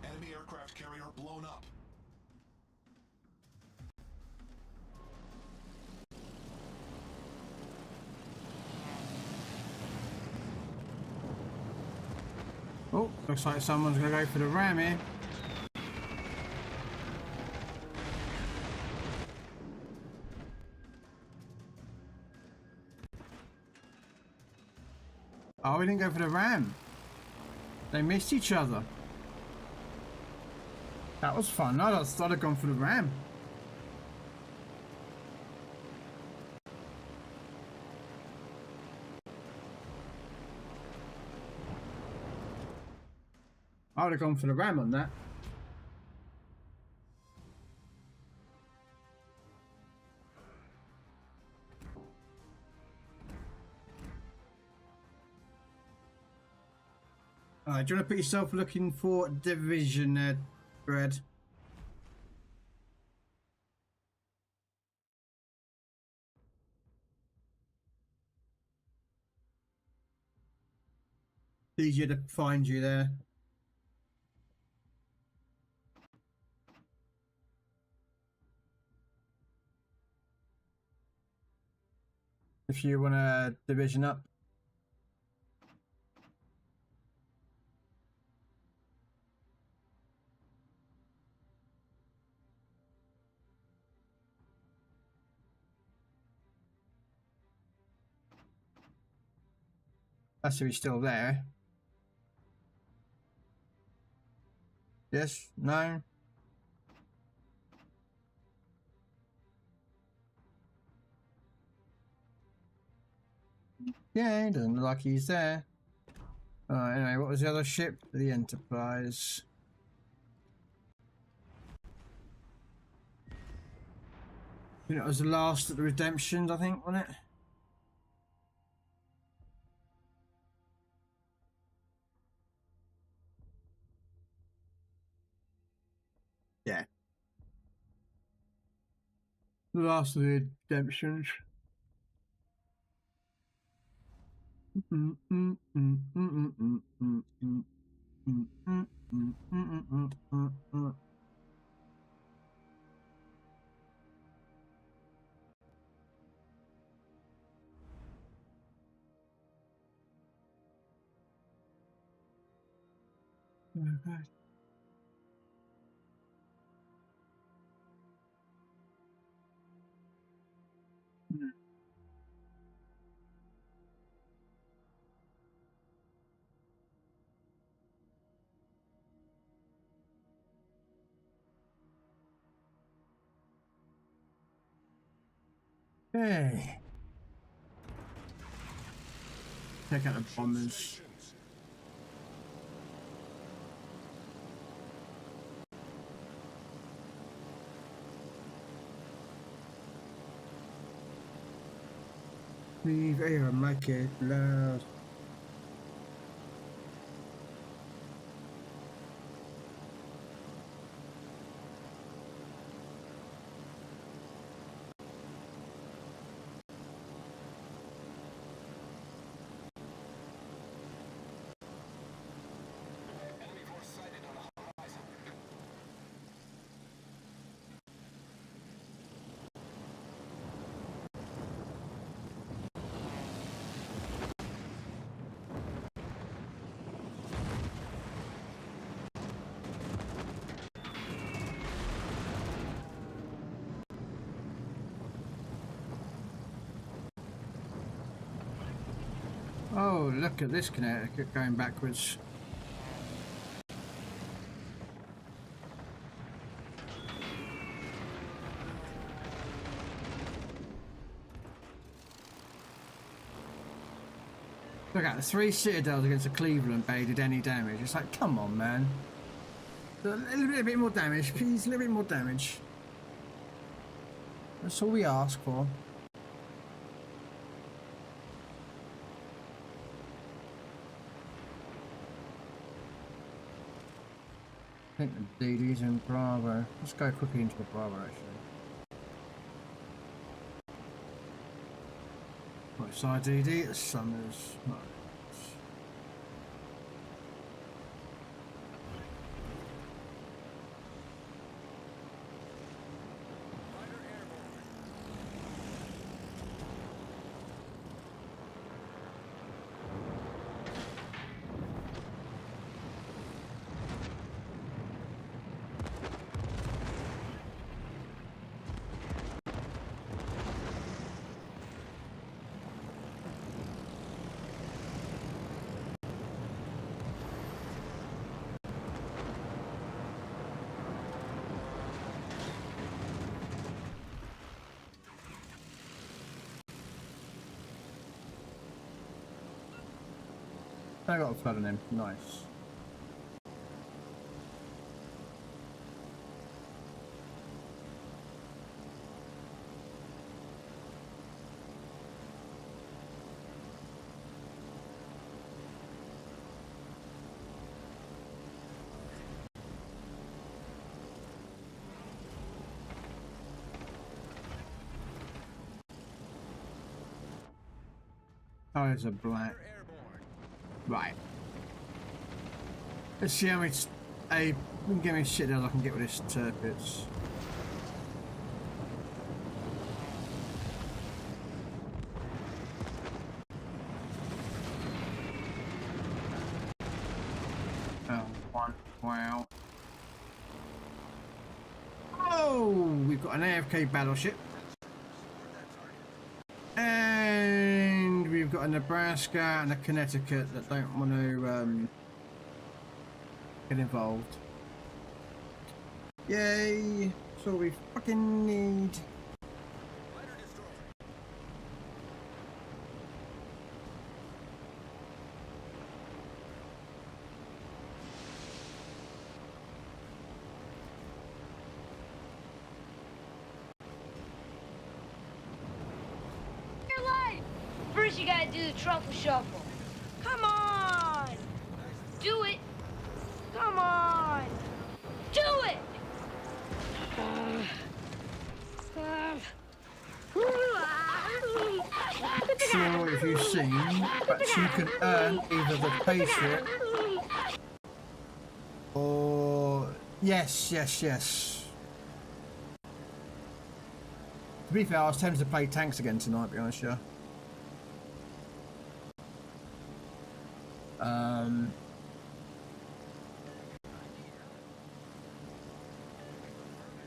Enemy aircraft carrier blown up. Oh, looks like someone's going to go for the ram here. Oh, we didn't go for the ram. They missed each other. That was fun. I'd have gone for the ram. I would have gone for the ram on that. Alright, do you want to put yourself looking for division there, Brad? It's easier to find you there. If you want to division up. That's if he's still there. Yes? No? Yeah, doesn't look like he's there. Anyway, what was the other ship? The Enterprise. I think it was the last of the Redemptions, I think, wasn't it? Yeah. The last of the Redemptions. Okay. Hey. Check out the bombers. Leave air and make it loud. Enemy force sighted on the horizon. Oh, look at this Connecticut going backwards. Look at the 3 Citadels against the Cleveland Bay did any damage. It's like, come on, man. A little bit more damage, please. A little bit more damage. That's all we ask for. I think the DD's in Bravo. Let's go quickly into the Bravo, actually. Right side DD, it's Summers. Right. I got a flood on him. Nice. Oh, it's a black. Right. Let's see how much a give me shit as I can get with this turpits. Oh, one. Wow. Oh, we've got an AFK battleship. And we've got a Nebraska and a Connecticut that don't want to get involved. Yay! That's all we fucking need. First you gotta do the truffle shuffle. Come on! Do it! Come on! Do it! Sure, if you've seen, but you can earn either the pay strip or yes. To be fair, I was tempted to play tanks again tonight, to be honest, yeah.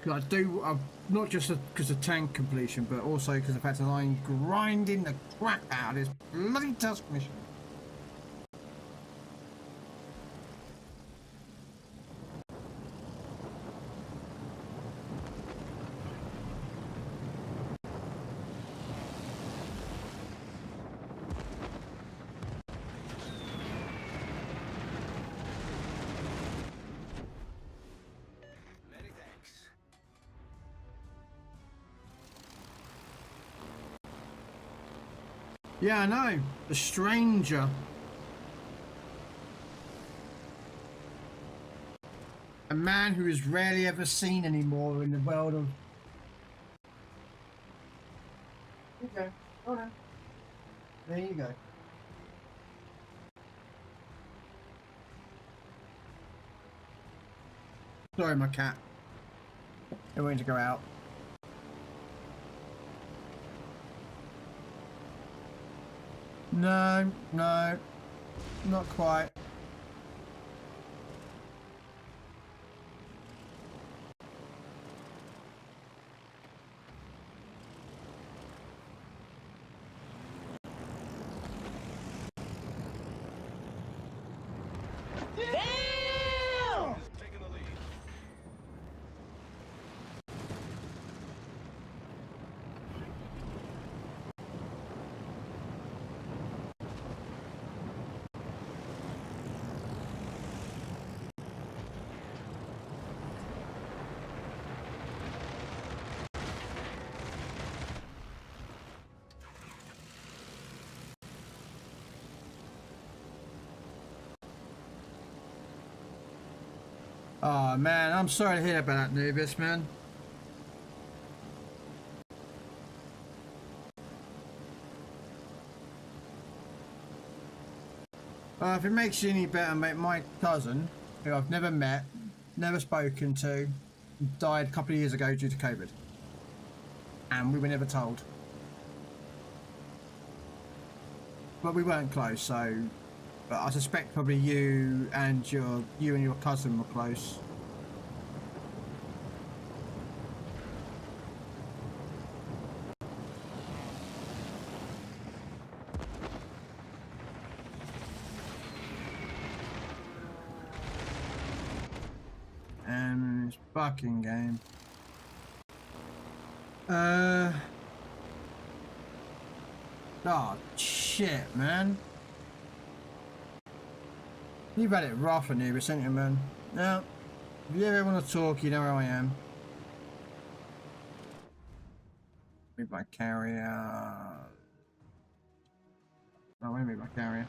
I do, not just because of tank completion, but also because of the fact that I'm grinding the crap out of this bloody task mission. Yeah, I know. The stranger. A man who is rarely ever seen anymore in the world of... Okay, alright. There you go. Sorry, my cat. They're waiting to go out. No, not quite. Oh man, I'm sorry to hear about that, Nubis, man. If it makes you any better, mate, my cousin, who I've never met, never spoken to, died a couple of years ago due to COVID. And we were never told. But we weren't close, so... But I suspect probably you and your cousin were close. And this fucking game. Oh shit, man. You've had it rough, Anubis, ain't you, man? Now, if you ever want to talk, you know where I am. Move my carrier. Oh, let me move my carrier.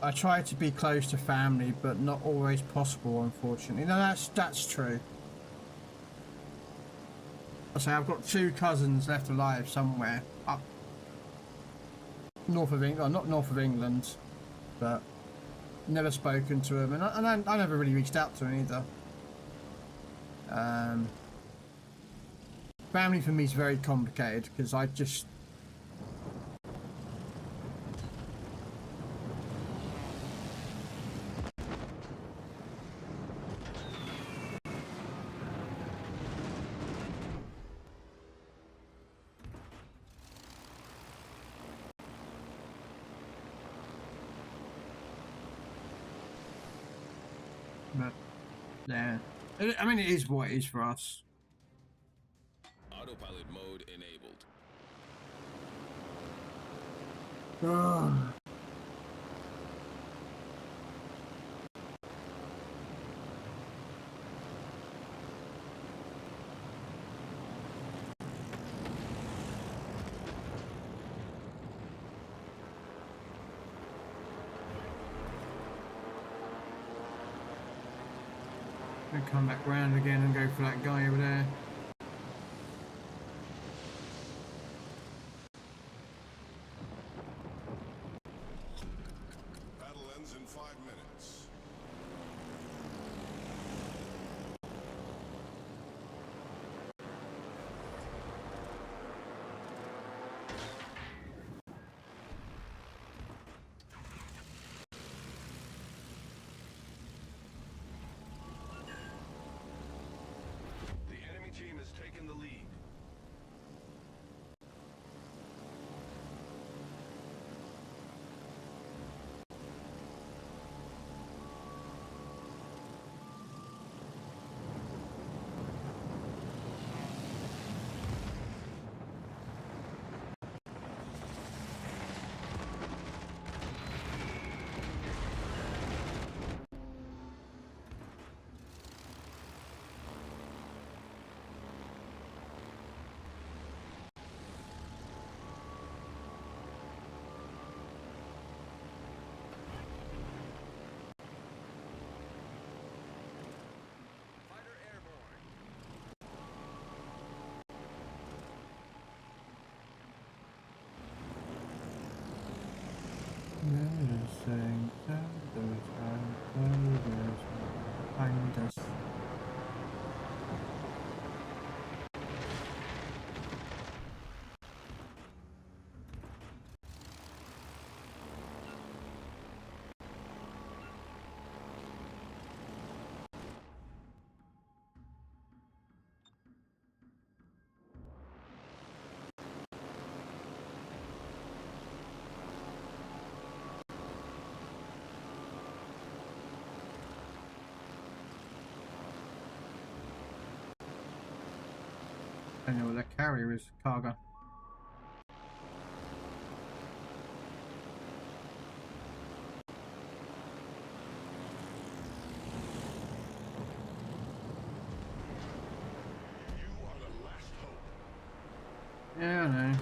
I try to be close to family, but not always possible, unfortunately. No, that's true. I say I've got 2 cousins left alive somewhere up north of England, not north of England, but never spoken to them, and I never really reached out to them either. Family for me is very complicated because I just. But yeah, I mean, it is what it is for us. Autopilot mode enabled. Oh. And come back round again and go for that guy over there. Battle ends in 5 minutes. The enemy team has taken the lead. Behind us. I know the carrier is cargo. You are the last hope. Yeah, I know.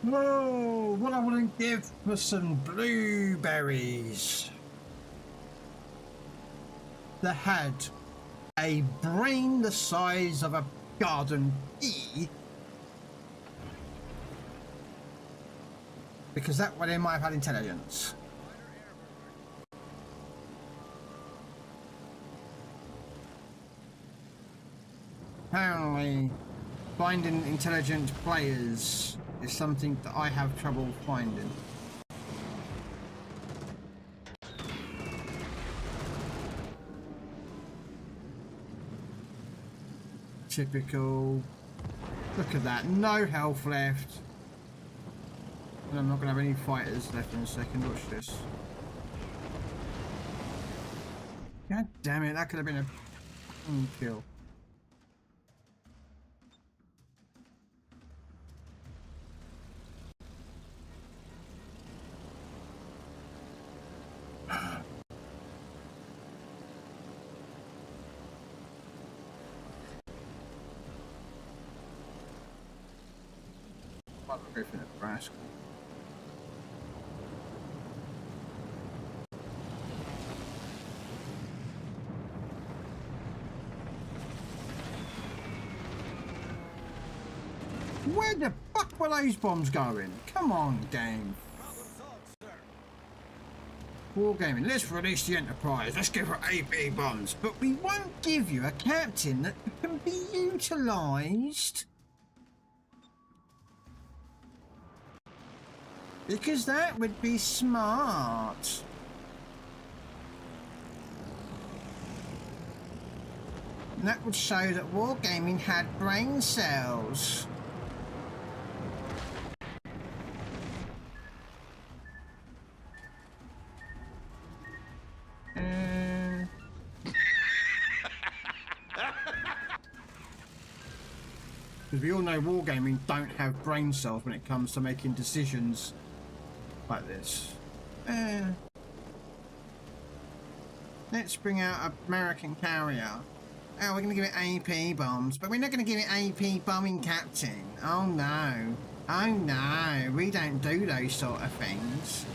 Whoa, what I want to give for some blueberries. The head a brain the size of a garden pea, because that way they might have had intelligence. Apparently, finding intelligent players is something that I have trouble finding. Typical. Look at that, no health left. And I'm not going to have any fighters left in a second. Watch this. God damn it, that could have been a kill. Griffin at Nebraska. Where the fuck were those bombs going? Come on, game. Wargaming, let's release the Enterprise. Let's give her AP bombs. But we won't give you a captain that can be utilised. Because that would be smart. And that would show that Wargaming had brain cells. Because we all know Wargaming don't have brain cells when it comes to making decisions like this. Let's bring out an American carrier. Oh, we're going to give it AP bombs, but we're not going to give it AP bombing captain. Oh no. Oh no, we don't do those sort of things.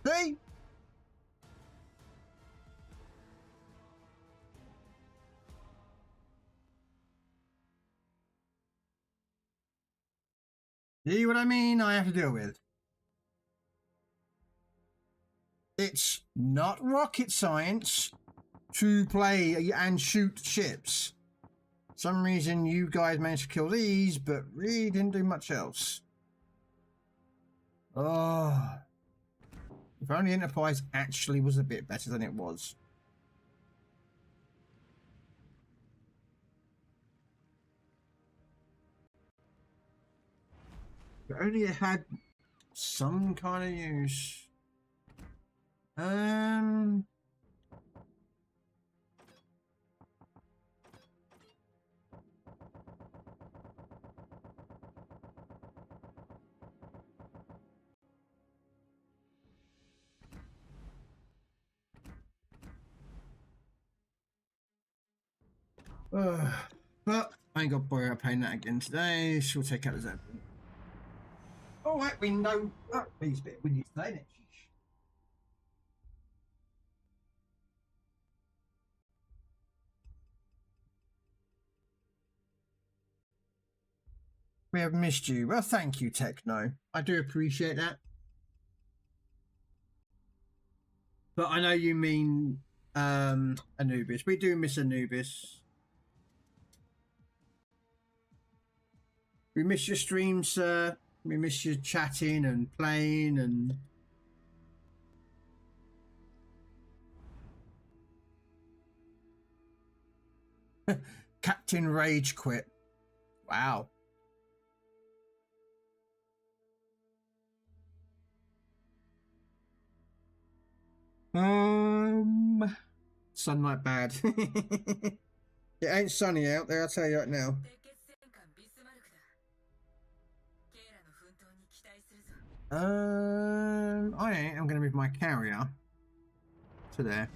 See? See what I mean? I have to deal with. It's not rocket science to play and shoot ships. For some reason you guys managed to kill these, but really didn't do much else. Oh. If only Enterprise actually was a bit better than it was. If only it had some kind of use. But I ain't got to worry about paying that again today. She'll take out the Zeppelin. Alright, we know. Oh, please, bit windy today, next. We have missed you. Well, thank you, Techno. I do appreciate that. But I know you mean Anubis. We do miss Anubis. We miss your stream, sir. We miss you chatting and playing and... Captain Rage quit. Wow. Sunlight bad. It ain't sunny out there, I'll tell you right now. I'm gonna move my carrier to there.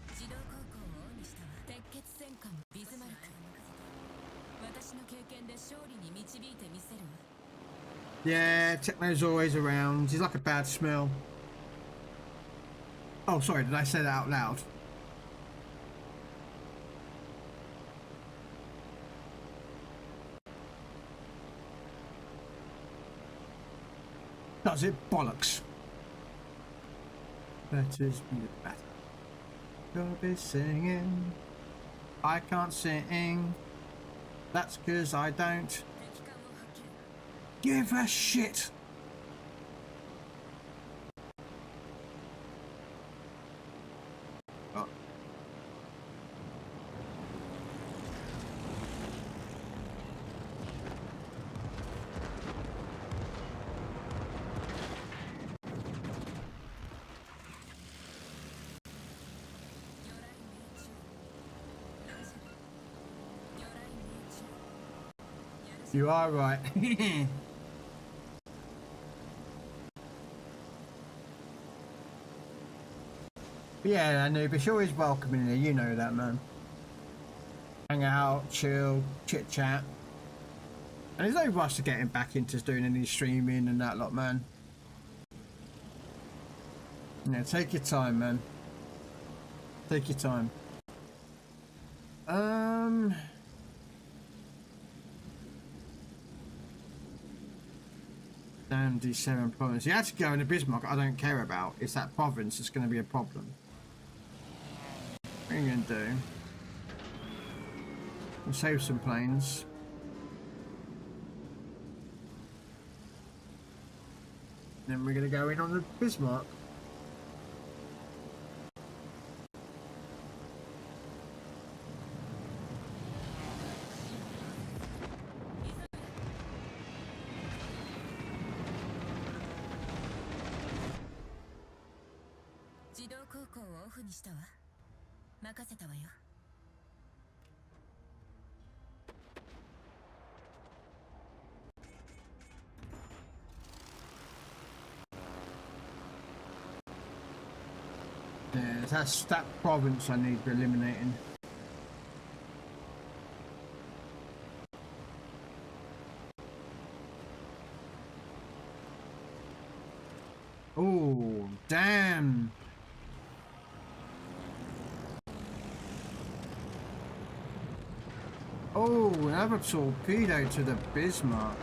Yeah, Techno's always around. He's like a bad smell. Oh, sorry, did I say that out loud? Does it? Bollocks. Letters be the better. You'll be singing. I can't sing. That's because I don't give a shit. Oh. You are right. Yeah, Anubis, you're always welcome in here, you know that, man. Hang out, chill, chit chat. And there's no rush to getting back into doing any streaming and that lot, man. Yeah, take your time, man. Take your time. Damn D7 province. You had to go in a Bismarck I don't care about. It's that province that's going to be a problem. What are you going to do? We'll save some planes. Then we're going to go in on the Bismarck. Yeah, that's that province I need eliminating. Oh, damn. Oh, another torpedo to the Bismarck.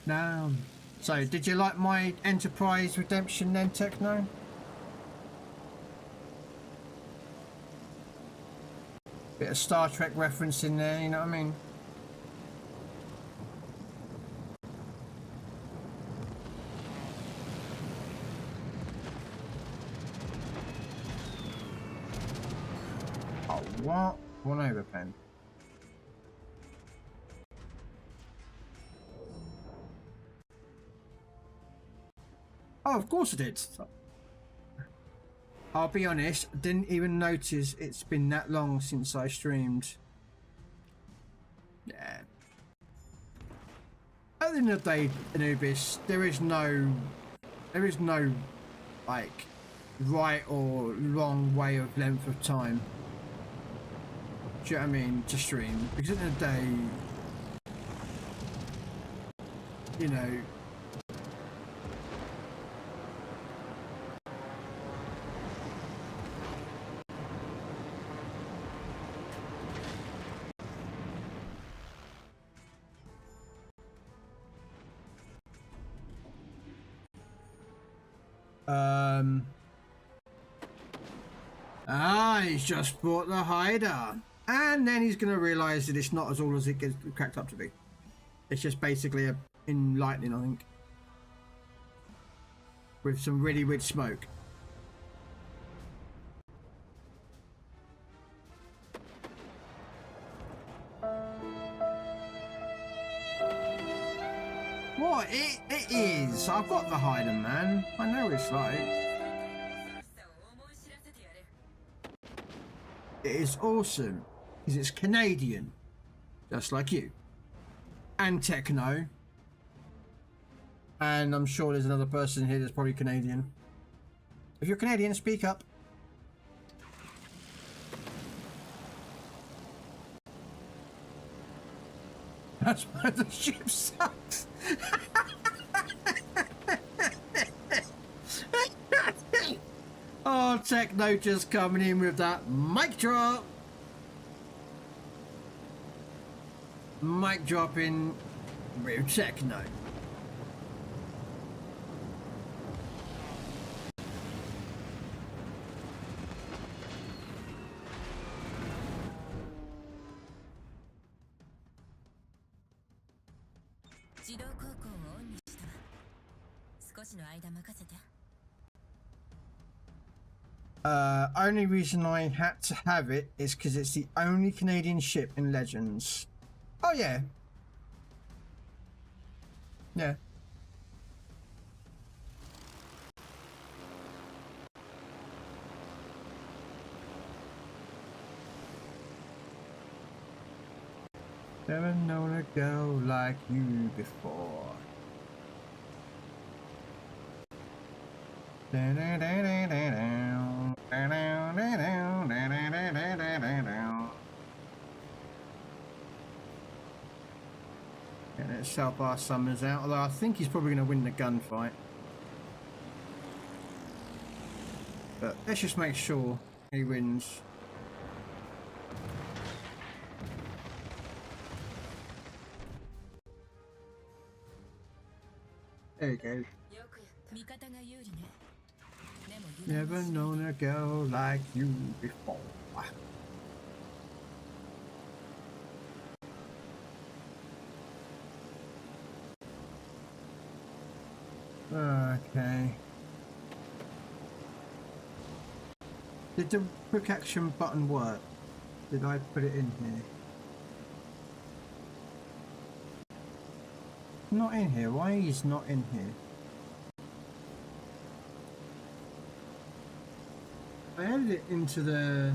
Down. So, did you like my Enterprise redemption then, Techno? Bit of Star Trek reference in there, you know what I mean? Oh, what? One over pen. Oh, of course I did. I'll be honest, I didn't even notice it's been that long since I streamed. Yeah. At the end of the day, Anubis, there is no like right or wrong way of length of time. Do you know what I mean? To stream. Because at the end of the day, you know, he's just bought the hider. And then he's going to realise that it's not as all as it gets cracked up to be. It's just basically a enlightening, I think. With some really weird smoke. What? It is. I've got the hider, man. I know what it's like. It is awesome. Because it's Canadian. Just like you. And Techno. And I'm sure there's another person here that's probably Canadian. If you're Canadian, speak up. That's why the ship sucks. Oh, Techno just coming in with that mic drop. Mic dropping with Techno. Only reason I had to have it is because it's the only Canadian ship in Legends. Oh yeah. Yeah. Never known a girl like you before. Yeah, let's help our Summers out, although I think he's probably going to win the gunfight. But let's just make sure he wins. There you go. Never known a girl like you before. Okay. Did the quick action button work? Did I put it in here? Not in here. Why is not in here? I added it into the...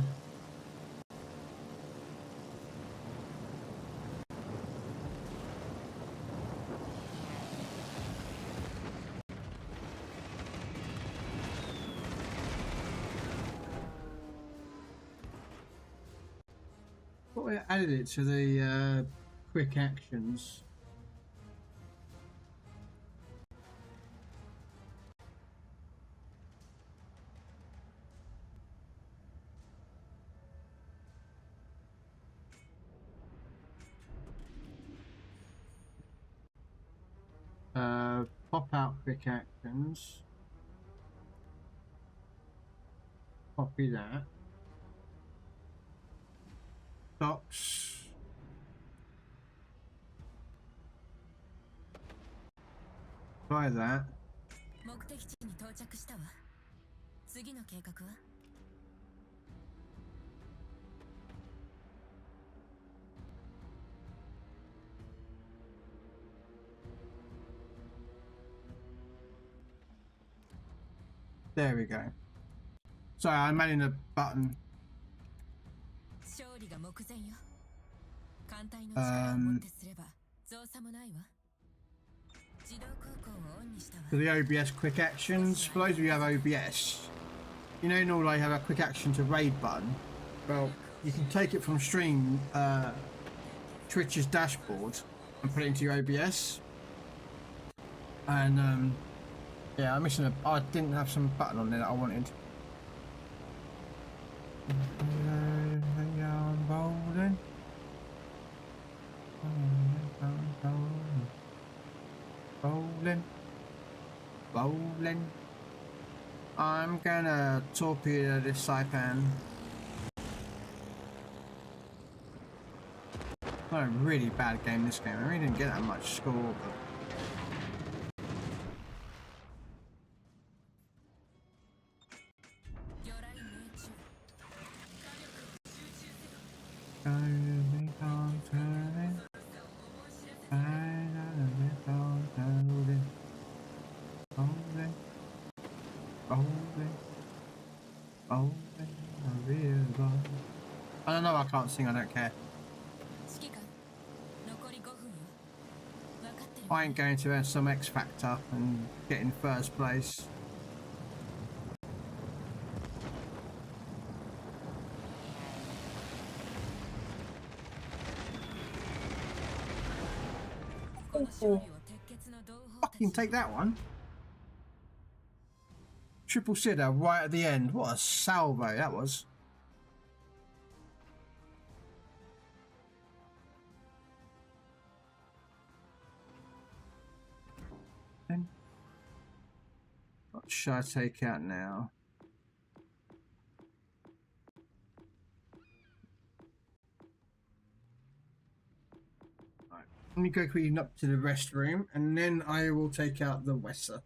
I added it to the quick actions. Pop out quick actions. Copy that. Docs. Try that. There we go. Sorry, I'm adding a button. So the OBS quick actions, for those of you who have OBS, you know normally I have a quick action to raid button. Well, you can take it from stream Twitch's dashboard and put it into your OBS. And yeah, I'm missing I didn't have some button on there that I wanted. Bowling. I'm gonna torpedo this Saipan. Not a really bad game this game. I really didn't get that much score, but I don't know, I can't sing, I don't care. I ain't going to have some X Factor and get in first place. Oh, fucking take that one. Triple sitter right at the end. What a salvo that was. What should I take out now? Right. Let me go clean up to the restroom and then I will take out the Wesser.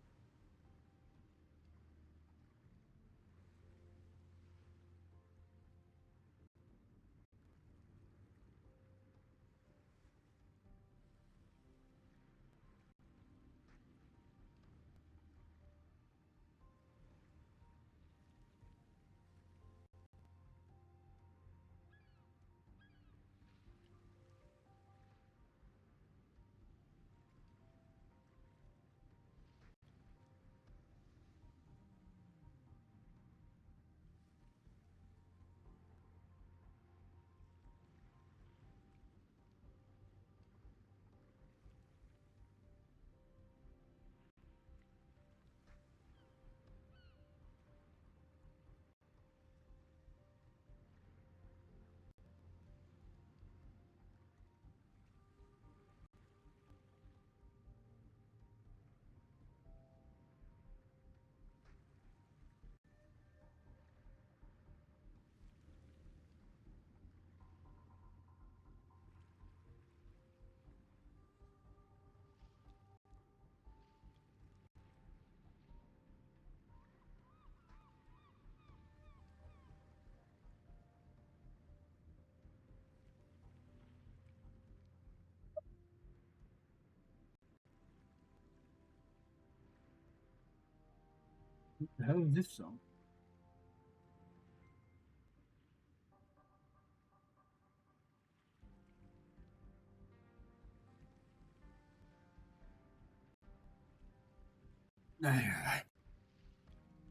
What the hell is this song?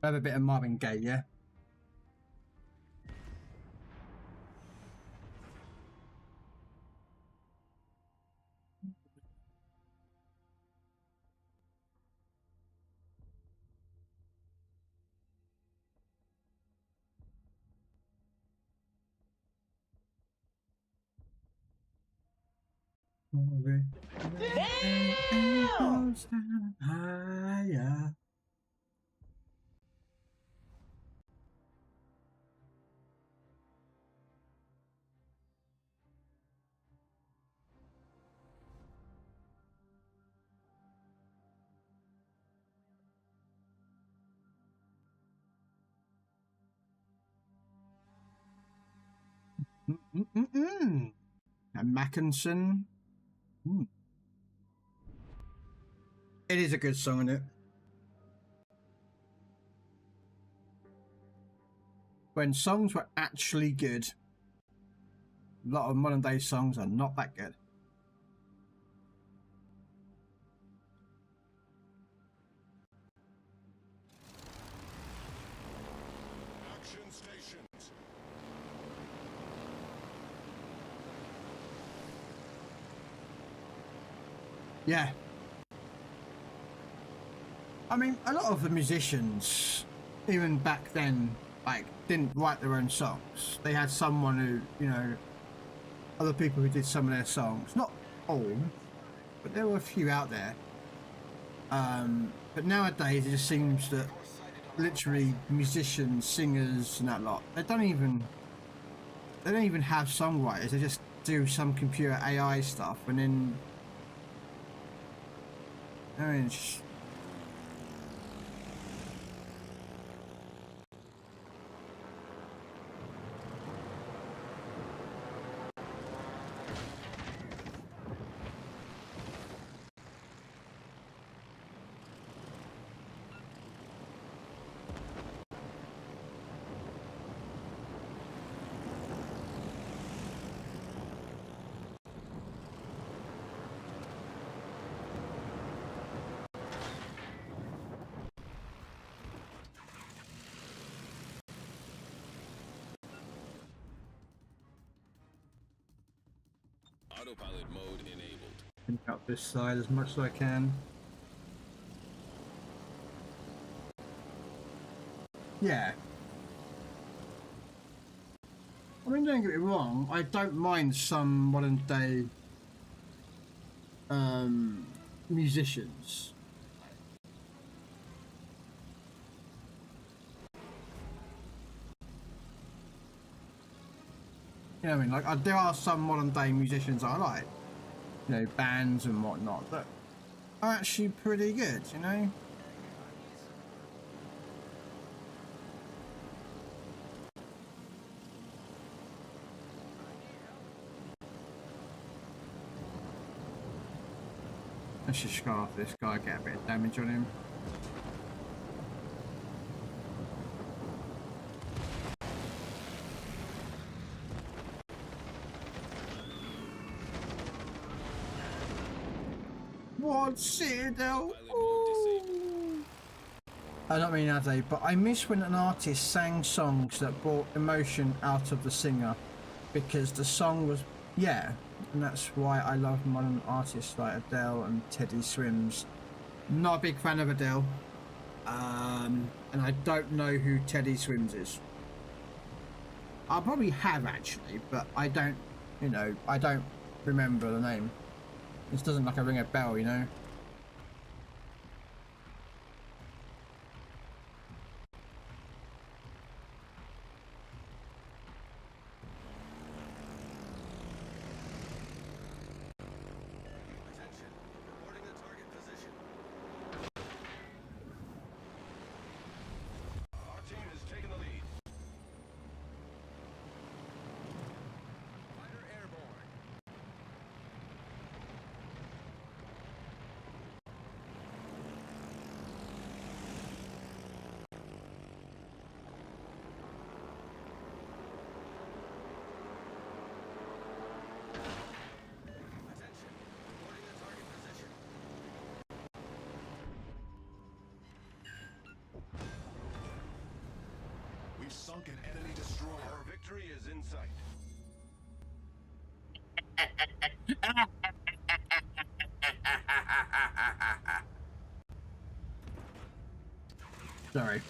Have a bit of Marvin Gaye, yeah? Damn! Higher. And Mackinson. It is a good song, isn't it? When songs were actually good. A lot of modern day songs are not that good. Action stations. Yeah. I mean, a lot of the musicians, even back then, like, didn't write their own songs. They had someone who, you know, other people who did some of their songs. Not all, but there were a few out there. But nowadays, it just seems that literally musicians, singers, and that lot, they don't even have songwriters. They just do some computer AI stuff, and then I mean, it's just, Autopilot mode enabled. Pick up this side as much as I can. Yeah. I mean, don't get me wrong, I don't mind some modern day musicians. You know what I mean? Like, there are some modern day musicians I like, you know, bands and whatnot, that are actually pretty good, you know? Let's just scarf this guy, get a bit of damage on him. What Citadel? I don't mean Ade, but I miss when an artist sang songs that brought emotion out of the singer, because the song was, yeah, and that's why I love modern artists like Adele and Teddy Swims. Not a big fan of Adele, and I don't know who Teddy Swims is. I probably have actually, but I don't, you know, I don't remember the name. This doesn't like a ring a bell, you know. Sunk an enemy destroyer. Our victory is in sight. Sorry.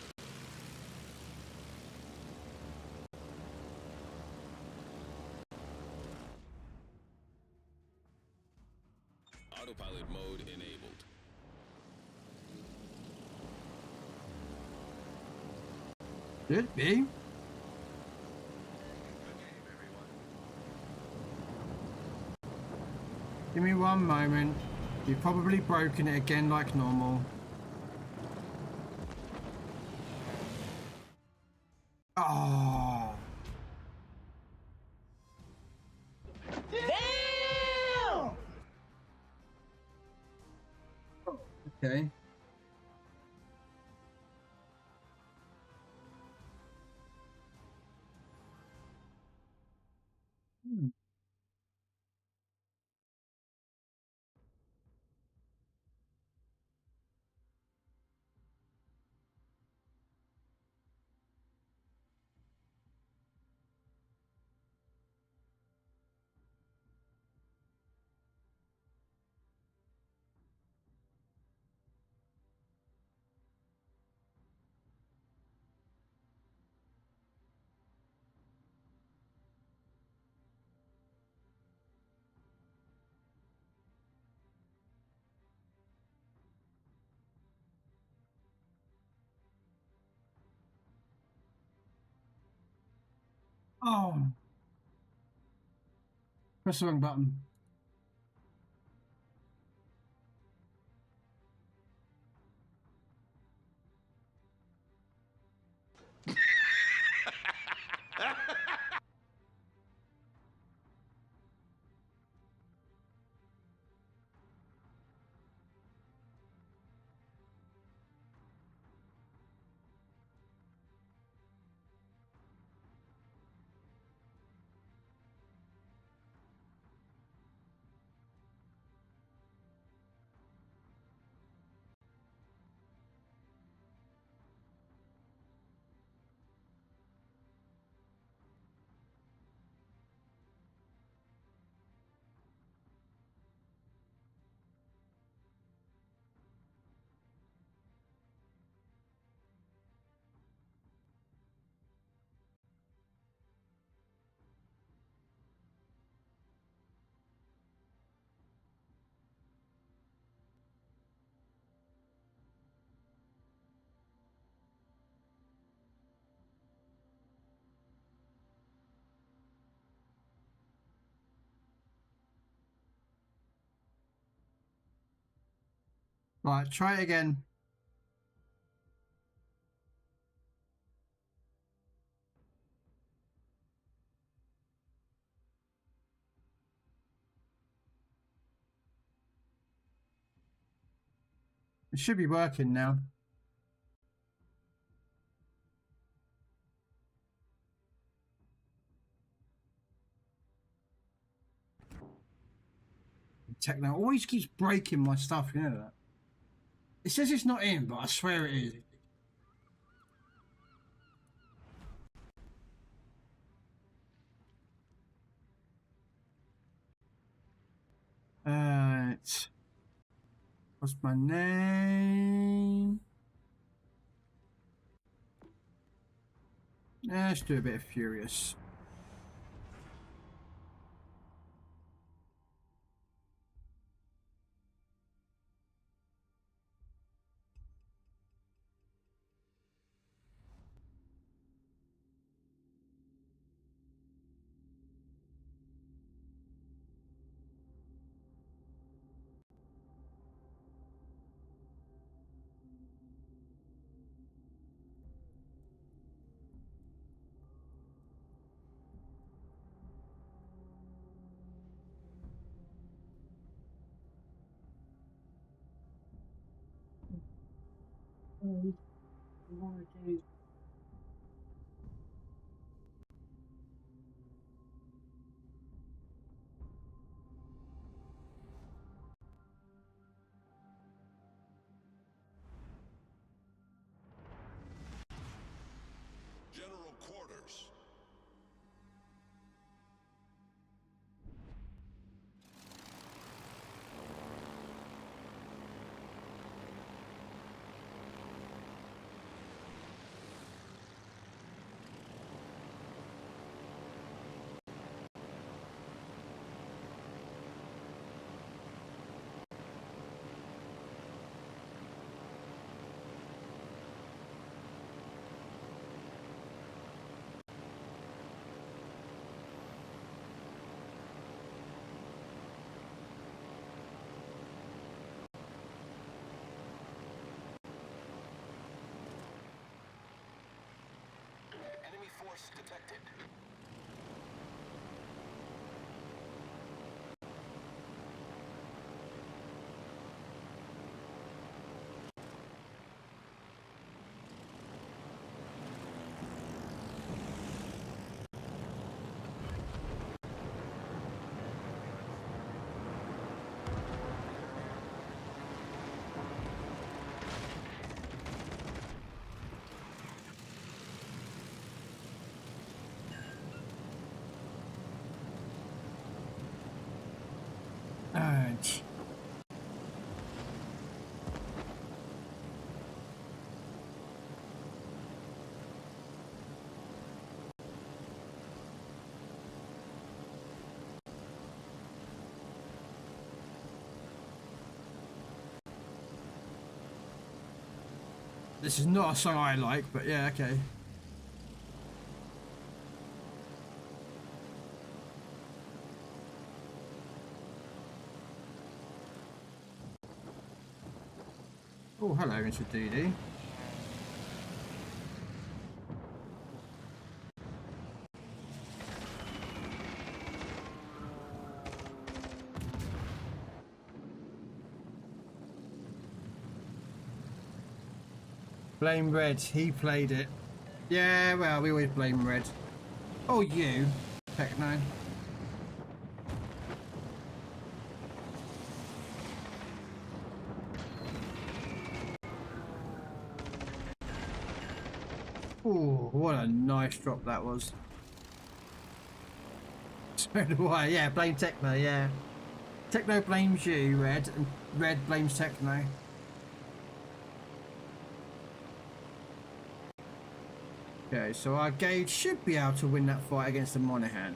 Autopilot mode enabled. Could be. Give me one moment. You've probably broken it again like normal. Oh. Damn! Okay. Oh. Press the wrong button. Right, try it again. It should be working now. Techno always keeps breaking my stuff, you know that? It says it's not in, but I swear it is. What's my name? Let's do a bit of Furious. General quarters. Enemy force detected. Alright. This is not a song I like, but yeah, okay. Oh, hello, Mr. DD. Blame Red, he played it. Yeah, well, we always blame Red. Oh, you, Techno. Oh, what a nice drop that was. So do I, yeah, blame Techno, yeah. Techno blames you, Red, and Red blames Techno. Okay, so our Gauge should be able to win that fight against the Monahan.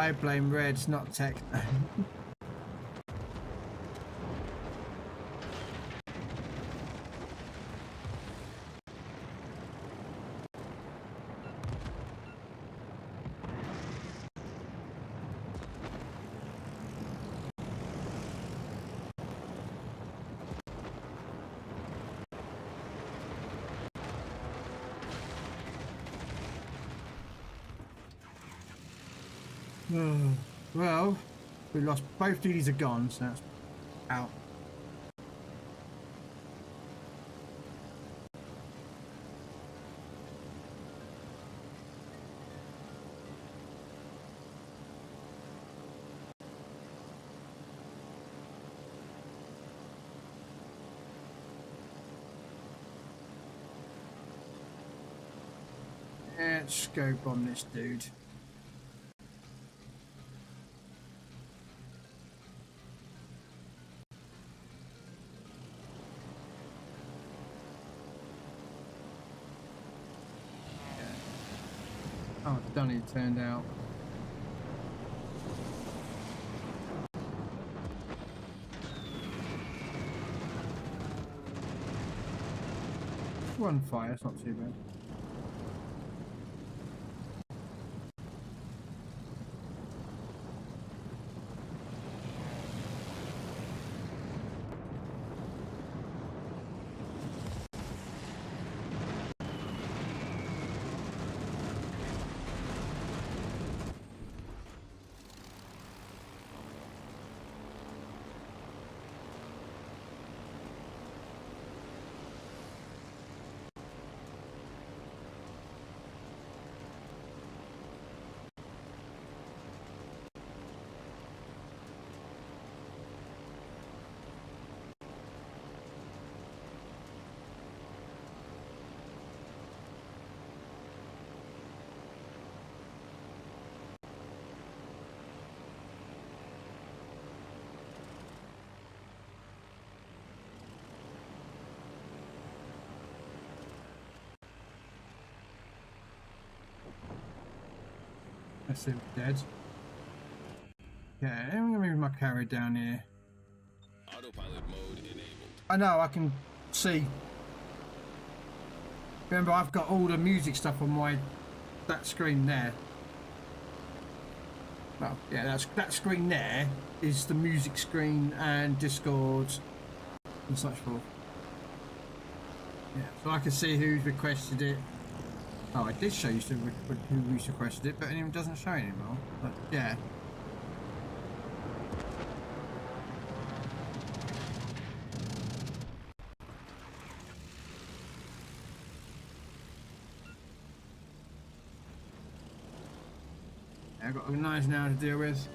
I blame Reds, not tech. Well, we lost both DDs are gone, so that's out. Let's go bomb this dude. Oh, Dunny turned out. One fire, it's not too bad. That's him dead. Okay, I'm gonna move my carry down here. Autopilot mode enabled. I know, I can see. Remember, I've got all the music stuff on that screen there. Well, yeah, that screen there is the music screen and Discord and such forth. Yeah, so I can see who's requested it. Oh, I did show you who's requested it, but it doesn't show anymore. But yeah. I've got a nice now to deal with.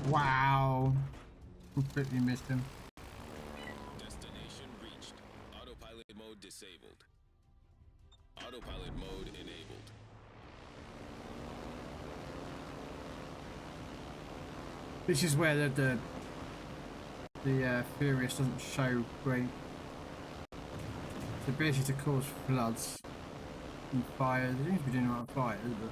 Wow. Completely missed him. Destination reached. Autopilot mode disabled. Autopilot mode enabled. This is where the Furious doesn't show great. The ability to cause floods and fires. It seems to be doing right fires, but.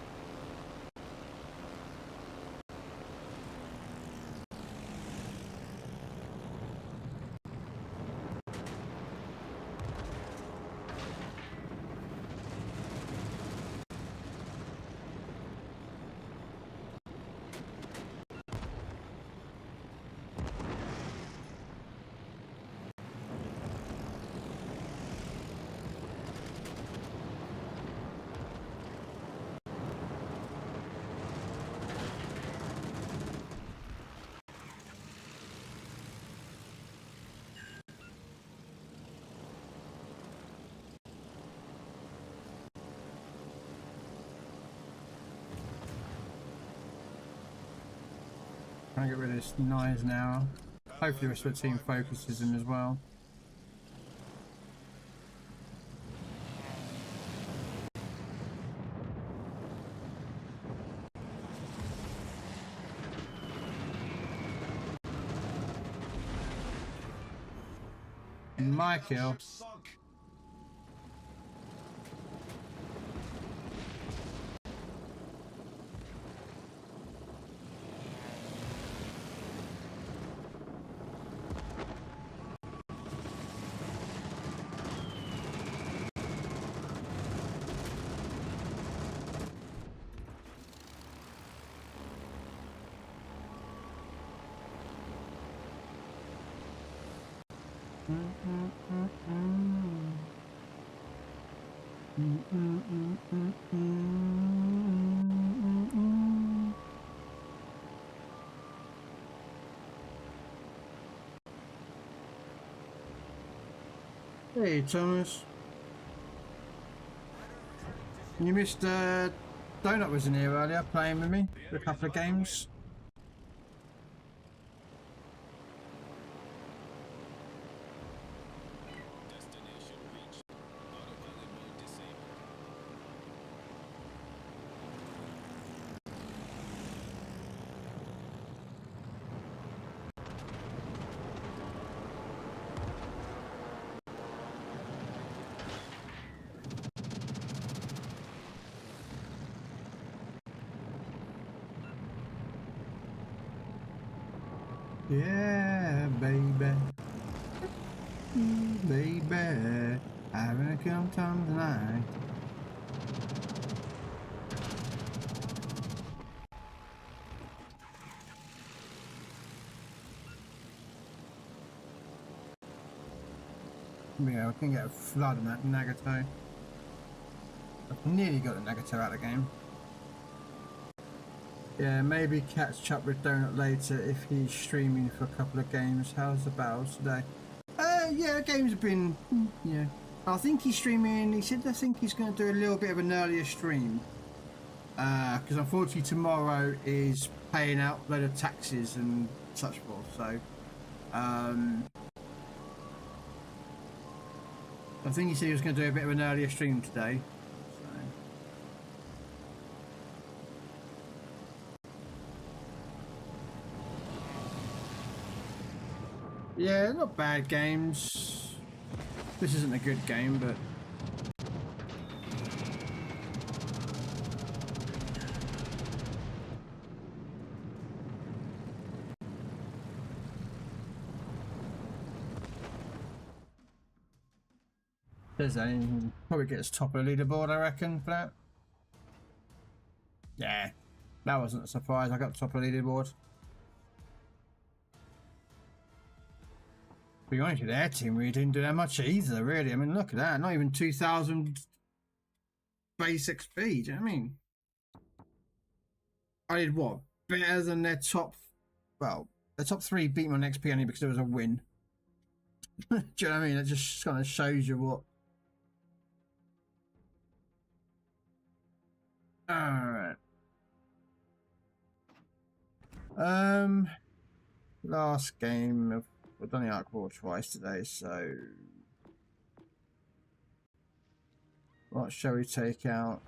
Trying to get rid of this noise now. Hopefully the rest of the team focuses him as well. My kill. Hey Thomas, you missed Donut was in here earlier playing with me for a couple of games. Destination reached. Autopilot mode disabled. Yeah, baby, baby, having a come time tonight. Yeah, we can get a flood in that Nagato. I've nearly got the Nagato out of the game. Yeah, maybe catch up with Donut later if he's streaming for a couple of games. How's the battles today? Yeah, games have been, yeah. I think he's streaming, he said I think he's going to do a little bit of an earlier stream. Because unfortunately tomorrow is paying out a load of taxes and such forth, so. I think he said he was going to do a bit of an earlier stream today. Yeah, not bad games. This isn't a good game, but... There's that. Probably gets top of the leaderboard, I reckon, for that. Yeah, that wasn't a surprise. I got top of the leaderboard. To be honest with their team, we didn't do that much either, really. I mean, look at that. Not even 2,000 base XP. Do you know what I mean? I did what? Better than their top... Well, their top 3 beat me on XP only because there was a win. Do you know what I mean? It just kind of shows you what... Alright. last game of we've done the Arc War twice today, so what shall we take out?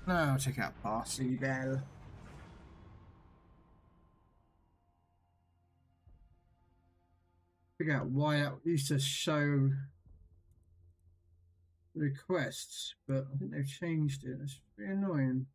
No, I'll take out Parsley Bell. Figure out why it used to show requests, but I think they've changed it. It's pretty annoying.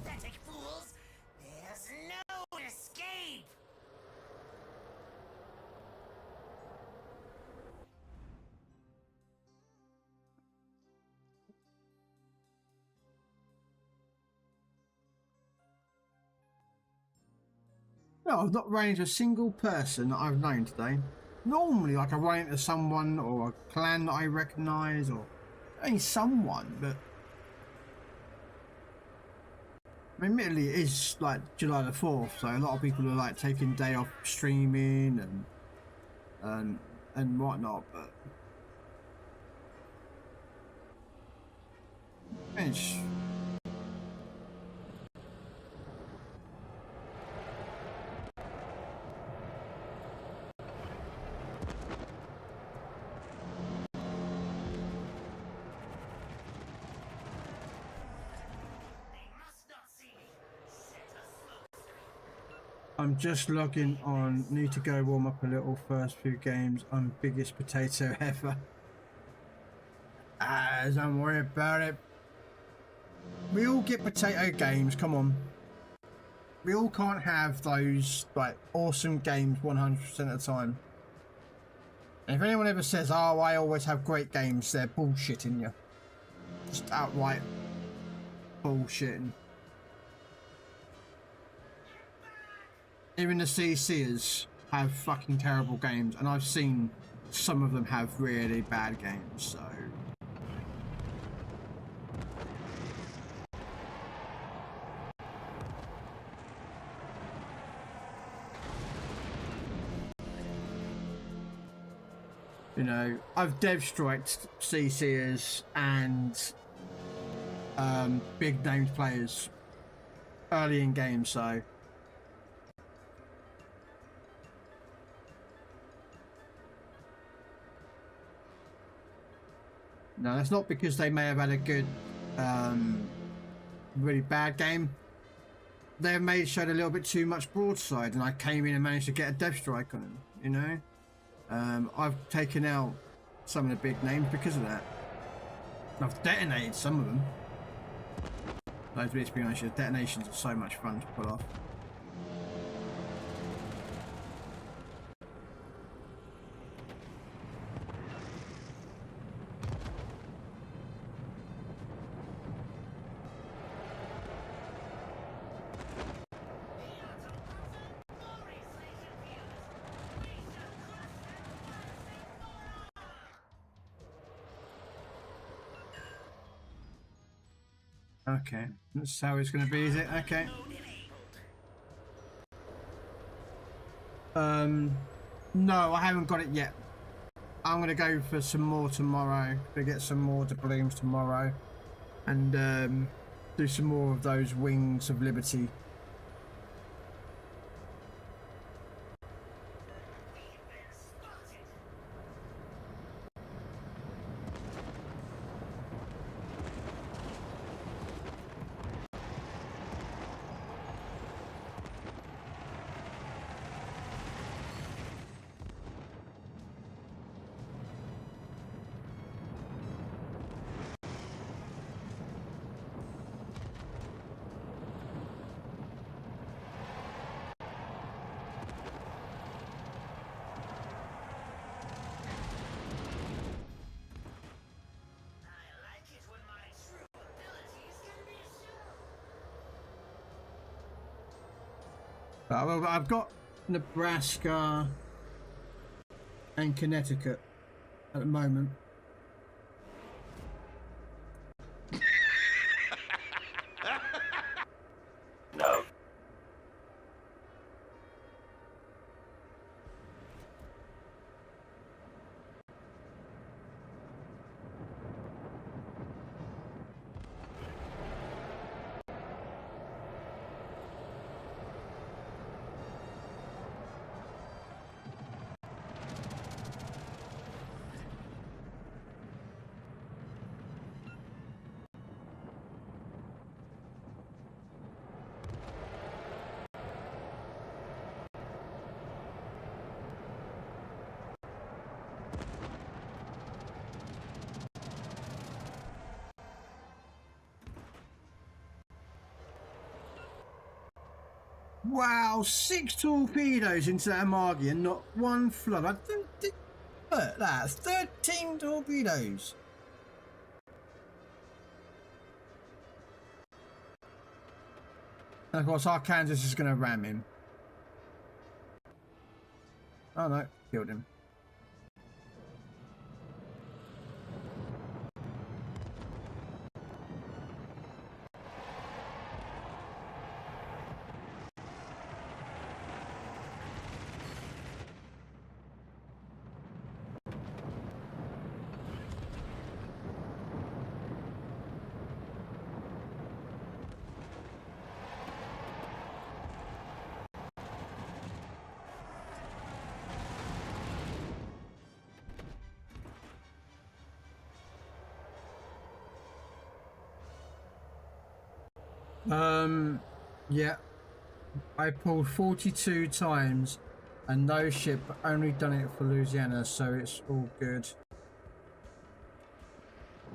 Pathetic fools! There's no escape! No, I've not run into a single person that I've known today. Normally, like I run into someone or a clan that I recognise, or only someone, but I mean, admittedly, it is like July the 4th, so a lot of people are like taking day off streaming and whatnot, but it's I'm just logging on. Need to go warm up a little. First few games. I'm biggest potato ever. Don't worry about it. We all get potato games. Come on. We all can't have those like awesome games 100% of the time. And if anyone ever says, "Oh, I always have great games," they're bullshitting you. Just outright bullshitting. Even the CCers have fucking terrible games, and I've seen some of them have really bad games, so... You know, I've dev-striked CCers and big named players early in games, so... No, that's not because they may have had a good, really bad game. They may have showed a little bit too much broadside, and I came in and managed to get a dev strike on them, you know? I've taken out some of the big names because of that. I've detonated some of them. Let's be honest, the detonations are so much fun to pull off. Okay, that's how it's going to be, is it? Okay. No, I haven't got it yet. I'm going to go for some more tomorrow, to get some more doubloons tomorrow, and do some more of those Wings of Liberty. Well, I've got Nebraska and Connecticut at the moment. No. Wow, 6 torpedoes into that Amagi and not one flood. I didn't look, that's 13 torpedoes. And of course, Arkansas is going to ram him. Oh no, killed him. Yeah, I pulled 42 times and no ship, but only done it for Louisiana, so it's all good.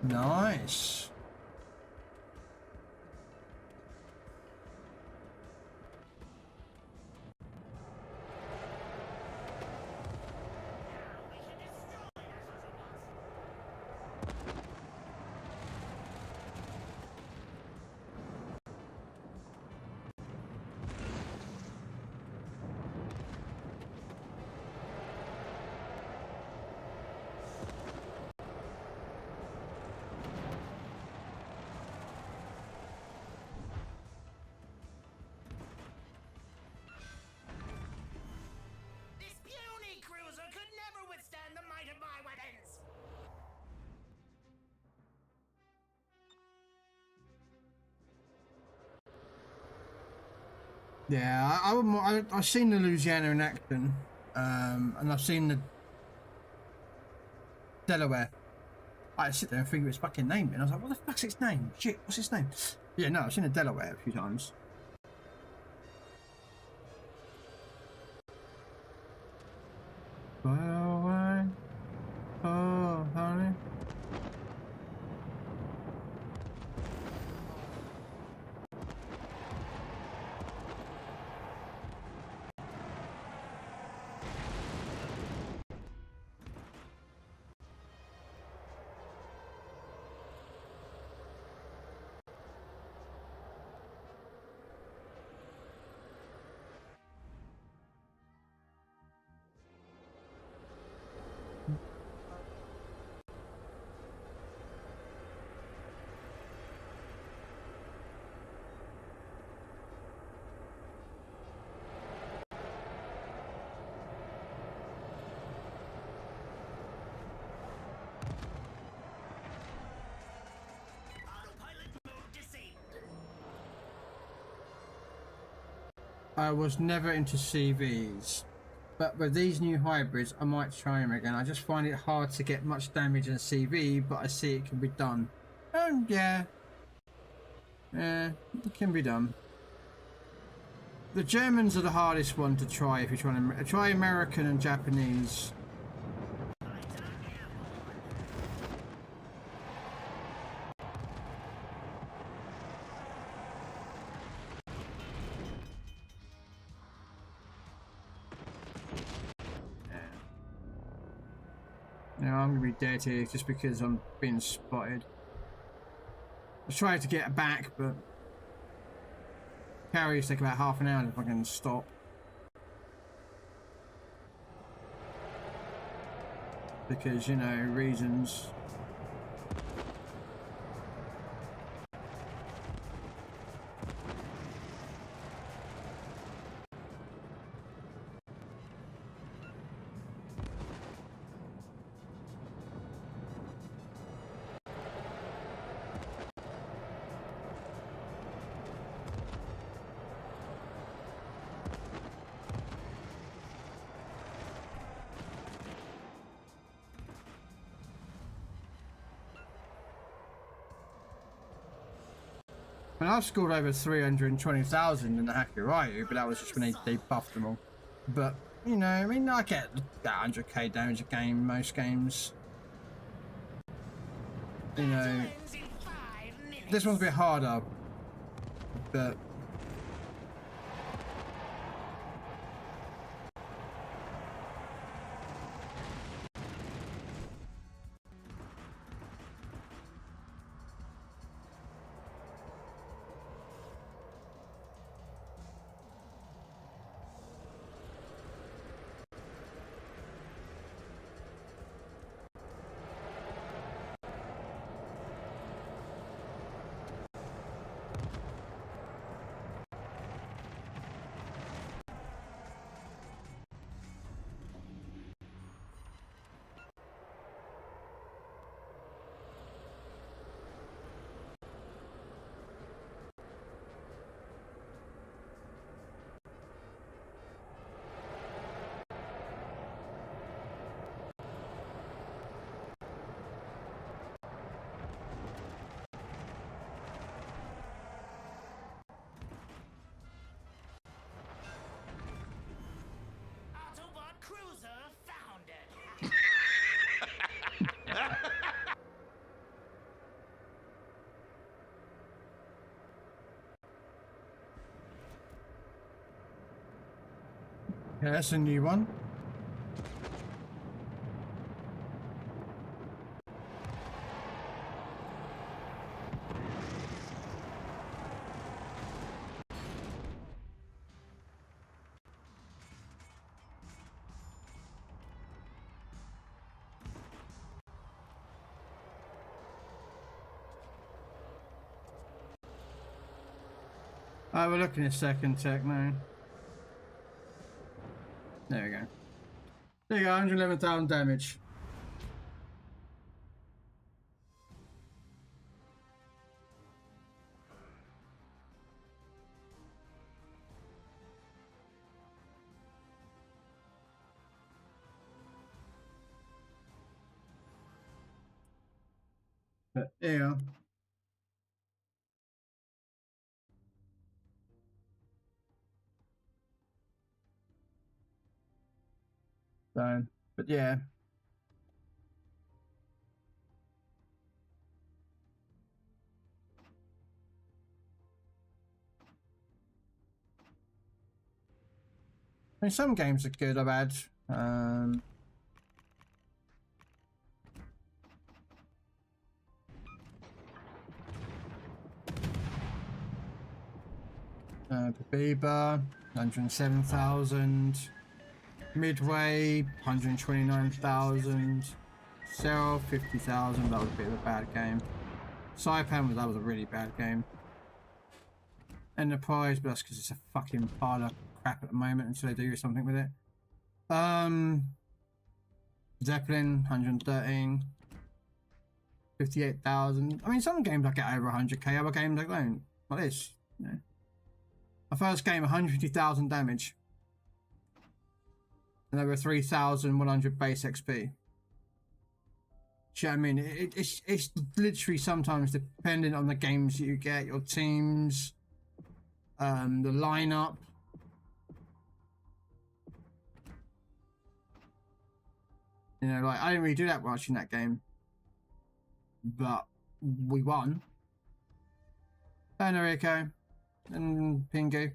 Nice. Yeah, I've seen the Louisiana in action, and I've seen the Delaware. I sit there and think of its fucking name, and I was like, what the fuck's its name? Shit, what's its name? Yeah, no, I've seen the Delaware a few times. Oh, honey. I was never into CVs, but with these new hybrids, I might try them again. I just find it hard to get much damage in a CV, but I see it can be done. Yeah, it can be done. The Germans are the hardest one to try if you're trying to try American and Japanese. Now I'm gonna be dead here just because I'm being spotted. I was trying to get back, but carriers take about half an hour if I can stop. because, you know, reasons. And I've scored over 320,000 in the Hacker Ryu, but that was just when they buffed them all. But, you know, I mean, I get that 100k damage a game, most games. You know, this one's a bit harder, but... Autobot cruiser founded. Yeah, that's a new one. Oh, we're looking at second tech now. There we go. There you go, 111,000 damage. But yeah. So, but yeah. I mean, some games are good or bad. Babiba, 107,000. Midway, 129,000. Cell, 50,000. That was a bit of a bad game. Saipan, that was a really bad game. Enterprise, but that's because it's a fucking pile of crap at the moment until they do something with it. Zeppelin, 113. 58,000. I mean, some games I get over 100k, other games I don't. Like this, you know. My first game, 150,000 damage. And over 3,100 base XP. Do you know what I mean? It's literally sometimes dependent on the games that you get, your teams, the lineup. You know, like, I didn't really do that much in that game. But we won. And Enrico. And Pingu.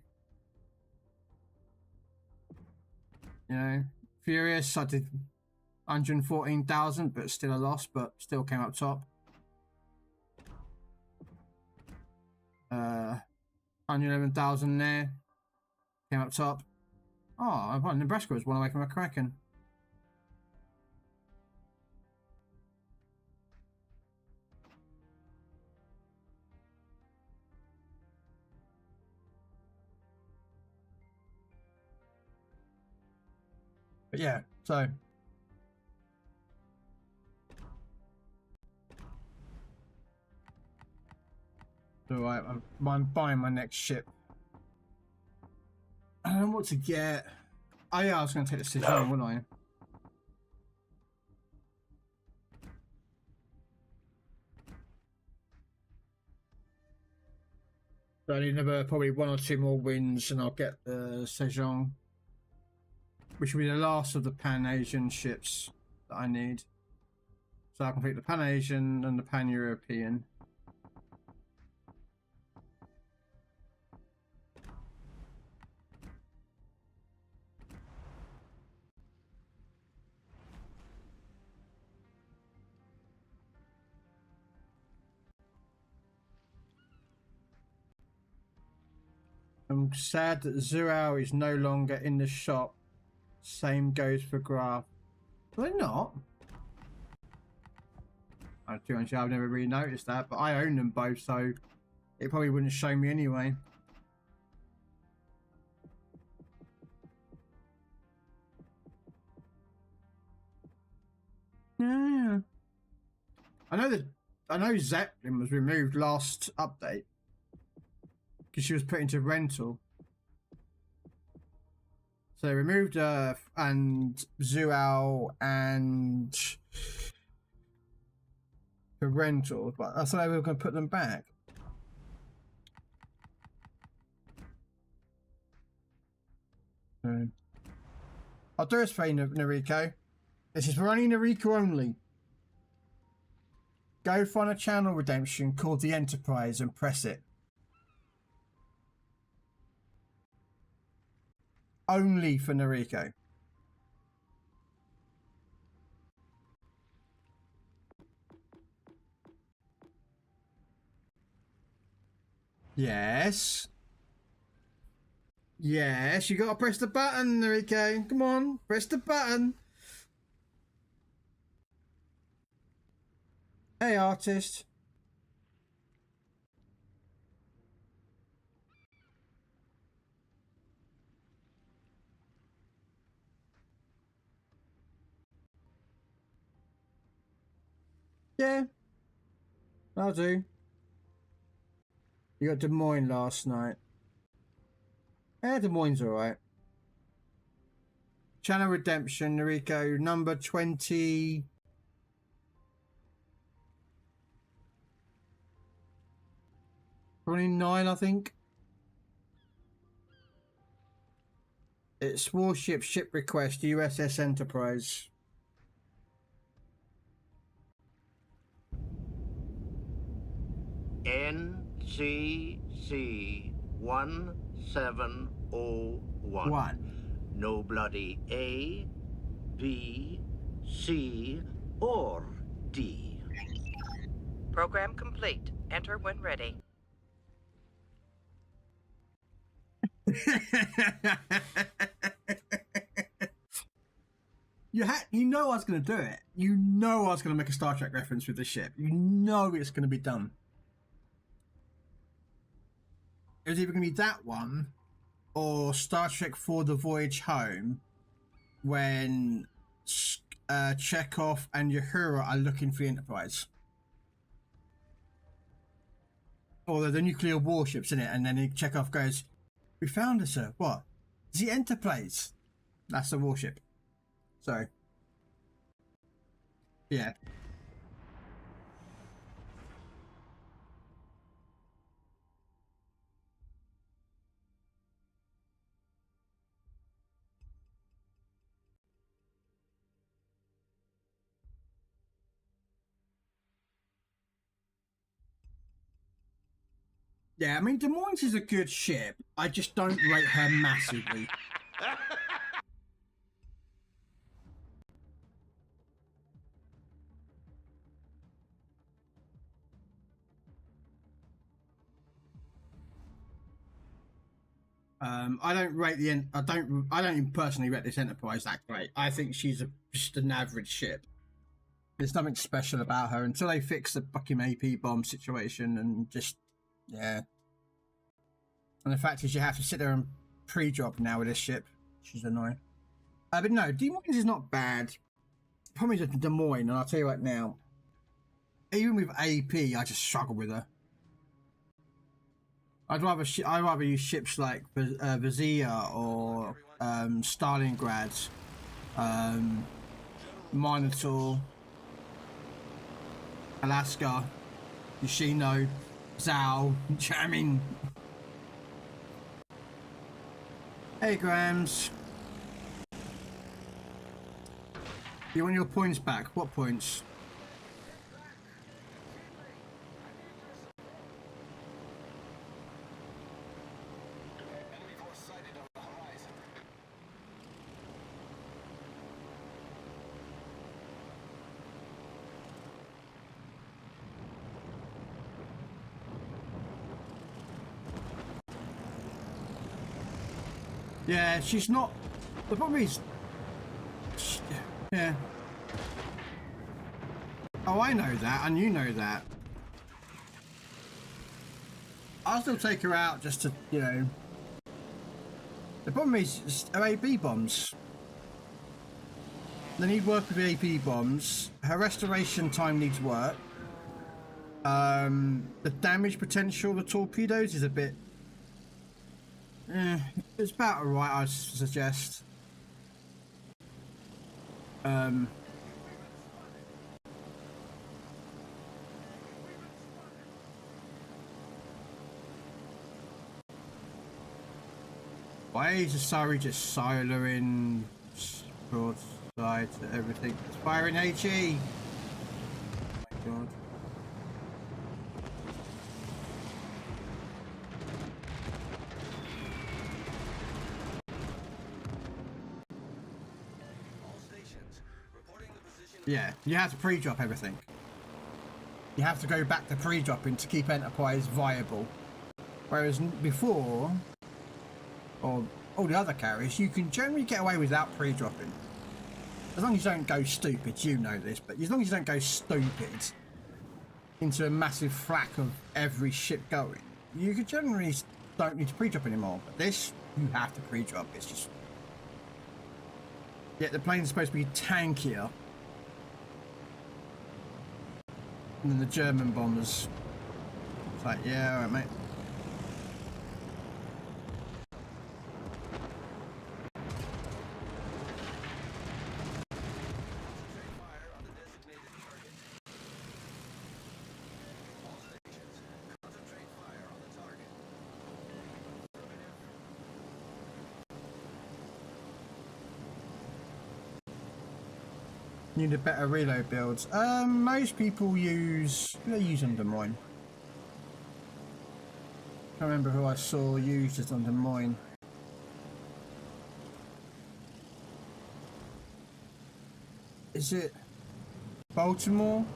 You know, Furious, I did 114,000, but still a loss, but still came up top. 111,000 there. Came up top. Oh, I won. Nebraska was one away from a Kraken. But yeah, so. Alright, I'm buying my next ship. I don't know what to get. Oh yeah, I was going to take the Sejong, wouldn't I? So I need another probably 1 or 2 more wins and I'll get the Sejong. Which will be the last of the Pan-Asian ships that I need. So I'll complete the Pan-Asian and the Pan-European. I'm sad that Zuao is no longer in the shop. Same goes for Graph. Well, they're not. I've never really noticed that, but I own them both, so it probably wouldn't show me anyway. Yeah. I know Zeppelin was removed last update. Because she was put into rental. So they removed and Zuao and the rental, but I thought we were going to put them back. I'll do this for you, Nariko. This is for only Nariko only. Go find a channel redemption called The Enterprise and press it. Only for Nariko. Yes. Yes, you gotta press the button, Nariko. Come on, press the button. Hey, artist. Yeah, I'll do. You got Des Moines last night. Yeah, Des Moines alright. Channel Redemption, Nariko, number 20. 29, I think. It's Warship Ship Request, USS Enterprise. NCC 1701. No bloody A, B, C, or D. Program complete. Enter when ready. You know I was going to do it. You know I was going to make a Star Trek reference with the ship. You know it's going to be done. It was either going to be that one or Star Trek for the Voyage Home when Chekhov and Uhura are looking for the Enterprise. Or the nuclear warships in it, and then Chekhov goes, "We found her, sir." What? The Enterprise. That's the warship. So, yeah. Yeah, I mean, Des Moines is a good ship. I just don't rate her massively. I don't rate I don't even personally rate this Enterprise that great. I think she's just an average ship. There's nothing special about her until they fix the fucking AP bomb situation and just, yeah. And the fact is you have to sit there and pre-drop now with this ship, which is annoying. But no, Des Moines is not bad. Probably just Des Moines, and I'll tell you right now. Even with AP, I just struggle with her. I'd rather use ships like Vizia or Stalingrad, Minotaur, Alaska, Yoshino, Zao, jamming. Hey Grams. You want your points back? What points? Enemy force sighted on the horizon. Yeah, she's not. The problem is. Yeah. Oh, I know that, and you know that. I'll still take her out just to, you know. The problem is her AP bombs. They need work with the AP bombs. Her restoration time needs work. The damage potential of the torpedoes is a bit. It's about alright, I'd suggest. Why is the Surrey just siloing broadside to everything? It's firing HE! Oh my god. Yeah, you have to pre-drop everything. You have to go back to pre-dropping to keep Enterprise viable. Whereas before, or all the other carriers, you can generally get away without pre-dropping. As long as you don't go stupid, you know this, but as long as you don't go stupid into a massive flak of every ship going, you could generally don't need to pre-drop anymore. But this, you have to pre-drop. It's just... Yet the plane's supposed to be tankier than the German bombers. It's like, yeah, alright, mate. Need a better reload builds. Most people use. They use on Des Moines. I can't remember who I saw use it on Des Moines. Is it Baltimore?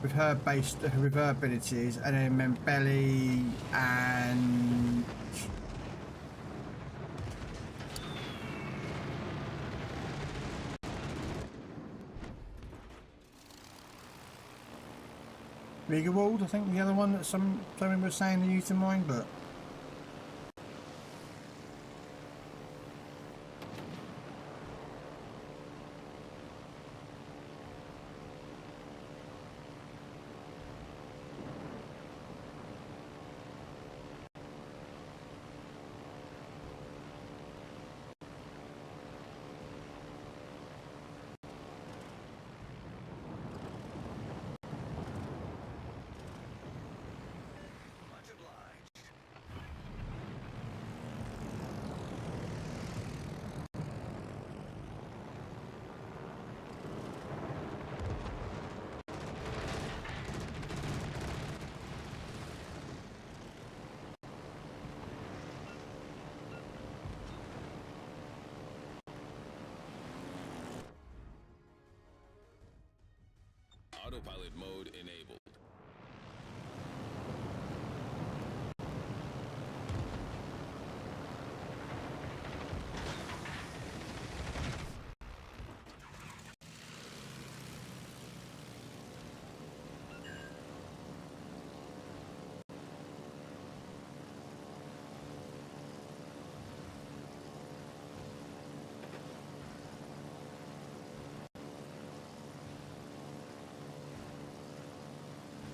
With her abilities, and then Membelli and. Rigewald, I think the other one that someone was saying they used in mine, but Autopilot mode enabled.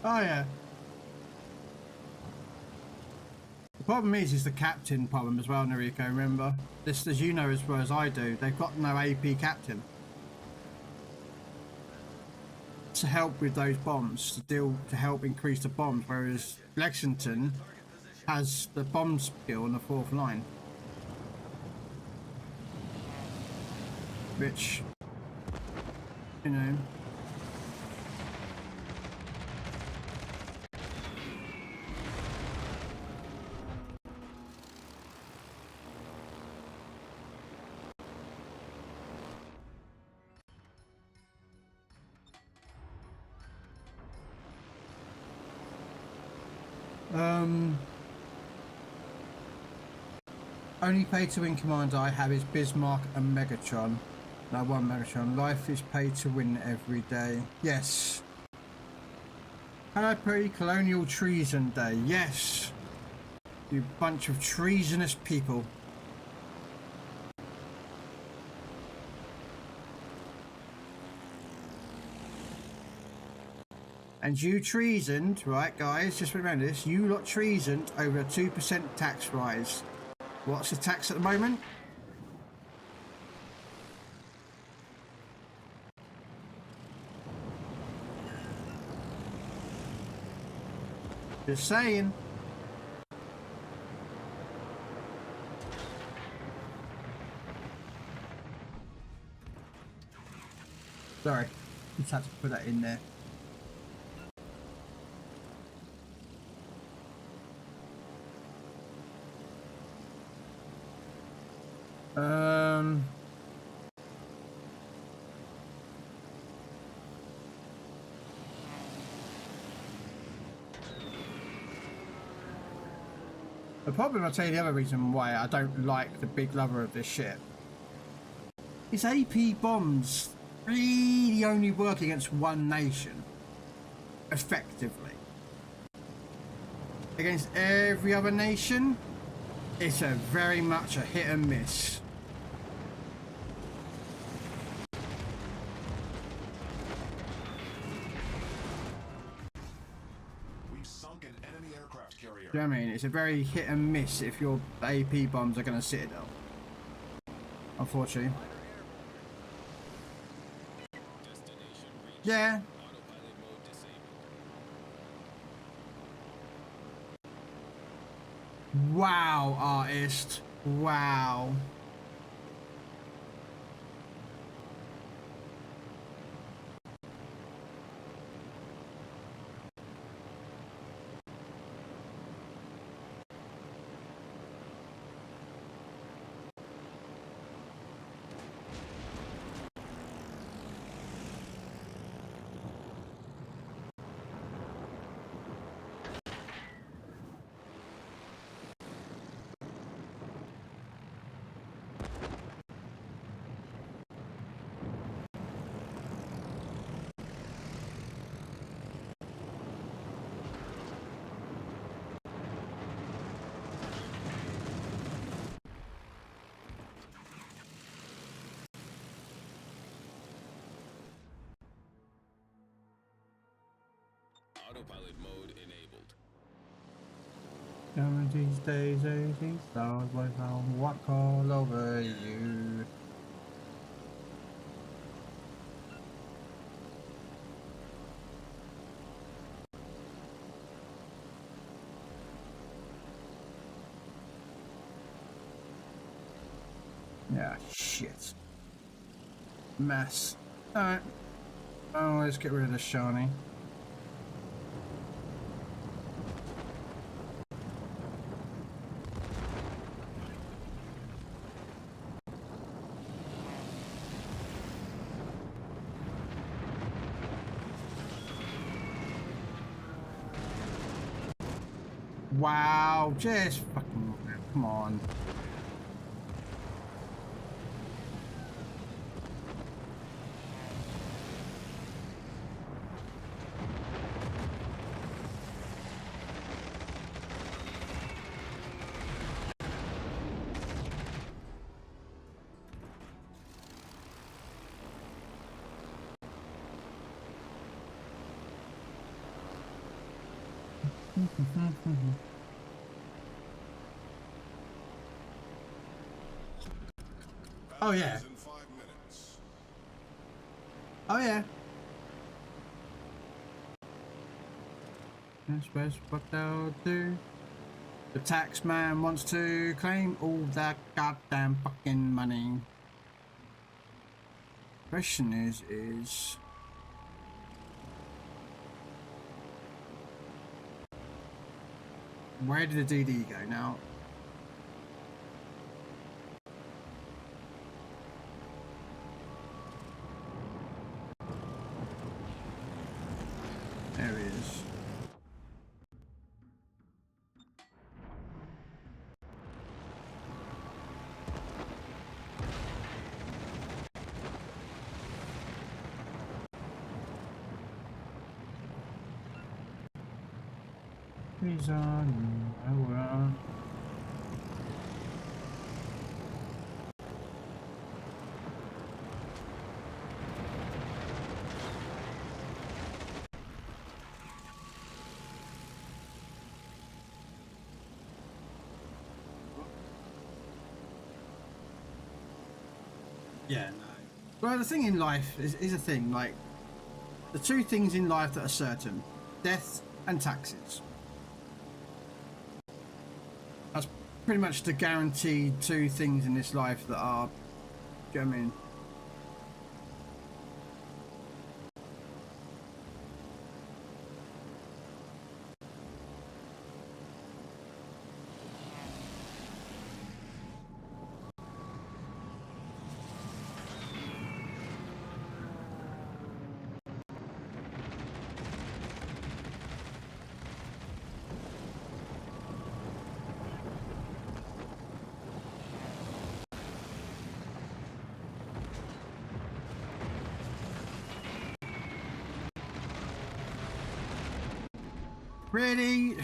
Oh yeah. The problem is the captain problem as well, Noriko, remember? This, as you know as well as I do, they've got no AP captain to help with those bombs, to help increase the bombs, whereas Lexington has the bomb skill on the 4th line. Which, you know... Only pay-to-win commander I have is Bismarck and Megatron. No, one Megatron. Life is pay to win every day. Yes. Hello, pre-colonial treason day. Yes. You bunch of treasonous people. And you treasoned, right guys, just remember this, you lot treasoned over a 2% tax rise. What's the tax at the moment? Just saying. Sorry, just had to put that in there. The problem, I'll tell you the other reason why I don't like the big lover of this ship. Is AP bombs really only work against one nation, effectively. Against every other nation, it's a very much a hit and miss. Do you know what I mean? It's a very hit and miss if your AP bombs are going to Citadel. Unfortunately. Yeah. Wow, artist. Wow. Autopilot mode enabled. These days, these stars will walk all over you. Yeah, shit. Mess. Alright. Oh, let's get rid of the shiny. Wow, just fucking, come on. Oh yeah. Oh yeah. That's what they'll do. The tax man wants to claim all that goddamn fucking money. Question is where did the DD go now? There he is. He's on my world. Yeah, no. Well, the thing in life is a thing, like, the two things in life that are certain, death and taxes. That's pretty much the guaranteed two things in this life that are, do you know what I mean? Really?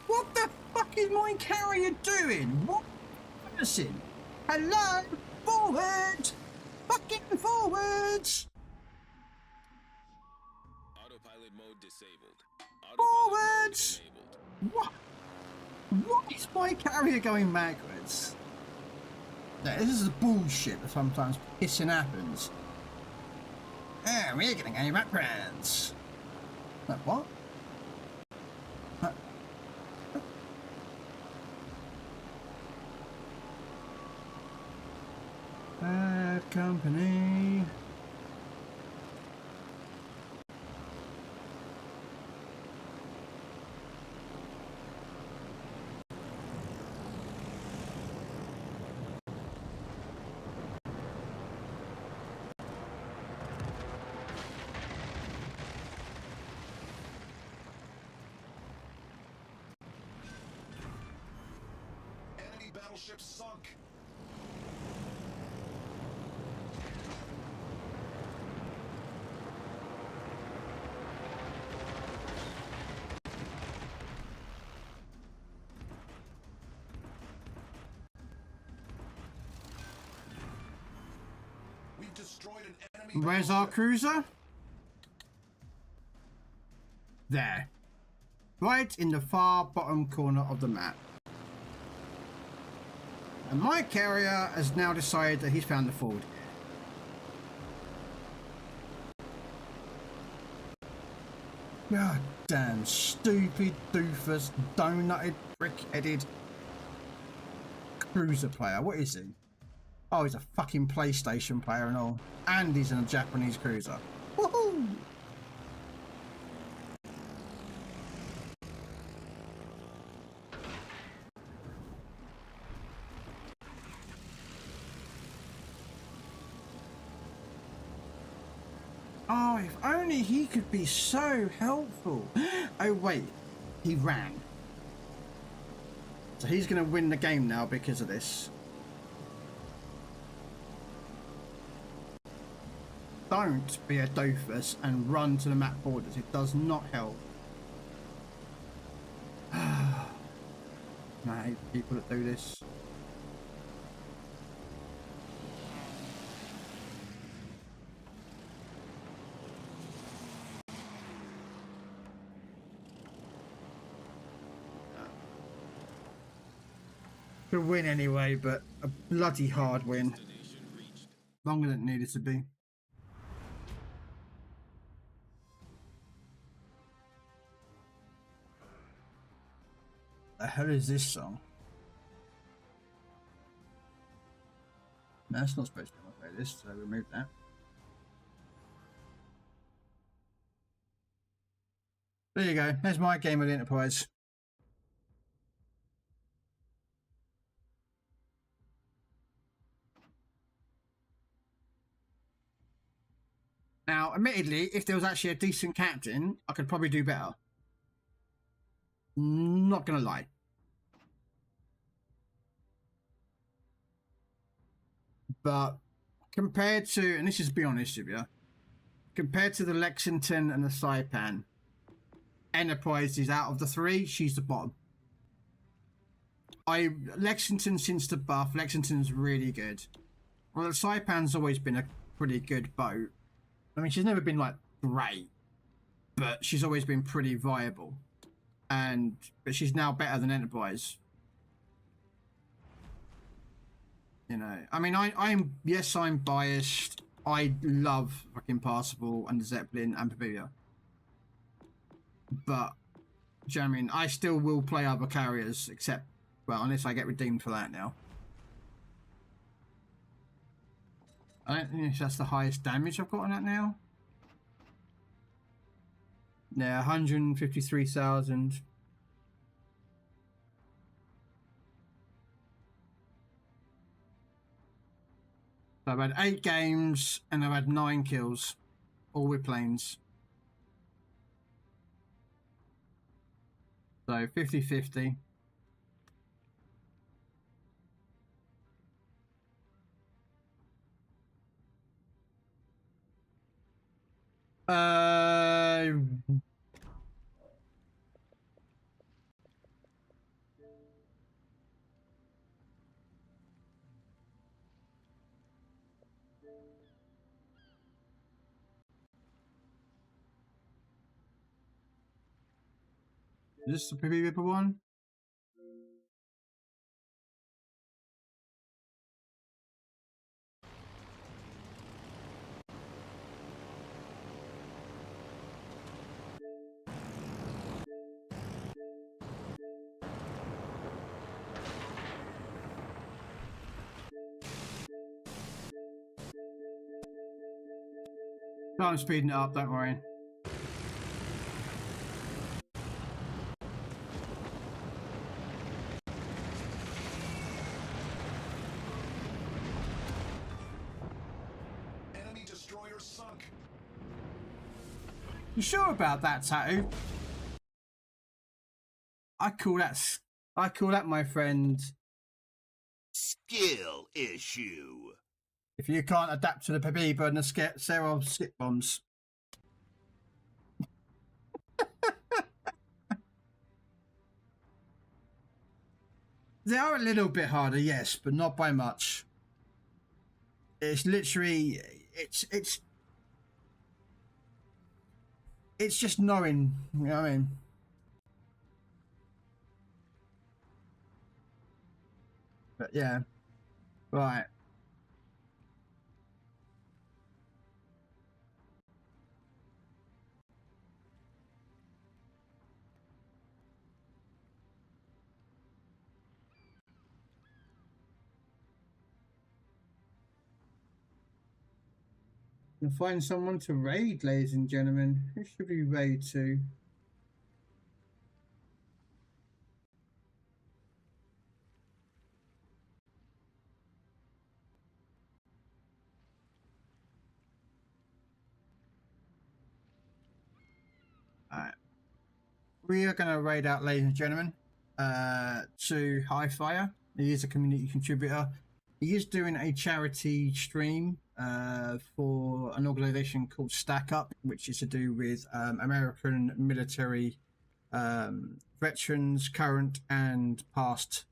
What the fuck is my carrier doing? What person? Hello? Forward! Fucking forwards! Autopilot mode disabled. Forwards! What? What is my carrier going backwards? Yeah, this is bullshit that sometimes pissing happens. Oh, we're gonna go backwards. Like what? Bad company. Enemy battleship sunk. We've destroyed an enemy. Where's our cruiser? There. Right in the far bottom corner of the map. And my carrier has now decided that he's found the forward. God damn stupid, doofus, donutted, brick-headed cruiser player. What is he? Oh, he's a fucking PlayStation player and all. And he's in a Japanese cruiser. Woohoo! Oh, if only he could be so helpful. Oh, wait. He ran. So he's going to win the game now because of this. Don't be a doofus and run to the map borders. It does not help. I hate people that do this. To win anyway, but a bloody hard win. Longer than it needed to be. The hell is this song? No, that's not supposed to be my playlist, so remove that. There you go. There's my game of the Enterprise. Now, admittedly, if there was actually a decent captain, I could probably do better. Not gonna lie. But compared to, and this is to be honest with you, compared to the Lexington and the Saipan, Enterprise is out of the three, she's the bottom. Lexington since the buff, Lexington's really good. Well, the Saipan's always been a pretty good boat. I mean, she's never been like great, but she's always been pretty viable. But she's now better than Enterprise. You know, I mean, I'm biased. I love fucking Parsable and the Zeppelin and Pavia. But, do you know what I mean? I still will play other carriers, except, well, unless I get redeemed for that now. I don't think that's the highest damage I've got on that now. Yeah, 153,000. So I've had 8 games and I've had 9 kills, all with planes. So 50-50. Is this the PvP one? I'm speeding it up, don't worry. Enemy destroyer sunk. You sure about that, Tattoo? I call that, my friend, Skill issue. if you can't adapt to the Pabiba and the Serov skip bombs. They are a little bit harder, yes, but not by much. It's literally, it's just knowing, you know what I mean? But yeah, right. And find someone to raid, ladies and gentlemen. Who should we raid to? Alright. We are going to raid out, ladies and gentlemen, to Highfire. He is a community contributor. He is doing a charity stream for an organization called Stack Up, which is to do with American military veterans, current and past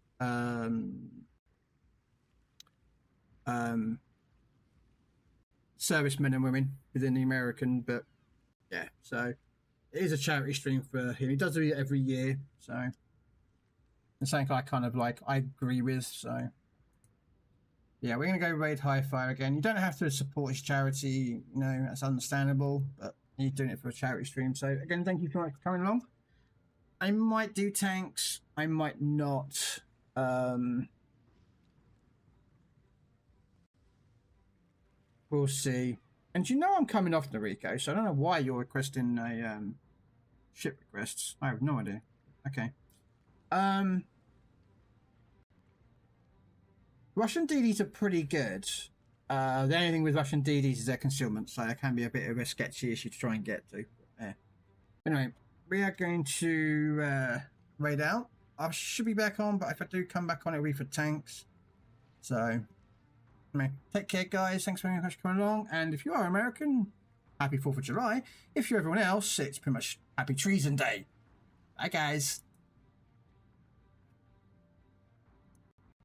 servicemen and women within the American. But yeah, so it is a charity stream for him. He does it every year, so It's something I kind of like, I agree with, so. Yeah, we're going to go raid Hi-Fi again. You don't have to support his charity, you know, that's understandable, but you're doing it for a charity stream. So, again, thank you so much for coming along. I might do tanks, I might not. We'll see. And you know I'm coming off Noriko, so I don't know why you're requesting a ship requests. I have no idea. Okay. Russian DDs are pretty good. The only thing with Russian DDs is their concealment, so there can be a bit of a sketchy issue to try and get to. Yeah. Anyway, we are going to raid out. I should be back on, but if I do come back on, it'll be for tanks. So, anyway, take care, guys. Thanks very much for coming along. And if you are American, happy 4th of July. If you're everyone else, it's pretty much Happy Treason Day. Bye, guys.